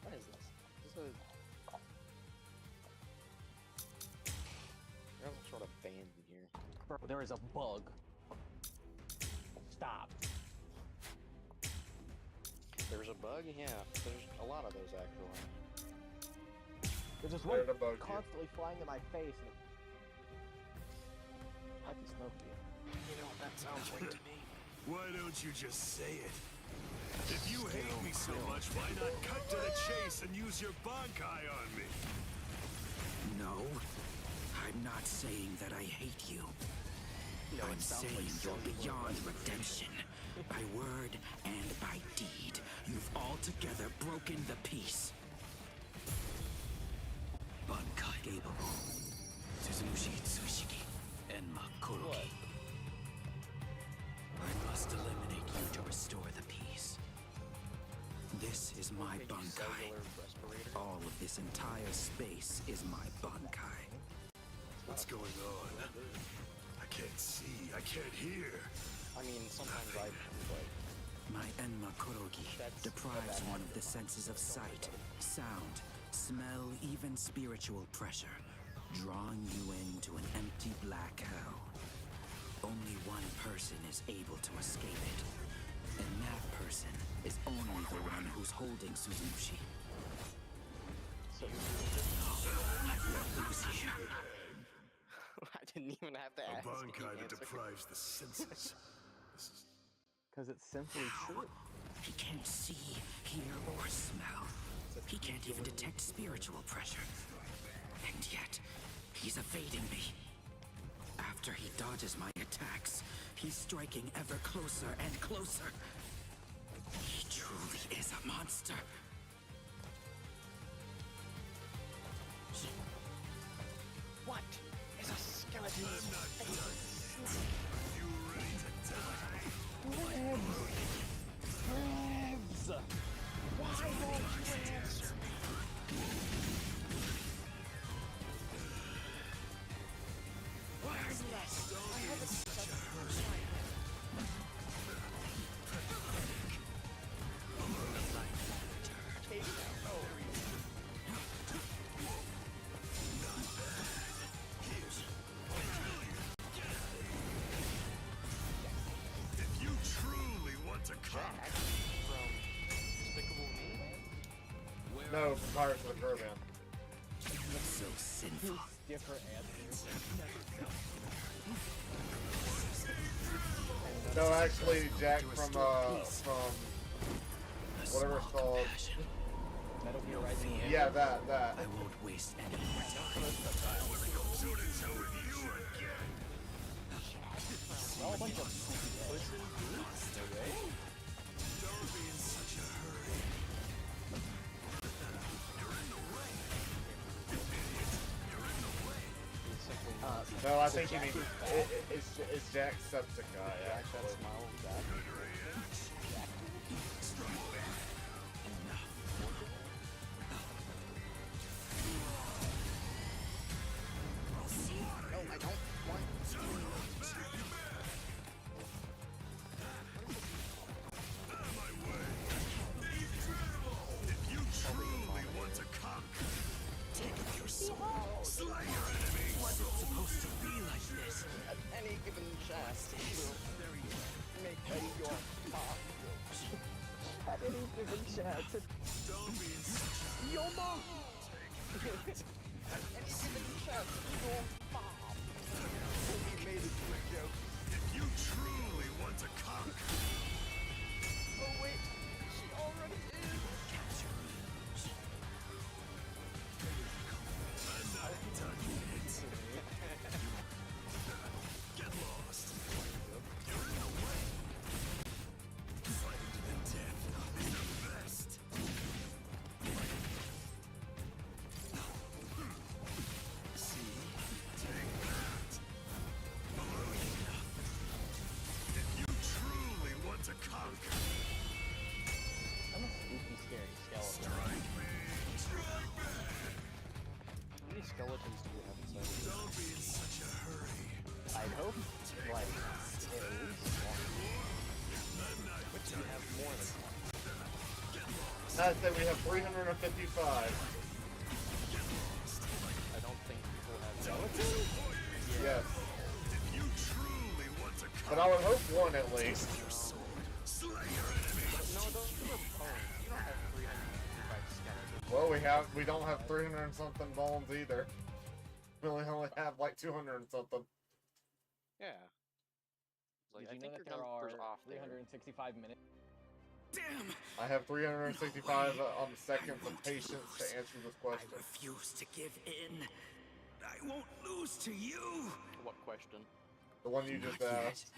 What is this? Is this a... There's some sort of band in here. Bro, there is a bug. Stop. There's a bug? Yeah. There's a lot of those, actually. There's this one constantly flying in my face, and I can smoke you. You know what that sounds like to me? Why don't you just say it? If you hate me so much, why not cut to the chase and use your Bankai on me? No, I'm not saying that I hate you. No, I'm saying you're beyond redemption. By word and by deed, you've altogether broken the peace. Bankai capable. Suzumushi Tsushiki. Enma Kuroki. I must eliminate you to restore the peace. This is my Bankai. All of this entire space is my Bankai. What's going on? I can't see, I can't hear. I mean, sometimes I but... My Enma Kurogi deprives one of the senses of sight, sound, smell, even spiritual pressure, drawing you into an empty black hell. Only one person is able to escape it, and that person is only the one who's holding Suzumushi. So I will lose here. I didn't even have to ask. A Bankai that deprives the senses. Because it's simply true. He can't see, hear, or smell. He can't even detect spiritual pressure. And yet, he's evading me. After he dodges my attacks, he's striking ever closer and closer. He truly is a monster. What is a skeleton? I'm not done yet. Are you ready to die? Ribs! Why won't you answer me? Why is this? I haven't such a hurry. If you truly want to conquer from Despicable Me? No, from Pirates of the Caribbean. So sinful. Different answers. No, actually, Jack from whatever it's called. Metal Gear Rising. Yeah, that. I won't waste any more time. All a bunch of pussy dudes? No way. Don't be in such a hurry. You're in the way. You idiot. You're in the way. No, I think you mean it's Jacksepticeye. Actually. No, I don't want to. If you truly want to conquer, take up your sword, slay your enemies. Wasn't supposed to be like this. At any given chance, will make your mark. At any given chance. Don't be in such a Your mom! At any given chance, your mom will be made into a joke. If you truly want to conquer, skeletons do you have inside of you? Don't be in such a hurry. I'd hope, like, at least one. But do you have more than one? I'd say we have 355. I don't think people have skeletons? Yes. If you truly want to But I would hope one at least. slay your enemy. No, those are bones. You don't have 355 skeletons. Well, we don't have 300 and something bones either. We only have like 200 and something. Yeah. Like, Did I you think know your that there are number's off there. 365 minutes? Damn! I have 365 seconds of patience to answer this question. I refuse to give in. I won't lose to you. What question? The one you just Not yet. asked.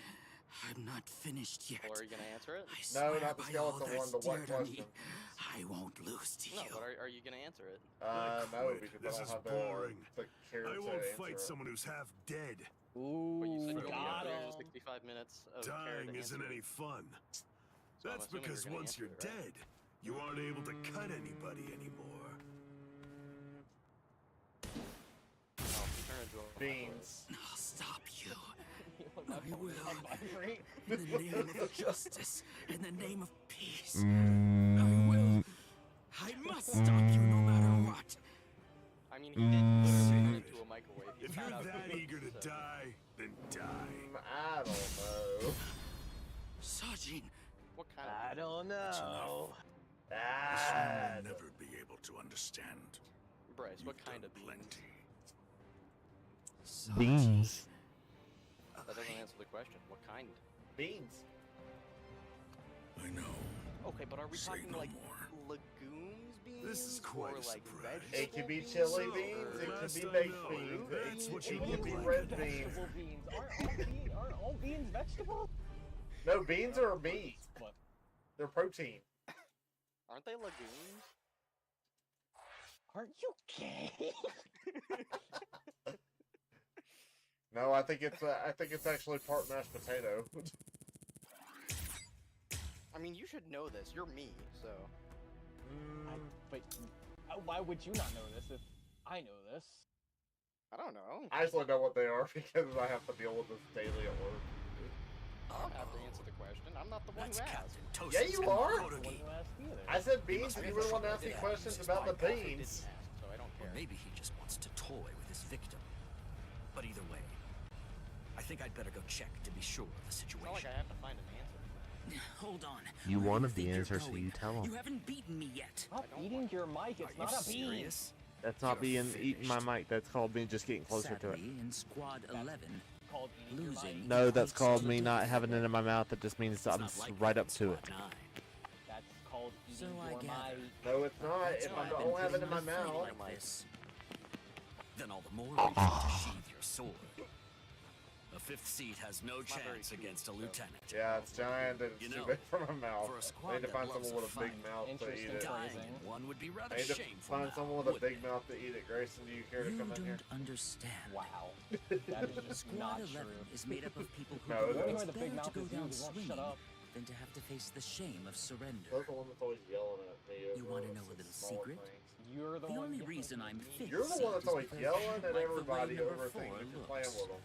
I'm not finished yet. Well, are you gonna answer it? I No, swear not the by all skeleton one, that's the what dear to me, question. I won't lose to No, you. but are you gonna answer it? No, Quit. because This I is don't have boring. the care I to won't answer fight it. someone who's half dead. Ooh, But you said you only got have him. 365 minutes of care Dying to isn't answer any it. fun. So I'm That's assuming because you're gonna once answer you're it, right? dead, you aren't able to cut anybody anymore. Oh, turn into a Beans. I'll stop you. I will. vibrate. In the name of justice, in the name of peace, I will. I must stop you no matter what. I mean, he did literally turn into a microwave. He If found you're out that who- eager to so- die, then die. I don't know. Sajin, What kind I of... don't know. This Ah, one will never be able to understand. Bryce, what You've kind done of beans? plenty. Beans. That doesn't answer the question. What kind? Beans. I know. Okay, but are we Say talking no like more. legumes beans? This is quite or a like surprise. It could be vegetable chili beans, beans, or- it could Last be I baked know, beans, that's what you it could look be like. red beans. Vegetable beans. Aren't all beans vegetables? No, beans are meat. What? They're protein. Aren't they legumes? Aren't you gay? No, I think it's actually part mashed potato. I mean, you should know this. You're me, so... But why would you not know this if I know this? I don't know. I actually know what they are because I have to deal with this daily at work. I don't have to answer the question. I'm not the one who asked. Yeah, you are. I wasn't asked either. I said beans, and you were the one asking questions about the beans. So I don't Or care. maybe he just wants to toy with his victim. But either way, I think I'd better go check to be sure of the It's situation. not like I have to find an answer. hold on. You Where wanted do you the think you're answer, so you going? tell him. You haven't beaten me yet. Stop eating your mic. It's Are not you a bean. serious? That's not You're being eating my mic. That's called me just getting closer to it. Sadly, in Squad 11, Called eating your losing. mic. No, that's equates called to me not death. having it in my mouth. That just means I'm not like right that up in to it. Squad 9. That's called So eating I your gather. mic. No, it's not. That's If why I I've don't been have it in putting my my fight mouth. like this. Then all the more reason to sheathe your sword. A fifth seat has no not very chance cute, against a so- lieutenant. Yeah, it's giant and it's You too know, big for my mouth. for a I squad need to that find loves someone a with a big fight, mouth to eat Interesting it. Dying phrasing. in one would be rather I need to shameful find now, someone with a wouldn't big it? mouth to eat it. Grayson, do you care to You come in here? don't understand. Wow. That is just Squad not 11 true. is made up of people who No, it believe isn't. it's The big better to mouth go is you, down he won't swinging shut up. than to have to face the shame of surrender. Those are the one that's always yelling at me. You over wanna know a some little smaller secret? things. You're the The one only yelling reason at I'm me. fifth You're the seat one that's is always because, yelling at like the way everybody number over 4 things if you're looks. playing with them.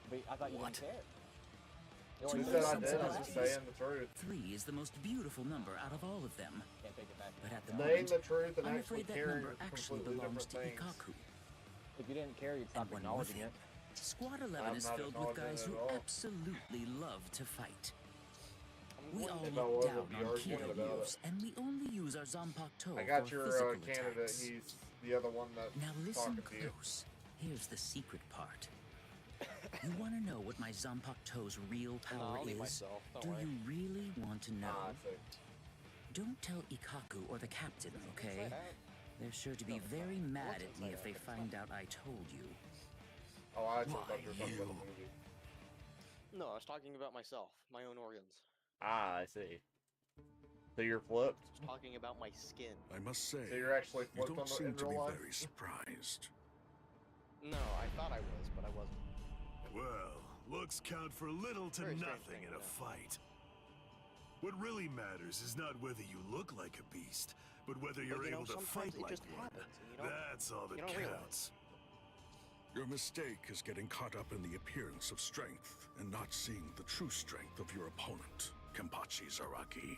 But I thought you What? didn't care. You To said I some did. I'm just sensibilities, saying the truth. 3 is the most beautiful number out of all of them. Can't take it back. But at the Name moment, the truth and I'm actually afraid that caring number is actually completely belongs different to things. Ikaku. If you didn't care, you'd stop And one more acknowledging thing. it. Squad 11 I'm is not filled with acknowledging guys it who at all. absolutely love to fight. We all If I look was, down I'd be on arguing Kido about moves, and we only use our Zanpakuto I got for your physical candidate. attacks. He's the other one that's Now listen talking to you. close. Here's the secret part. You want to know what my Zanpakuto's real power I'll eat is? myself, don't Do worry. you really want to know? Ah, I see. Don't tell Ikaku or the captain, okay? Inside Out. They're sure to be very mad at me if they find out I told you. Oh, I actually thought Why, you were talking about you? the movie. No, I was talking about myself, my own organs. Ah, I see. So you're flipped? I was talking about my skin. I must say, So you're actually you flipped on don't the, seem in to be real life? very surprised. No, I thought I was, but I wasn't. Well, looks count for little to Very strange nothing thing, in a yeah. fight. What really matters is not whether you look like a beast, but whether you're you know, able to sometimes fight it like just one. happens, and you don't- That's all that you don't realize. counts. Your mistake is getting caught up in the appearance of strength and not seeing the true strength of your opponent, Kenpachi Zaraki.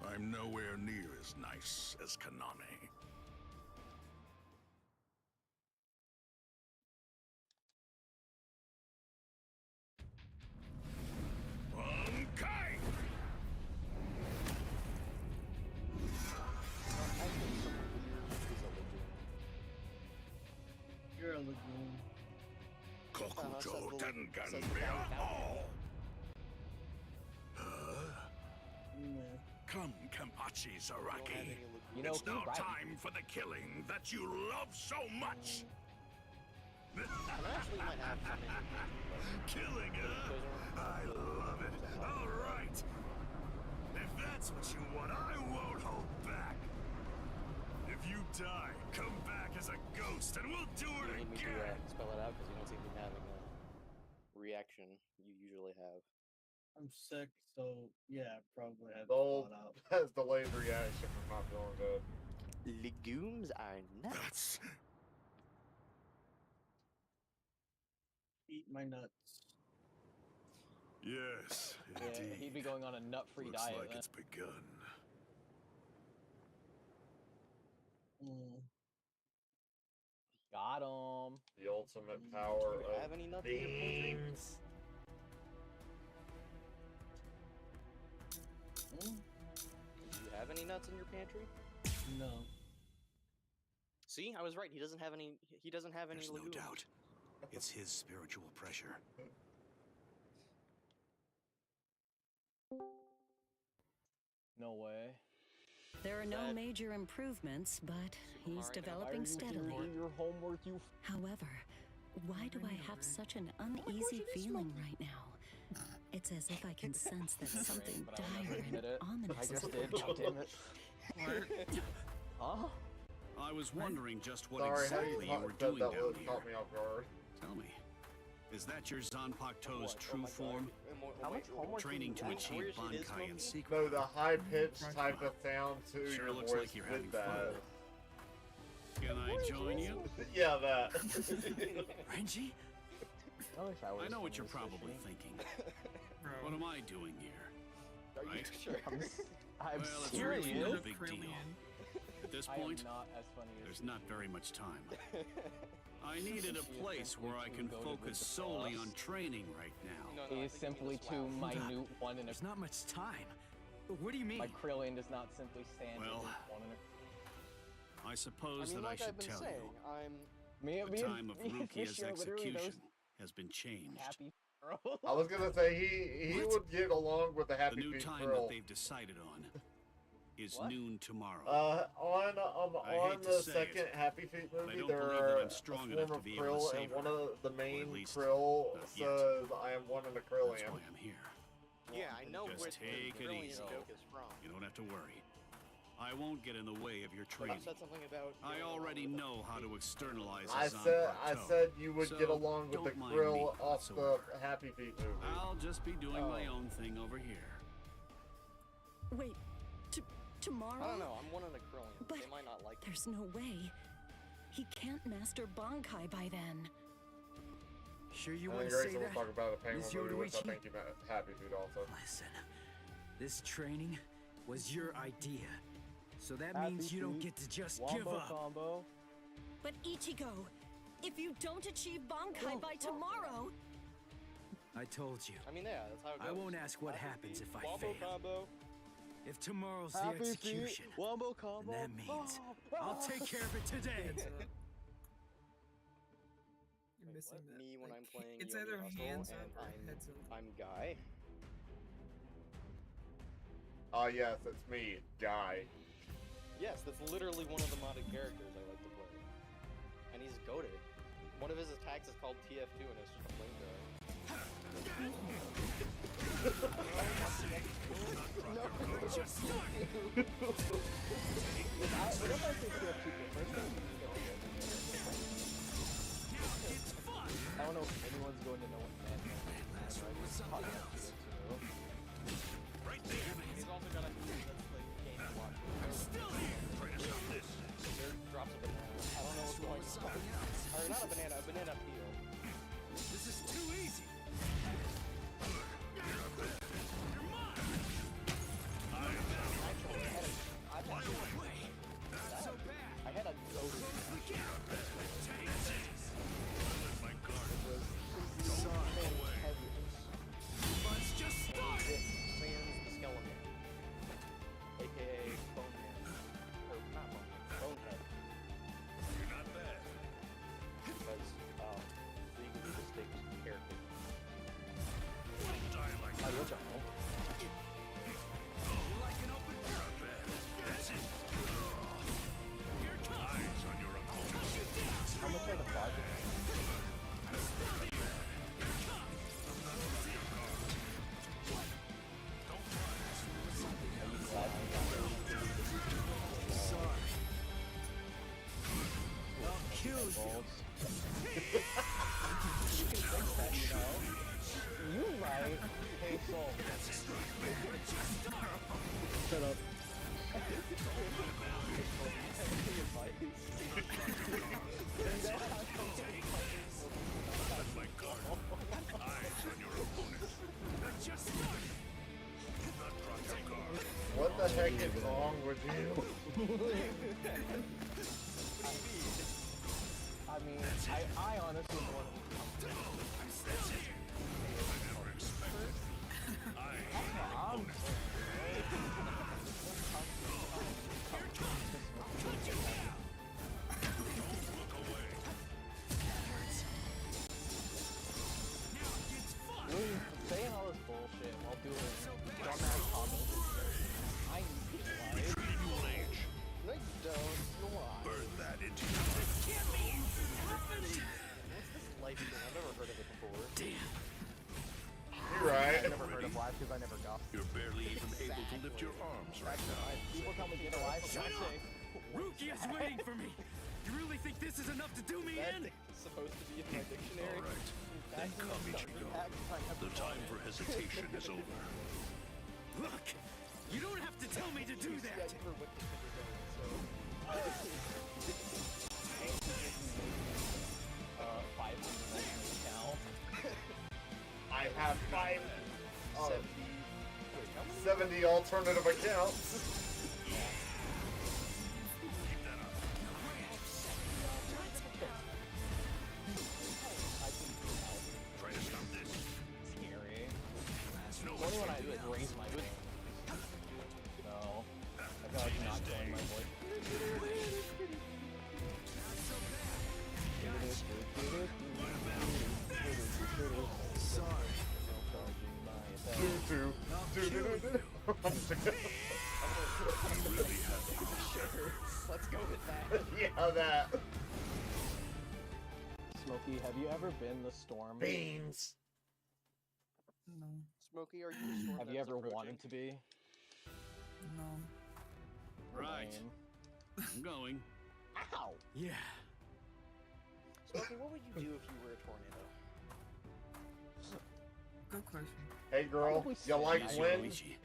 I'm nowhere near as nice as Kaname. Bankai! You're a lagoon. Kokujo Tengan all. Come, Kenpachi Zaraki. It's now time for the killing that you love so much. Killing, huh? I love it. All right. If that's what you want, I won't hold back. If you die, come back as a ghost, and we'll do it You need me to again. spell it out because you don't seem to be having a reaction you usually have. I'm sick, so yeah, probably had to Soul spell it out. has delayed reaction from not feeling good. Legumes are nuts. Eat my nuts. Yes, Yeah, indeed. he'd be going on a nut-free Looks diet. like then. it's begun. Got him. The ultimate power Do you have any of nuts in your pantry? beans. Hmm? Do you have any nuts in your pantry? No. See, I was right. He doesn't have any. He doesn't have any There's no legumes. doubt. It's his spiritual pressure. No way. There are no major improvements, but he's developing steadily. Your homework, you. However, why do I have such an uneasy feeling right now? It's as if I can sense that something But I will never dire admit it. and ominous I is just did. God approaching. damn it. Huh? I was wondering just what Sorry, how exactly you were said doing that down would here. caught me off guard. Tell me, is that your Zanpakuto's Oh true form? How much homework Training to achieve Bankai in secret. No, the high pitched type of sound to Sure your looks voice like you're with having that. fun. Can I join you? Yeah, that. Renji? I I know what you're probably thinking. What am I doing here? Are you Right? sure? I'm Well, it's serious. really not a big deal. At this I am point, not as funny as there's not very much time. I needed a place where I can focus solely on training right now. He is simply too minute one in a. There's not much time. What do you mean? Like Krillin does not simply stand Well, in one in a. I suppose I mean, that I like I've should been tell saying, you. I'm. The time of Rukia's execution has been changed. Happy. I was gonna say he would get along with the The Happy new Feet time Grill. that they've decided on is noon tomorrow. On I on hate to the say second it, Happy Feet but I movie, don't there believe that are I'm strong a enough form to of be able to krill, save and her. one of the Or main at least, krill not yet. says, "I am one in the krill That's land." why I'm here. Yeah, I know Just where take the it brilliant easy. joke is from. You don't have to worry. I won't get in the way of your But you training. said something about. I already know how to externalize a I Zanpakuto. said you would get So, along with the don't mind krill me off the whatsoever. Happy Feet movie. I'll just be doing my own thing over here. Wait, tomorrow? I don't know. I'm one in a trillion. But They might not like. There's no way. He can't master Bankai by then. Sure you And want then to say Grayson will that? talk about the Penguin Miss movie, which I Yoruichi? think you meant Happy Feet also. Listen, this training was your idea. So that Happy means you don't Feet, get to just Wombo give up. combo. But Ichigo, if you don't achieve Bankai by tomorrow... I told you. I mean, yeah, that's how it goes. I won't ask what Happy happens Feet, if I Wombo fail. combo. If tomorrow's Happy the execution, Feet, Wombo combo. then that means I'll take care of it today. You're missing that. Me when like, I'm playing it's Yomi either Hustle hands and up or heads up. I'm Guy. Yes, it's me, Guy. Yes, that's literally one of the modded characters I like to play. And he's goated. One of his attacks is called TF2 and it's just a flamethrower. I don't know if anyone's going to know what man is. Right there. He's also got a that's like game to watch. Still here. There drops a banana. I don't know what's going on. Or not a banana Shut up. What the heck is wrong with you? I mean, I honestly want saying all this bullshit while doing dumbass comments. I need to lie. No, you don't. You lie. Burn that into What's this life thing? I've never heard of it before. Damn. You're right. I've never heard of life because I never got. You're barely even able to lift your arms right now. People tell me get a life. Shut up! Ruki is waiting for me! You really think this is enough to do me in? It's supposed to be in my dictionary. All right. Then come, Ichigo. The time for hesitation is over. Look! You don't have to tell me to do that! I have 70 alternative accounts. Try to stop this. Scary. The only one I do is raise my voice. No. I feel like not showing my voice. Let's go with that. Yeah, that. Smokey, have you ever been the storm? Beans. No. Smokey, are you a storm? Have you ever wanted to be? No. Right. I'm going. Ow! Yeah. Smokey, what would you do if you were a tornado? Good question. Hey girl, you like Yes, wind? Luigi.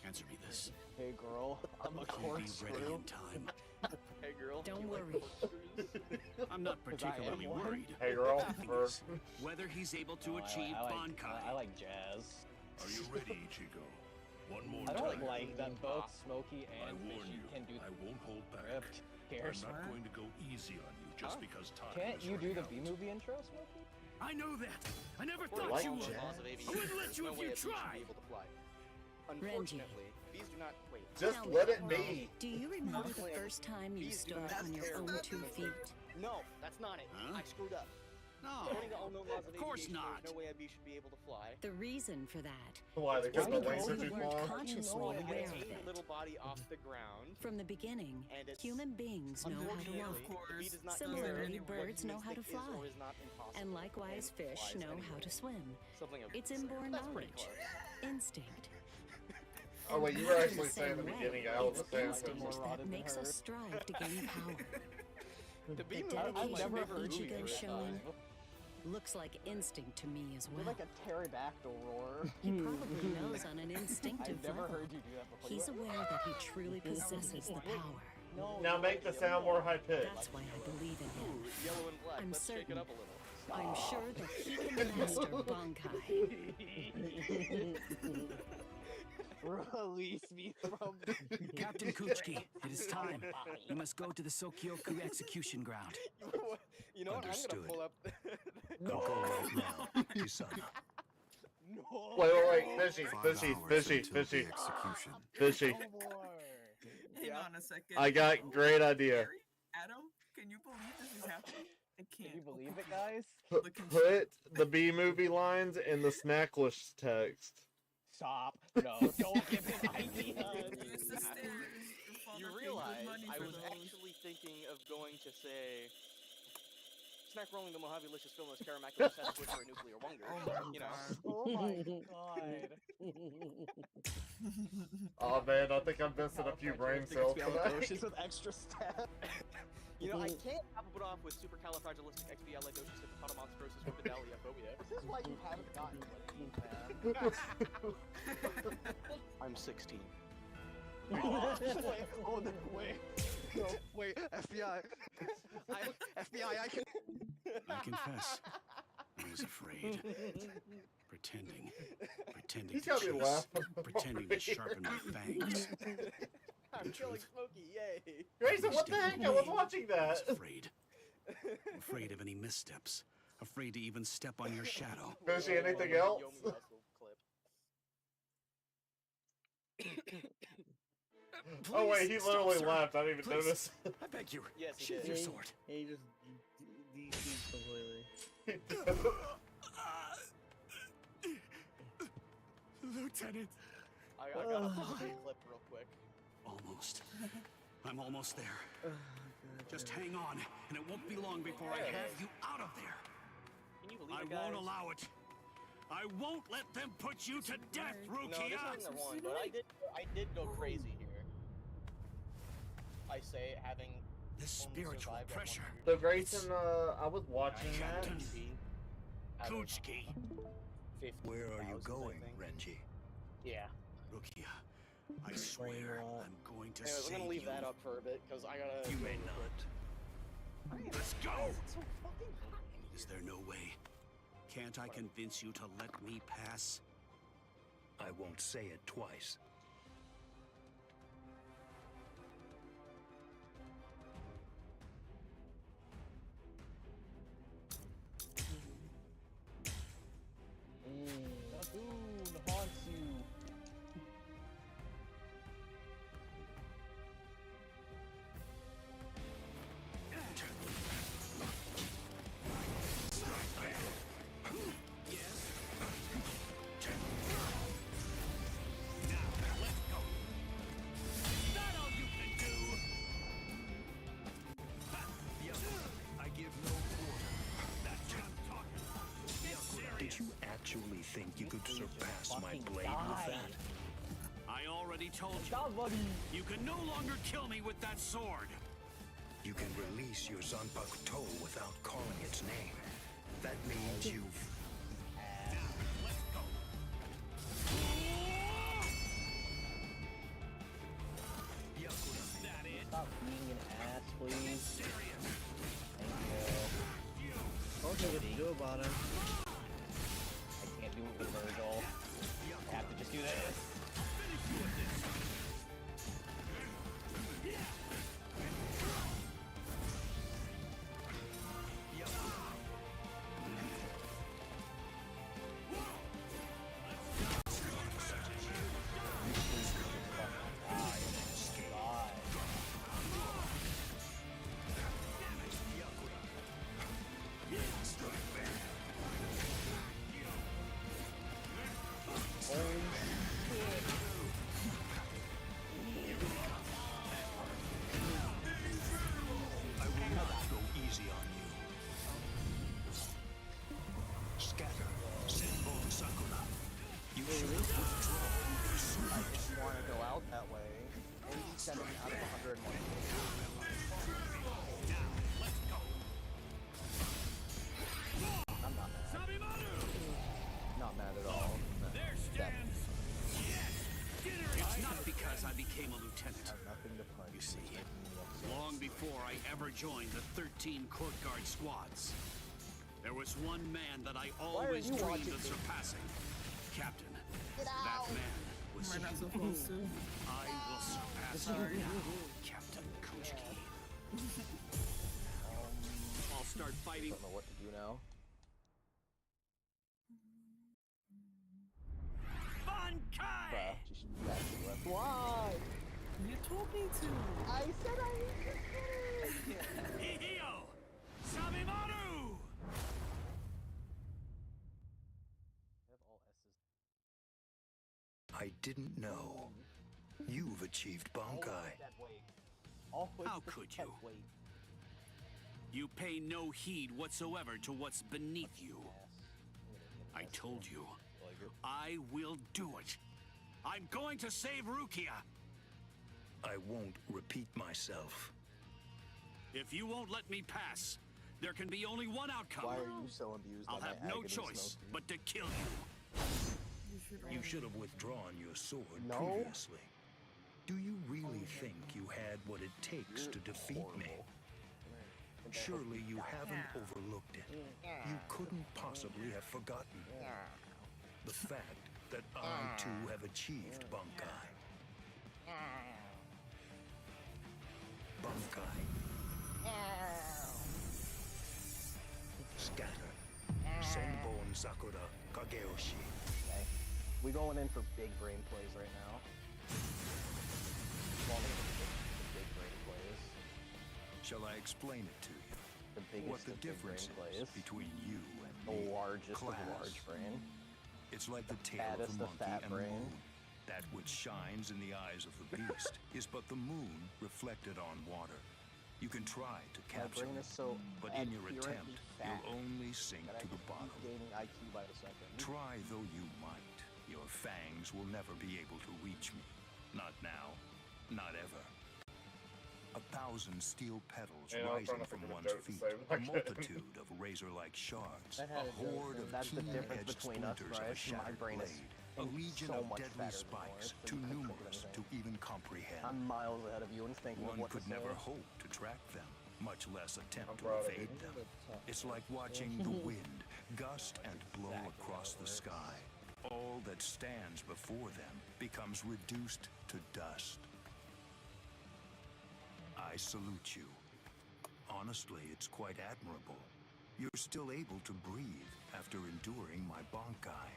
Answer me this. Hey girl, I'm a Will you be ready corkscrew. in time? Hey girl. Don't you like worry. corkscrews? I'm not particularly one. worried. Hey girl, or Whether he's able to No, achieve I like Bankai. jazz. Are you ready, Ichigo? One more I don't time. like that both Smokey I and warn Fishy you, can do I won't hold back. ripped. Cares. I'm not going to go easy on you just Huh? because time Can't is you do running the out. B-movie intro, Smokey? I know that. I never According thought to you all would. the laws of I aviation, wouldn't let there's you no if way you a bee should tried. be able to fly. Unfortunately, bees do not. Wait. just Tell me, let it be. Do you remember the Wait. first time you Bees do stood not on your care own what 2 you feet? No, that's not it. Huh? I screwed up. No. According to all known laws of Of course aviation, not. there's no way a bee should be able to fly. The reason for that Why? is Because the because wings are you too weren't long? consciously It aware gets of its it. little body off the ground. From the beginning, And it's human beings know how to Unfortunately, walk. the bee does not Similarly, care birds what know how to humans think fly. is or is not impossible, And likewise, and fish flies know how anyway. to swim. Something of It's inborn that's pretty knowledge, close. instinct. Oh wait, you And were in actually the saying in the same beginning way, I was a it's fan. instinct More that rotted than makes her. us strive to gain power. The The bee movie I've was dedication my never that favorite heard movie Ichigo's of the showing time. looks like instinct to me as You're well. like a pterodactyl roar. He probably knows on an instinctive I've never level. heard you do that before. He's aware that he truly possesses the power. No, Now make the sound more high pitched. That's why I believe in him. Ooh, yellow and black. I'm Let's shake it certain. up a little. I'm sure that he can master Bankai. Release me from. Captain Kuchiki, it is time. You must go to the Sokyoku execution ground. You know what? I'm Understood. gonna pull up. Go right now, Kisana. No. Wait, fishy, 5 fishy, hours fishy, until the fishy, execution. fishy. No more. Hang on a second. I got great idea. Harry? Adam, can you believe this is happening? I can't. Can you believe it, guys? Put the B movie lines in the snackless text. Stop. No, don't give him ideas. Use the stairs. Your father You paid good realize money I for was those. actually thinking of going to say. Snack rolling the Mojave-licious filmless Karamacular Sasquatch for a nuclear wunger. Oh my You know. Oh my god. Oh man, I think I'm missing a few brain cells tonight. Expialidocious with extra step. You know, I can't top it off with supercalifragilisticexpialidocious hippopotamonstrosis phobia. This is why you haven't gotten laid, man. I'm 16. Wait. No, wait, FBI. FBI, I can. I confess, I was afraid. Pretending He's to got me chase, laughing pretending to sharpen my fangs. I'm killing Smokey, yay! Grayson, what the heck? I was watching I was that. afraid of any missteps, afraid to even step on your shadow. Gonna see anything else? Oh wait, he literally left. I didn't even notice. I beg you. Yes, he sheath did. your sword. He just DC'd completely. Lieutenant. I gotta play a clip real quick. Almost. I'm almost there. Just hang on, and it won't be long before I have you out of there. Can you believe I it, guys? won't allow it. I won't let them put you to death, No, this Rukia! isn't the one, but I did go crazy here. I say having this only spiritual survived at pressure. So Grayson, I was watching that. Kuchiki. Where are you going, Renji? Yeah. Rukia, I swear I'm going to Anyways, save I'm gonna leave you. that up for a bit because I gotta. You may not. Let's go! It's so fucking hot in here. Is there no way? Can't I convince you to let me pass? I won't say it twice. Naboon haunts you. Did you actually think you could surpass my blade with that? I already told you. Stop, buddy. You can no longer kill me with that sword. You can release your Zanpakuto without calling its name. That means you've... Stop being an ass, please. Thank you. Don't know what to do about him. I can't do it with Virgil. I have to just do this. I will not go easy on you. Scatter, Senbon Sakura. You should have withdrawn your sword. I didn't want to go out that way. 87 out of 101. I'm not mad. Not mad at all. It's not because I became a lieutenant. Nothing to punch. You see, long before I ever joined the 13 court guard squads, there was one man that I always you dreamed watching of me? surpassing. Captain. Get That out. man was Am I you. not supposed to? I will surpass you now, Captain Kuchiki. I'll start fighting. Don't know what to do now. Bankai! Bruh, just actually left. Why? You told me to. I said I was just kidding. Hihio! Sabimaru! I didn't know. You've achieved Bankai. How could you? You pay no heed whatsoever to what's beneath you. I told you, I will do it. I'm going to save Rukia. I won't repeat myself. If you won't let me pass, there can be only one outcome. Why are you so abused I'll by have my no agony, choice Smokey? but to kill you. You should have withdrawn your sword No. previously. Do you really think you had what it takes to defeat me? Surely you haven't overlooked it. You couldn't possibly have forgotten the fact that I too have achieved Bankai. Bankai. Scatter. Senbon Sakura Kageyoshi. Okay. We going in for big brain plays right now. Going in for the big brain plays. Shall I explain it to you? The biggest What the of big difference brain is plays. between you and The me? largest of Class. large brain. It's like the tail of fattest a of monkey fat and brain. the moon. That which shines in the eyes of the beast is but the moon reflected on water. You can try to My capture brain it, is so but in your adherently attempt, fat you'll only sink that I to the keep bottom. gaining IQ by the second. Try though you might, your fangs will never be able to reach me. Not now, not ever. 1,000 steel petals Yeah, I was trying rising to from think of a one's joke to feet, say, but I a couldn't. multitude of razor-like shards, I had a a joke, horde man. of That's the difference keen-edged between us, splinters of a Bryce. My shattered brain is blade, a legion so of much deadly better than spikes, yours, so too you couldn't think of numerous to anything. even comprehend. I'm miles ahead of you and thinking of One what could to never say. hope to track them, much less attempt to proud of evade you. them. It's like watching the wind gust and blow across the sky. All that stands before them becomes reduced to dust. I salute you. Honestly, it's quite admirable. You're still able to breathe after enduring my Bankai.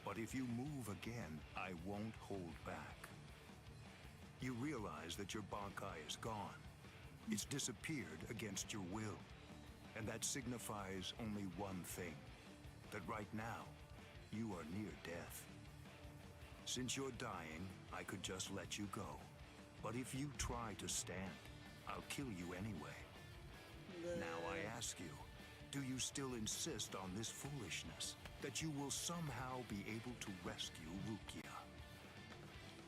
But if you move again, I won't hold back. You realize that your Bankai is gone. It's disappeared against your will. And that signifies only one thing. That right now, you are near death. Since you're dying, I could just let you go. But if you try to stand, I'll kill you anyway. Now I ask you, do you still insist on this foolishness? That you will somehow be able to rescue Rukia?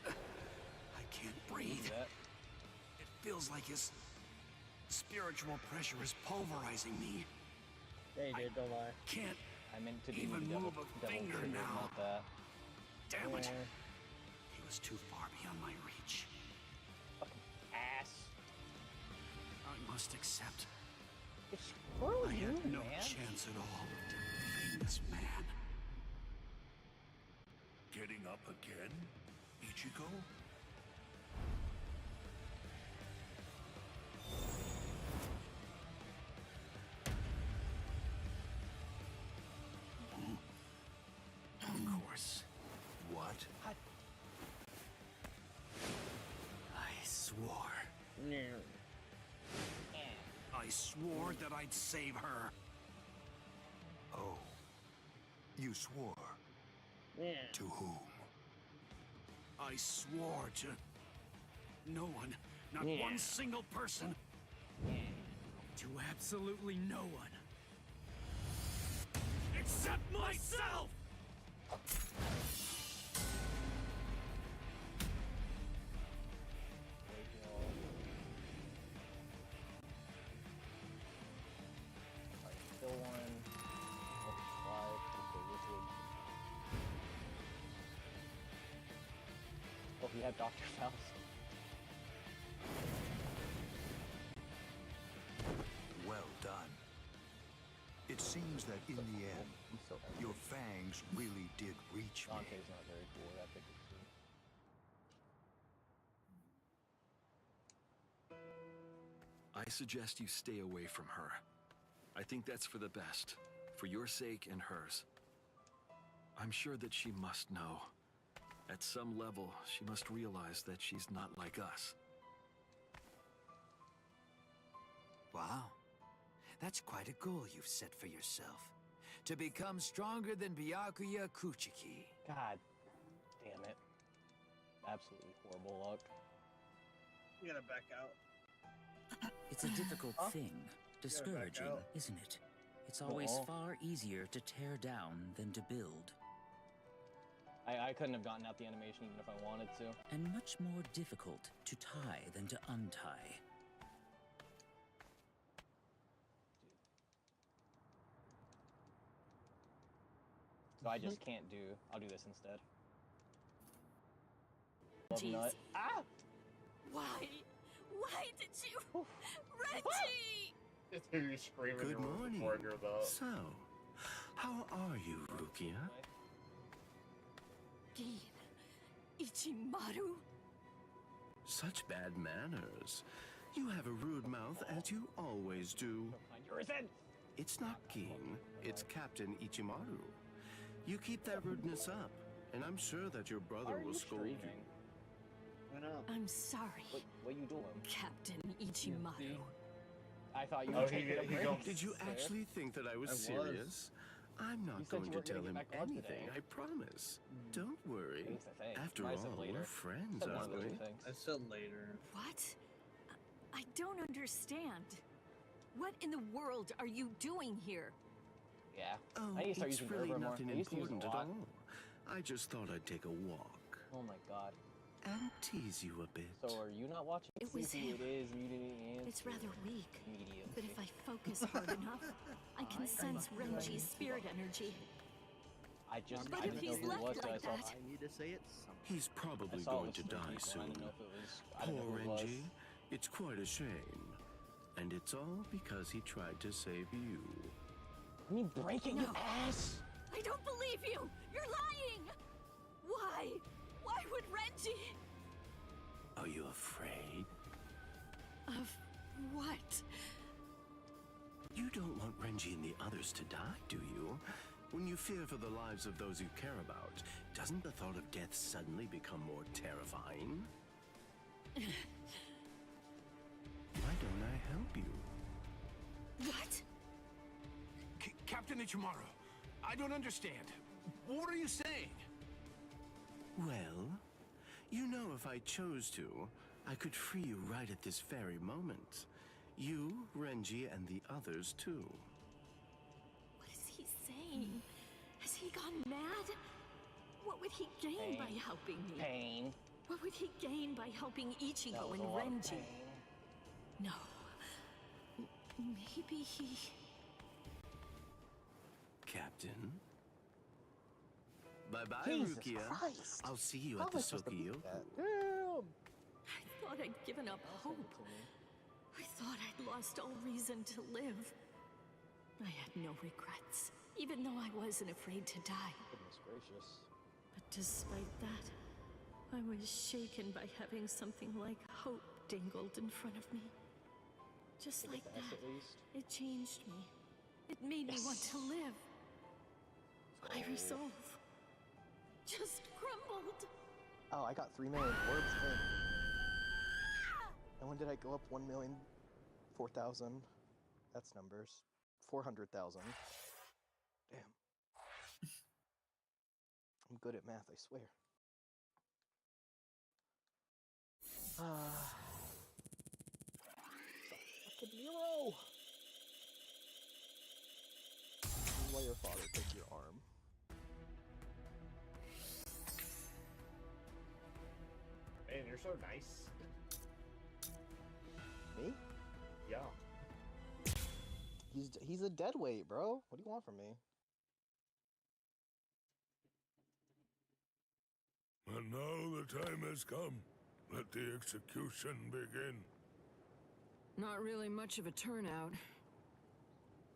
I can't breathe. It feels like his spiritual pressure is pulverizing me. Yeah, you did, don't lie. Can't I meant to do even devil, move a devil finger trigger, now. not that. Damn it. Yeah. He was too far beyond my reach. Ass. I must accept. Screw I you, had no man. chance at all of defeating this man. Getting up again, Ichigo? Of course. What? I swore. I swore that I'd save her. Oh. You swore? To whom? I swore to no one, not one single person. To absolutely no one. Except myself! Still one. Live. Okay, this would. Oh, we have Dr. Faust. Well done. It seems that in the end, your fangs really did reach me. Dante's not very cool. That pick is cool. I suggest you stay away from her. I think that's for the best, for your sake and hers. I'm sure that she must know. At some level, she must realize that she's not like us. Wow. That's quite a goal you've set for yourself. To become stronger than Byakuya Kuchiki. God damn it. Absolutely horrible luck. You gotta back out. It's a difficult thing, discouraging, out. isn't it? It's always Well. far easier to tear down than to build, I couldn't have gotten out the animation even if I wanted to. and much more difficult to tie than to untie. So I just can't do. I'll do this instead. love nut. Reggie's. Ah! Why? Why did you... Reggie! It's who you're screaming Good in your room morning. before you're about. So, how are you, Rukia? Gin. Ichimaru? Such bad manners. You have a rude mouth, as you always do. It's not Gin, it's Captain Ichimaru. You keep that rudeness up, and I'm sure that your brother will scold you. I'm sorry. What you doing? Captain Ichimaru. I thought you Oh, were taking a break. Did you actually think that I was serious? I'm not You said going you to weren't gonna tell get him back on anything, today. I promise. Don't worry. Thanks, I think. After Might have said all, later. we're friends, Said one of aren't those we? two things. I said later. What? I don't understand. What in the world are you doing here? Yeah. Oh, I need to start it's using really Gerber more. nothing I used to use it important a at lot. all. I just thought I'd take a walk Oh my god. and tease you a bit. So are you not watching? It was See who him. It is. You didn't answer. It's rather weak. Medium. But if I focus hard enough, I can sense Renji's spirit energy. I just But I if didn't know he's who it left was. like I saw, that- I need to say it. He's probably I saw it going was to die Spooky, so I soon. didn't know if it was. I didn't know Poor who it was. Renji. It's quite a shame. And it's all because he tried to save you. I mean, breaking your No. ass. I don't believe you! You're lying! Why? Why would Renji? Are you afraid? Of what? You don't want Renji and the others to die, do you? When you fear for the lives of those you care about, doesn't the thought of death suddenly become more terrifying? Why don't I help you? What? Captain Ichimaru, I don't understand. What are you saying? Well, you know if I chose to, I could free you right at this very moment. You, Renji, and the others too. What is he saying? Has he gone mad? What would he gain by Pain. helping me? Pain. What would he gain by helping That Ichigo was and a lot of Renji? pain. No. Maybe he... Captain? Bye-bye, Jesus Rukia. Christ. I'll see you How at am the I supposed to beat Sokiyoku. that? Damn. I thought I'd given up hope. I thought I'd lost all reason to live. I had no regrets, even though I wasn't afraid to die. Goodness gracious. But despite that, I was shaken by having something like hope dangled in front of me. Just like That's that, at least. it changed me. It made me want to live. My resolve just crumbled. Oh, I got 3 million orbs in. And when did I go up 1 million? 4,000. That's numbers. 400,000. Damn. I'm good at math, I swear. Fucking Nero! Let your father take your arm. Man, you're so nice. Me? Yeah. He's a dead weight, bro. What do you want from me? And now the time has come. Let the execution begin. Not really much of a turnout.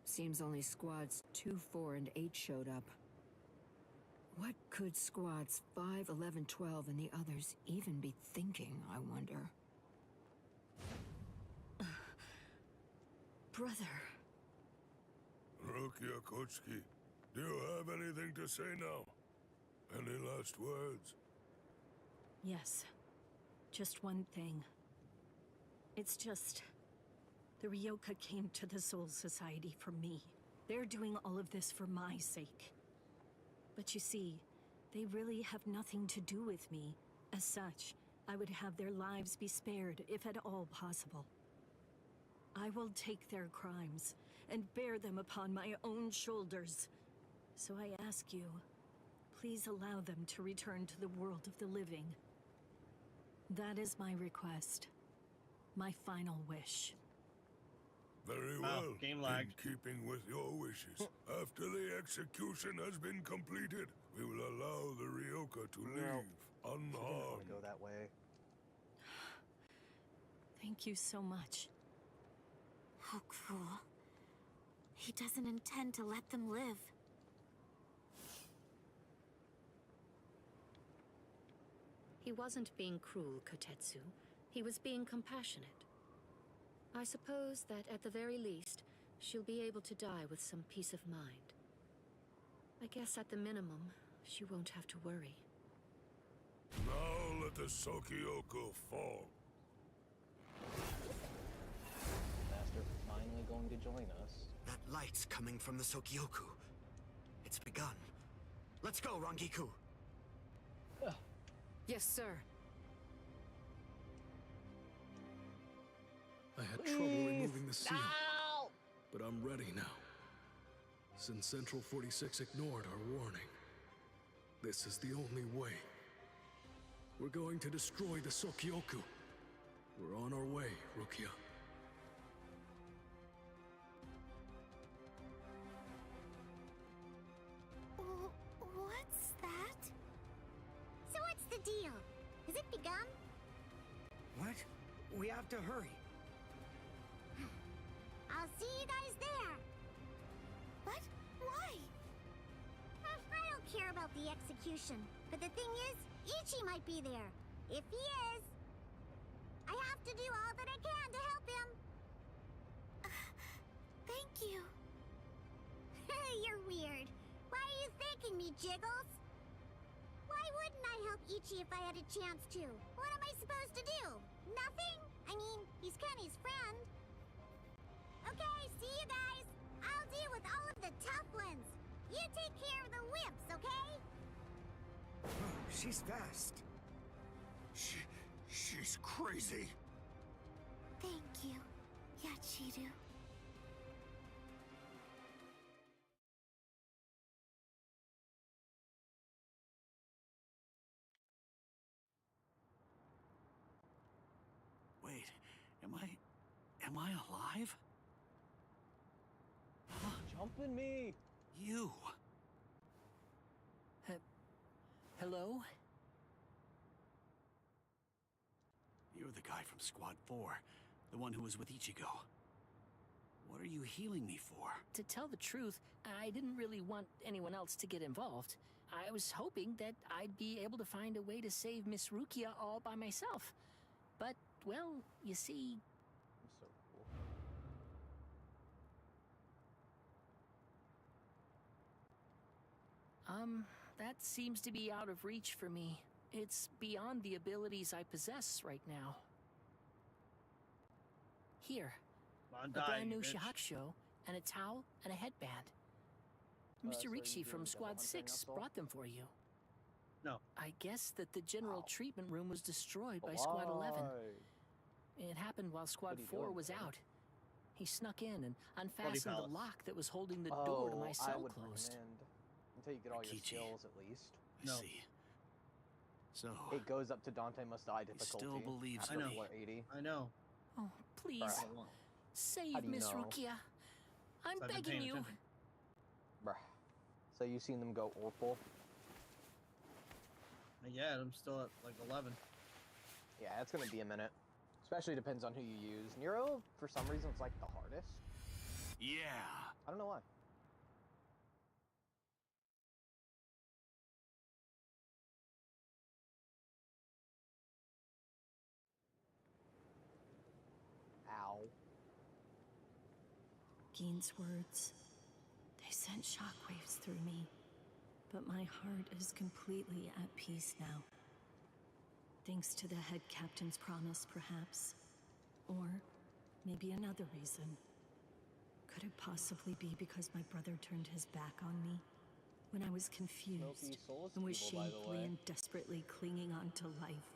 Seems only squads 2, 4, and 8 showed up. What could squads 5, 11, 12, and the others even be thinking, I wonder? Brother. Rukia Kochki, do you have anything to say now? Any last words? Yes. Just one thing. It's just... the Ryoka came to the Soul Society for me. They're doing all of this for my sake. But you see, they really have nothing to do with me. As such, I would have their lives be spared, if at all possible. I will take their crimes and bear them upon my own shoulders. So I ask you, please allow them to return to the world of the living. That is my request. My final wish. Very Wow, well. game lag. In keeping with your wishes, after the execution has been completed, we will allow the Ryoka to leave I didn't want unharmed. to go that way. Thank you so much. How cruel. He doesn't intend to let them live. He wasn't being cruel, Kotetsu. He was being compassionate. I suppose that at the very least, she'll be able to die with some peace of mind. I guess at the minimum, she won't have to worry. Now let the Sokioku fall. Master finally going to join us. That light's coming from the Sokioku. It's begun. Let's go, Rangiku. Yes, sir. I had trouble removing the seal, but I'm ready now. Since Central 46 ignored our warning, this is the only way. We're going to destroy the Sokioku. We're on our way, Rukia. What's that? So what's the deal? Has it begun? What? We have to hurry. I'll see you guys there. But why? I don't care about the execution, but the thing is, Ichi might be there. If he is, I have to do all that I can to help him. Thank you. You're weird. Why are you thanking me, Jiggles? Why wouldn't I help Ichi if I had a chance to? What am I supposed to do? Nothing? I mean, he's Kenny's friend. Okay, see you guys. I'll deal with all of the tough ones. You take care of the wimps, okay? She's fast. She's crazy. Thank you, Yachiru. Wait, am I alive? Huh? Jumping me! You! Hello? You're the guy from Squad 4, the one who was with Ichigo. What are you healing me for? To tell the truth, I didn't really want anyone else to get involved. I was hoping that I'd be able to find a way to save Miss Rukia all by myself. But, well, you see... So cool. That seems to be out of reach for me. It's beyond the abilities I possess right now. Here, a brand new shahakusho, and a towel, and a headband. Mr. So Rikshi you from doing Squad double 6 hunting, brought them for you. No. I guess that the general treatment room was destroyed by Squad 11. It happened while Squad 4 was out. He snuck in and unfastened the lock that was holding the door to my cell I would closed. recommend, until you get all your Akichi. skills at least. I see. So, It goes up to Dante Must Die difficulty. still believes after me. floor 80. I know. Oh, please, Bruh. save How do you Miss know? Rukia. I'm So I've been begging paying you. attention. Bruh. So you've seen them go Orpal? Yeah, I'm still at like 11. Yeah, it's gonna be a minute. Especially depends on who you use. Nero, for some reason, it's like the hardest. Yeah. I don't know why. Ow. Gein's words, they sent shockwaves through me. But my heart is completely at peace now. Thanks to the head captain's promise, perhaps. Or maybe another reason. Could it possibly be because my brother turned his back on me? When I was confused and was shamefully and desperately clinging on to life.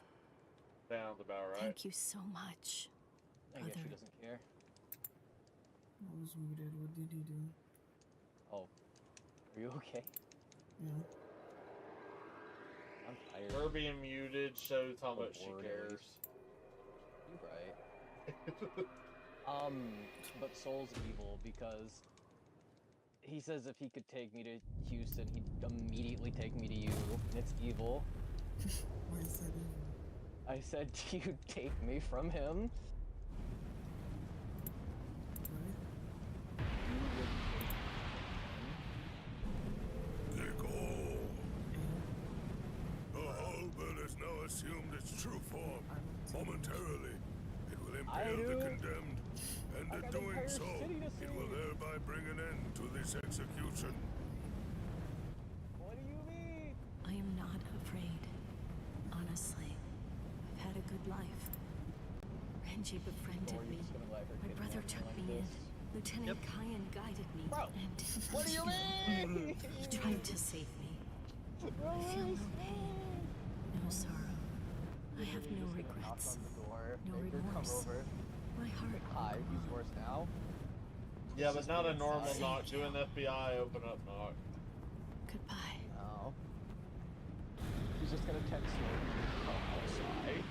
Sounds about right. Thank you so much, I guess she brother. doesn't care. I was muted. What did you do? Oh. Are you okay? Yeah. I'm tired. Her being muted shows how much she bored, at cares. least. You're right. But Soul's evil because he says if he could take me to Houston, he'd immediately take me to you, and it's evil. Why is that evil? I said you'd take me from him. momentarily. It will impale the condemned, and in doing so, it will thereby bring an end to this execution. What do you mean? I am not afraid. Honestly, I've had a good life. Renji befriended me. My brother took me in. Lieutenant Kyan guided me. And what do you mean? He tried to save me. I feel no pain, no sorrow. I have no regrets. No remorse. My heart. Hi, he's worse now. Yeah, but not a normal knock. Do an FBI open up knock. Goodbye. No. He's just gonna text you. Come outside.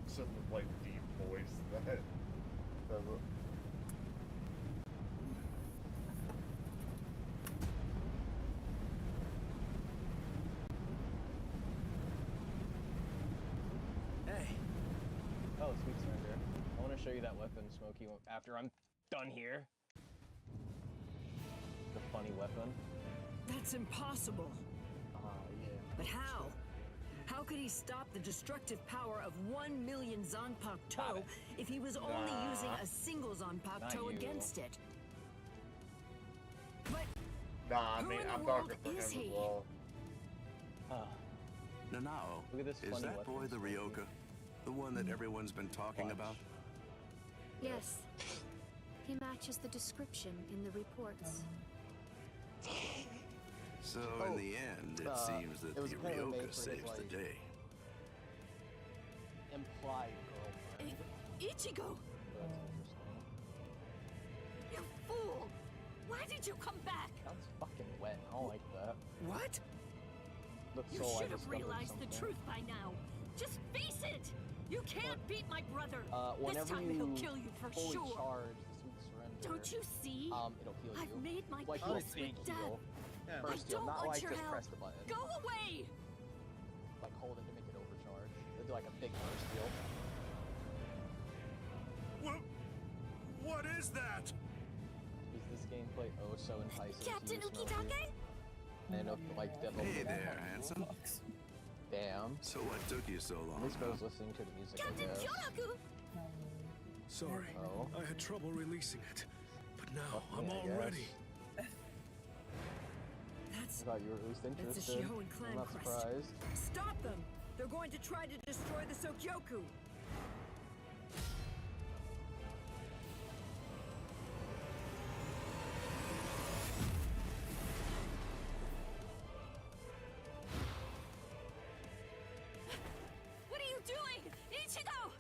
Some like deep voice that does it. Hey. Oh, sweet surrender. I want to show you that weapon, Smokey, after I'm done here. The funny weapon. That's impossible. Yeah. But how? How could he stop the destructive power of 1 million Zanpakuto if he was only using a single Zanpakuto against it? But nah, I mean, I'm talking for him as well. Nanao, is that boy the Ryoka? The one that everyone's been talking about? Yes. He matches the description in the reports. So in the end, it seems that the Ryoka saves the day. Implied girlfriend. Ichigo! You fool! Why did you come back? That's fucking wet. I don't like that. What? You should have realized the truth by now. Just face it! You can't beat my brother! This time he'll kill you for fully sure! charge the sweet surrender, Don't you see? It'll heal you. I've made my like peace big with death. heal. I First heal, don't not want like your just help. press the button. Go away! Like hold it to make it overcharge. They'll do like a big burst heal. What is that? Is this gameplay oh so enticing? Captain to you, Ukitake? Smokey? And like Hey there, handsome. Damn. So what took you so long? This goes listening to the music, Captain I guess. Kyoraku! Sorry, Oh. I had trouble releasing it, but now Fuck I'm me, I all guess. ready. That's I thought you were at least that's a interested. Shioen clan I'm not crest. surprised. Stop them! They're going to try to destroy the Sokyoku. What are you doing? Ichigo!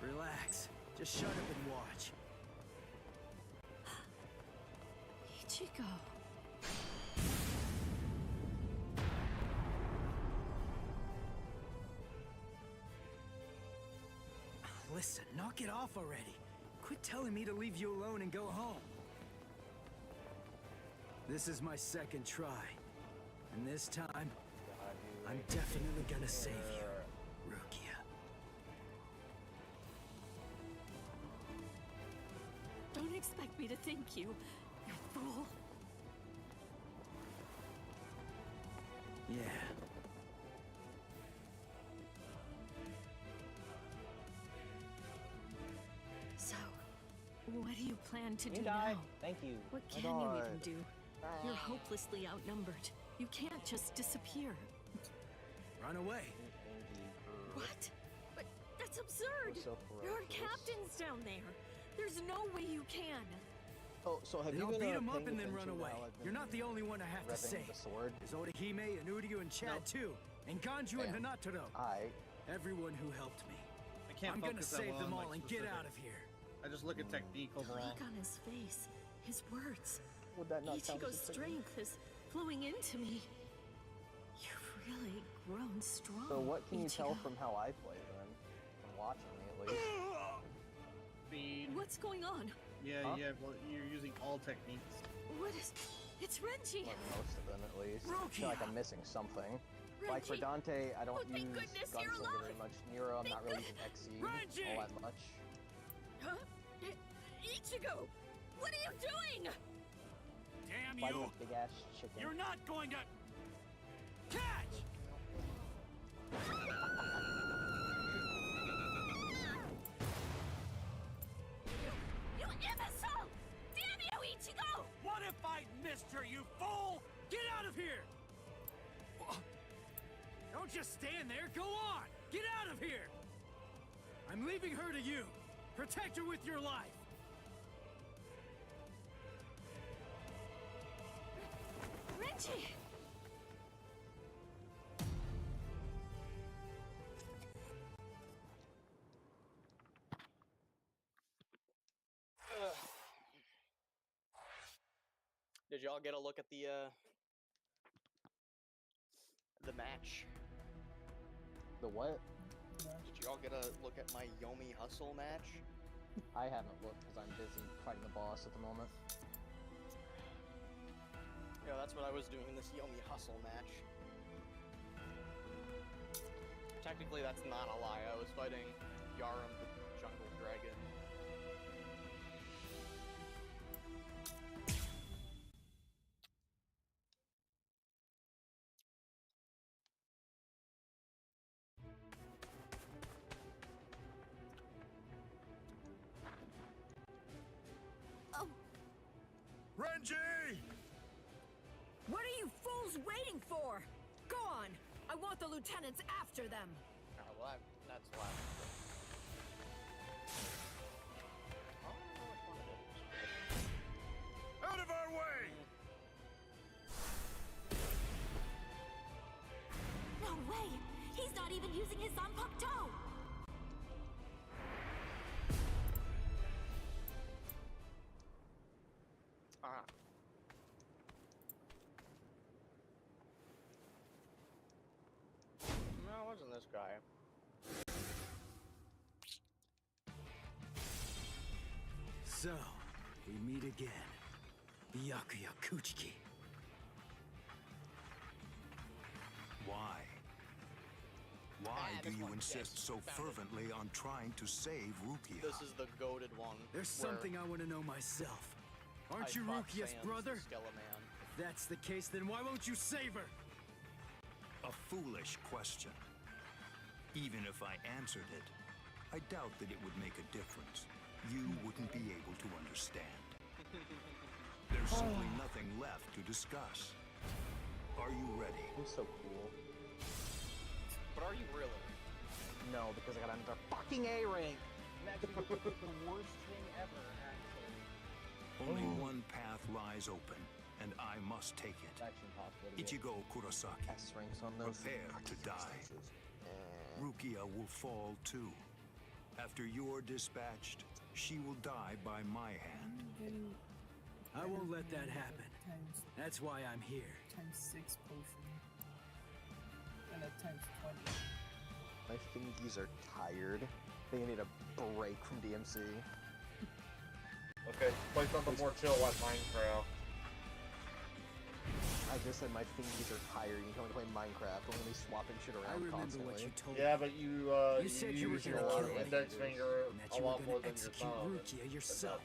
Relax. Just shut up and watch. Ichigo. Listen, knock it off already. Quit telling me to leave you alone and go home. This is my second try. And this time, I'm definitely gonna save you, Rukia. Don't expect me to thank you, you fool. Yeah. So, what do you plan to You do die. now? Thank you. What I can you even died. do? You're hopelessly outnumbered. You can't just disappear. Run away. What? But that's absurd! So There are ferocious. captains down there. There's no way you can. Oh, so have Then you I'll been beat him up paying and then run attention away. while I've been You're not the only one I have to revving save. the sword? There's Orihime and Uryu and Chad too. And Ganju and Hanataro. Everyone who helped me. I can't I'm gonna focus that save well them on, all like, and get specifics. out of here. I just look at technique The overall. look on his face, his words. Would that not count Ichigo's as a technique? strength is flowing into me. You've really grown strong. So what can you tell Ichigo. from how I play then? From watching me at least. Speed. What's going on? Yeah, Huh? yeah. Well, you're using all techniques. What is... It's Renji! Well, most of them at least. I feel like I'm missing something. Like for Renji! Dante, I don't Oh, thank use goodness you're Gunslinger very alive! much. Nero, I'm not really Thank using XE Renji! all that much. Huh? Ichigo! What are you doing? you! Big ass chicken. You're not going to catch! You imbecile! Damn you, Ichigo! What if I missed her, you fool? Get out of here! Don't just stand there. Go on! Get out of here! I'm leaving her to you. Protect her with your life. Renji! Did y'all get a look at the match? The what? Did y'all get a look at my Yomi Hustle match? I haven't looked because I'm busy fighting the boss at the moment. Yeah, that's what I was doing in this Yomi Hustle match. Technically, that's not a lie. I was fighting Yaram the Jungle Dragon. Renji! What are you fools waiting for? Go on! I want the lieutenants after them! Well, that's why. Out of our way! No way! He's not even using his Zanpakuto! No, it wasn't this guy. So, we meet again. Byakuya Kuchiki. Why? Why do you insist so fervently on trying to save Rukia? This is the goated one. There's something I want to know myself. Aren't you Rukia's brother? If that's the case, then why won't you save her? A foolish question. Even if I answered it, I doubt that it would make a difference. You wouldn't be able to understand. There's simply nothing left to discuss. Are you ready? Who's so cool? But are you really? No, because I got another fucking A rank. That's the worst thing ever, actually. Only one path lies open, and I must take it. Ichigo Kurosaki, prepare to die. Rukia will fall too. After you're dispatched, she will die by my hand. I won't let that happen. That's why I'm here. ×6 potion. And a ×20. My fingies are tired. They need a break from DMC. Okay, play something more chill like Minecraft. I just said my fingies are tired. You can only play Minecraft. We're gonna be swapping shit around constantly. Yeah, but you said you were use gonna your kill me. index finger And that a you were lot more gonna than your execute thumb. Rukia yourself.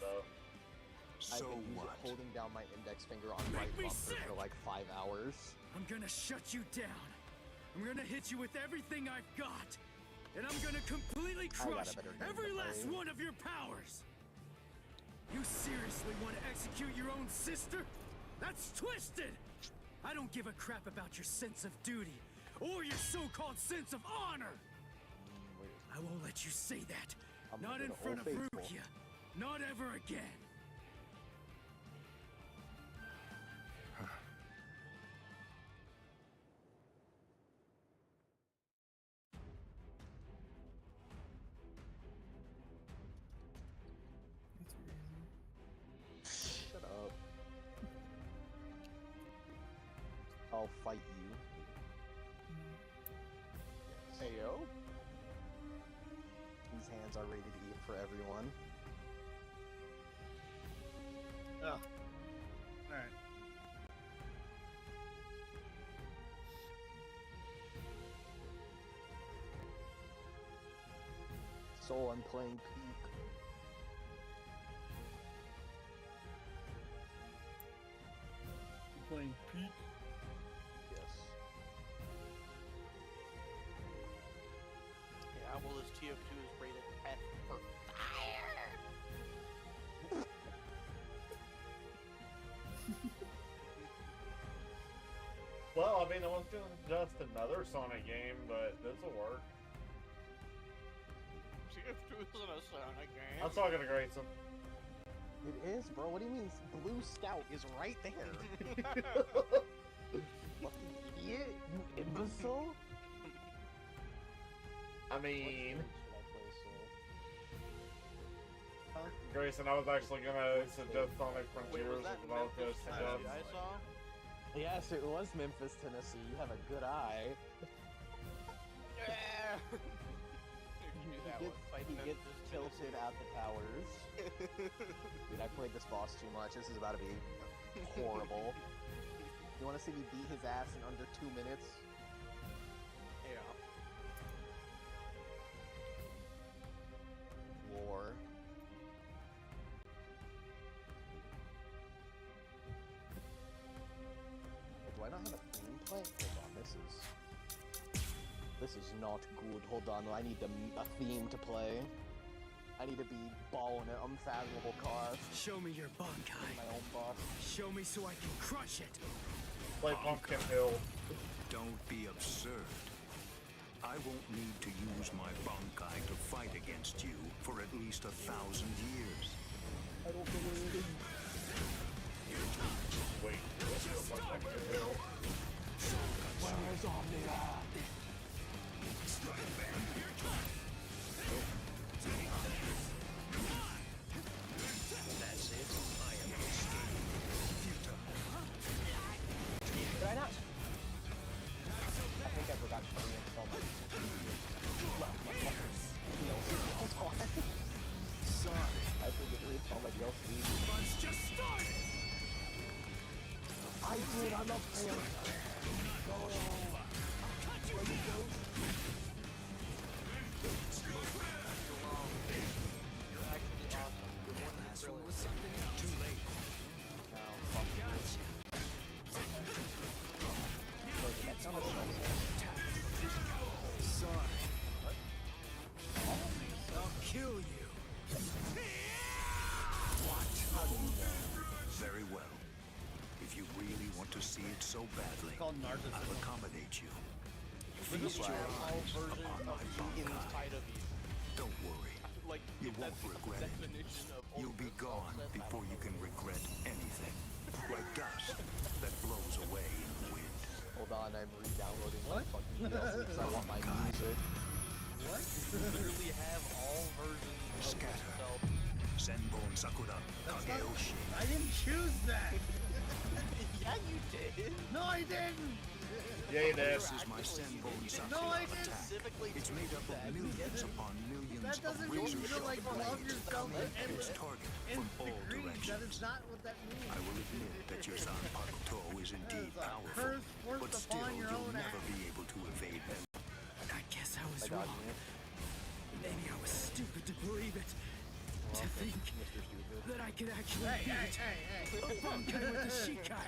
I've been holding down my index finger on right bumper for like 5 hours. I'm gonna shut you down. I'm gonna hit you with everything I've got. And I'm gonna completely I got a crush better game every to last play. one of your powers. You seriously want to execute your own sister? That's twisted! I don't give a crap about your sense of duty or your so-called sense of honor. I won't let you say that. Not in front of Rukia. Not ever again. Shut up. I'll fight you. Hey yo. These hands are ready to eat for everyone. Oh. Alright. Soul, I'm playing Peak. Twin Peaks. Yes. Yeah, well, this TF2 is rated F for fire. Well, I mean, I was doing just another Sonic game, but this will work. TF2 isn't a Sonic game. I'm talking to Grayson. It is, bro. What do you mean? Blue Scout is right there. Fucking idiot, you imbecile. I mean, Should I play Soul? Grayson, I was actually gonna suggest Sonic Wait, was Frontiers that about this. Memphis, Tennessee I saw? Yes, it was Memphis, Tennessee. You have a good eye. Yeah. He gets tilted at the towers. Dude, I played this boss too much. This is about to be horrible. You want to see me beat his ass in under 2 minutes? Yeah. War. Do I not have a theme play? Hold on, this is not good. Hold on, I need a theme to play. I need to be balling an unfathomable cause. Show me your Bankai. My own boss. Show me so I can crush it. Play Pumpkin Hill. Don't be absurd. I won't need to use my Bankai to fight against you for at least 1,000 years. I don't believe it. Wait, what's Pumpkin Hill? Where's Omnia? That's it. I am escaping. Did I not? I think I forgot to reinstall my... Hold on. Sorry. I forgot to reinstall my DLC. Let's just start it! I did, I'm up there. Too late. Sorry. I'll kill you. Very well. If you really want to see it so badly, I'll accommodate you. Feast your eyes upon my Bankai. Don't worry. Like, You won't regret it. You'll be gone before you can regret anything. Like dust that blows away in the wind. Hold on, I'm re-downloading my fucking DLC because I want my music. What? You literally have all versions of Scatter. yourself. Zenbone Sakura Kageyoshi. I didn't choose that! Yeah, you did. No, I didn't! Yeah, you did. This is my Zenbone No, Sakura I didn't! attack. It's made up of millions upon millions That doesn't of mean razor you sharp like love blades yourself coming at in its target in from all degrees. That directions. is not what that means. I will admit that your Zanpakuto is indeed That is a powerful, curse forced but still upon your you'll own never act. be able to evade them. I guess I was wrong. Maybe I was stupid to believe it. To think that I could actually beat a Bankai with a Shikai.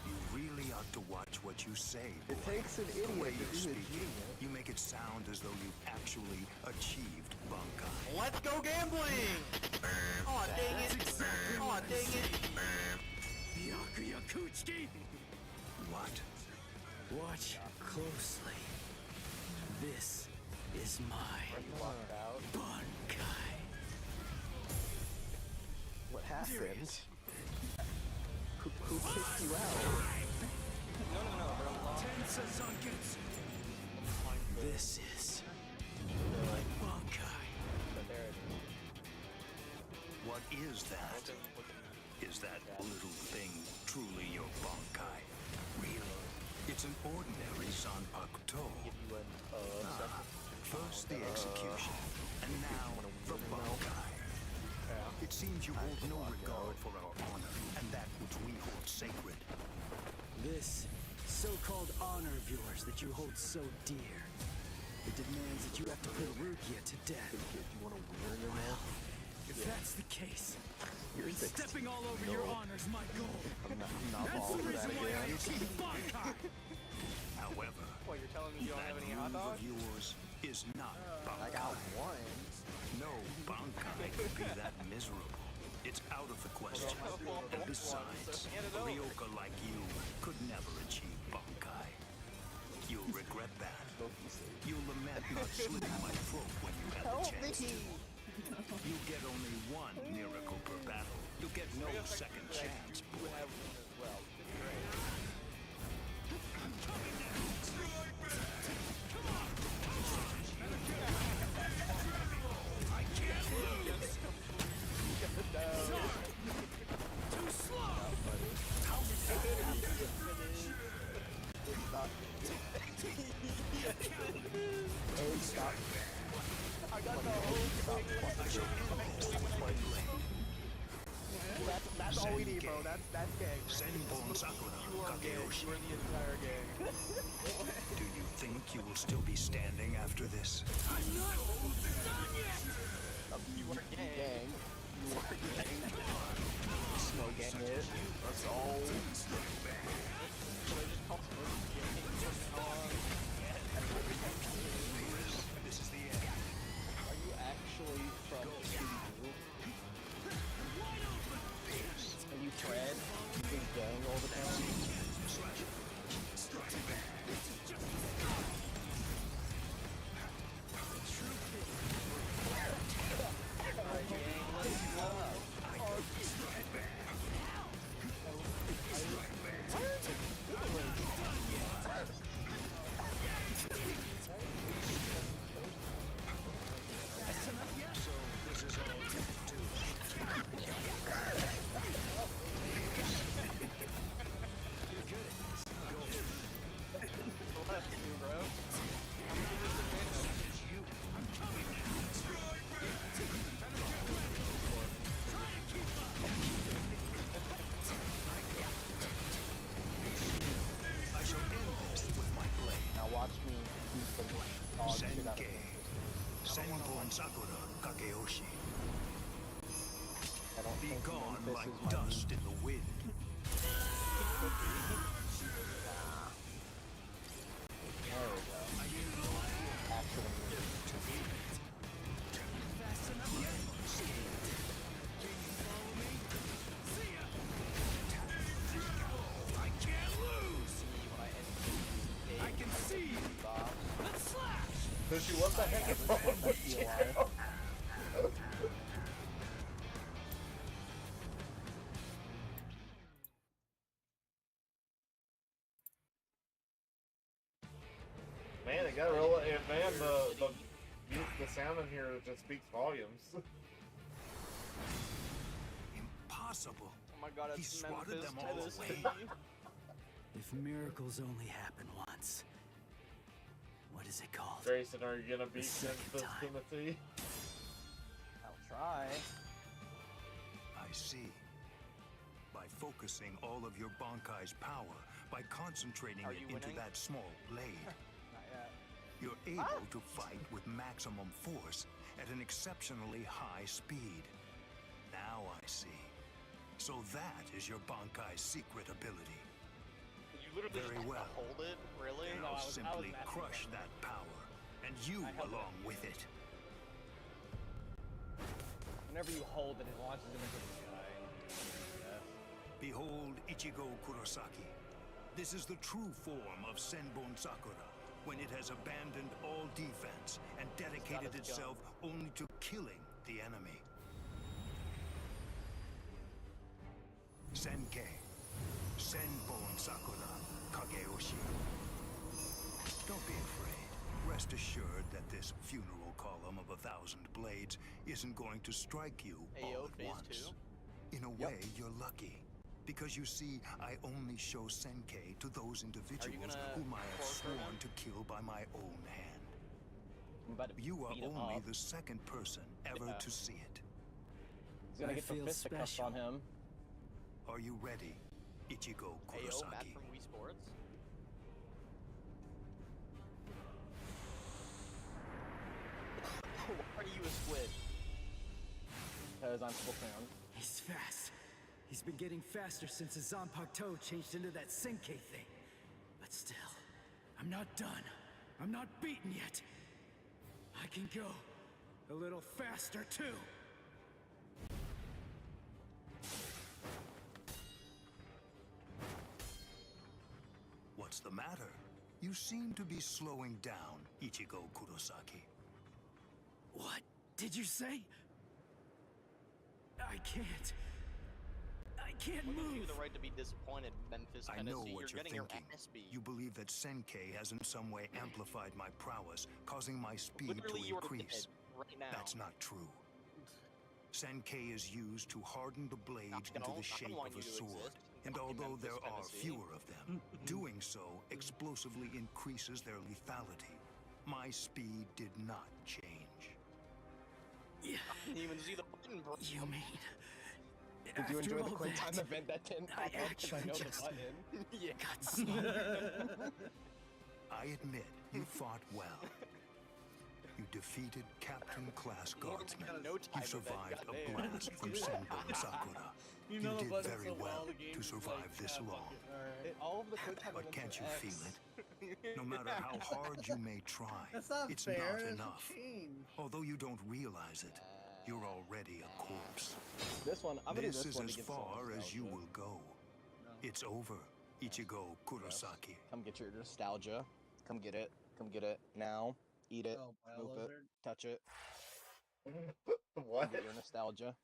You really ought to watch what you say, boy. It takes an The way idiot you're to be a speaking, genius. you make it sound as though you've actually achieved Bankai. Let's go gambling! Aw, dang it! Aw, dang it! Byakuya Kuchiki! What? Watch closely. This is my Bankai. What happened? Who kicked you out? Tensa Zangetsu. This is my Bankai. What is that? Is that little thing truly your Bankai? Really? It's an ordinary Zanpakuto. First the execution, and now the Bankai. It seems you hold no regard for our honor and that which we hold sacred. This so-called honor of yours that you hold so dear. It demands that you have to put Rukia to death. You want to wear your Well, if that's the case, And stepping all over your honor's my goal. I'm not That's the falling for reason that why I again. achieved Bankai. However, What, you're telling me you don't have any hot move dogs? of yours is not I got Bankai. one. No Bankai could be that miserable. It's out of the question. And besides, a Ryoka like you could never achieve Bankai. You'll regret that. You'll lament not slitting my throat when you had the chance to. You get only one miracle per battle. You get no second chance, boy. I can't lose! Too slow. How did that happen? Stop. I got the whole thing. That's all we need, bro. That's gang. Senbon Sakura, You are gang. Kageyoshi. You are the entire gang. Do you think you will still be standing after this? I'm not done yet. You are gang. You are gang. Snow gang it. That's all. This is the end. Are you actually from Scooby-Doo? And you Fred? You big gang all the time? Alright, gang, let's go. I shall end this with my blade. Now watch me do some dog shit out of Senkei. it. Senbon Sakura, Kageyoshi. I don't Be think gone Memphis like is my dust in the wind. There we go. After the move. I can't lose. I can see. Let's slash. Fishy, what the heck is wrong with you? Man, it got real. Man, the sound in here just speaks volumes. Impossible. Oh my god, He it's swatted Memphis them all Tennessee. away. If miracles only happen once, what is it called? Grayson, are you gonna beat second Memphis, time. Tennessee? I'll try. I see. By focusing all of your Bankai's power, by concentrating Are it you into winning? that small blade, Not yet. you're able to fight with maximum force at an exceptionally high speed. Now I see. So that is your Bankai's secret ability. You literally Very just well. hold it, really? Then I'll simply crush that power, and you along with it. Whenever you hold it, it launches him into the sky. Yes. Behold Ichigo Kurosaki. This is the true form of Senbon Sakura, when it has abandoned all defense and dedicated his gun. itself only to killing the enemy. Senkei. Senbon Sakura, Kageyoshi. Don't be afraid. Rest assured that this funeral column of 1,000 blades isn't going to strike you all Ayo, at phase once. 2. In a way, you're lucky. Because you see, I only show Senkei to those individuals gonna whom I have torture sworn him? to kill by my own hand. I'm about to You are beat him only up. the second person ever Yeah. to see it. He's gonna I get the feel fisticuffs special. on him. Are you ready, Ichigo Ayo, Matt Kurosaki? from Wii Sports. Why are you a squid? Because I'm Splatoon. He's fast. He's been getting faster since the Zanpakuto changed into that Senkai thing. But still, I'm not done. I'm not beaten yet. I can go a little faster too. What's the matter? You seem to be slowing down, Ichigo Kurosaki. What did you say? I can't. I can't What gives move. you the right to be disappointed, Memphis, I Tennessee? know what You're you're getting your thinking. ass beat. You believe that Senkai has in some way amplified my prowess, causing my speed Literally, to you are increase. dead right now. That's not true. Senkai is used to harden the blade into the shape of a sword, and although there are fewer of them, doing so explosively increases their lethality. My speed did not change. I didn't even see the button, bro. You mean? Did you after enjoy the all quick that, time event that didn't pop I up 'cause I actually know the just button? Yeah. got smoked. I admit, you fought well. You defeated Captain Class Guardsman. You survived a blast from Senbon Sakura. You know the did button very so well the game to is survive like, this fuck long. it, alright. All of the quick time But events can't are you X. feel it? No matter how hard you may try, That's not it's fair. not That's enough. a change. Although you don't realize it, you're already a corpse. This one, I'm gonna do This this is one to as get some far as you nostalgia. will go. It's over, Ichigo Kurosaki. Come get your nostalgia. Come get it. Come get it. Now. Eat it. Oh, Move it. Lizard. Touch it. What? Come get your nostalgia.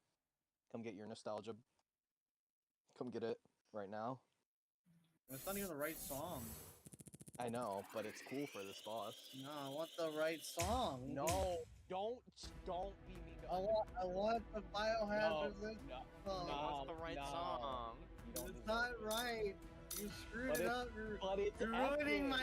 Come get your nostalgia. Come get it. Right now. That's not even the right song. I know, but it's cool for this boss. No, I want the right song. No, don't be mean to I want the Biohazard No, song. What's the right song? It's not right. You screwed But it it's- up. but it's You're ruining accurate. my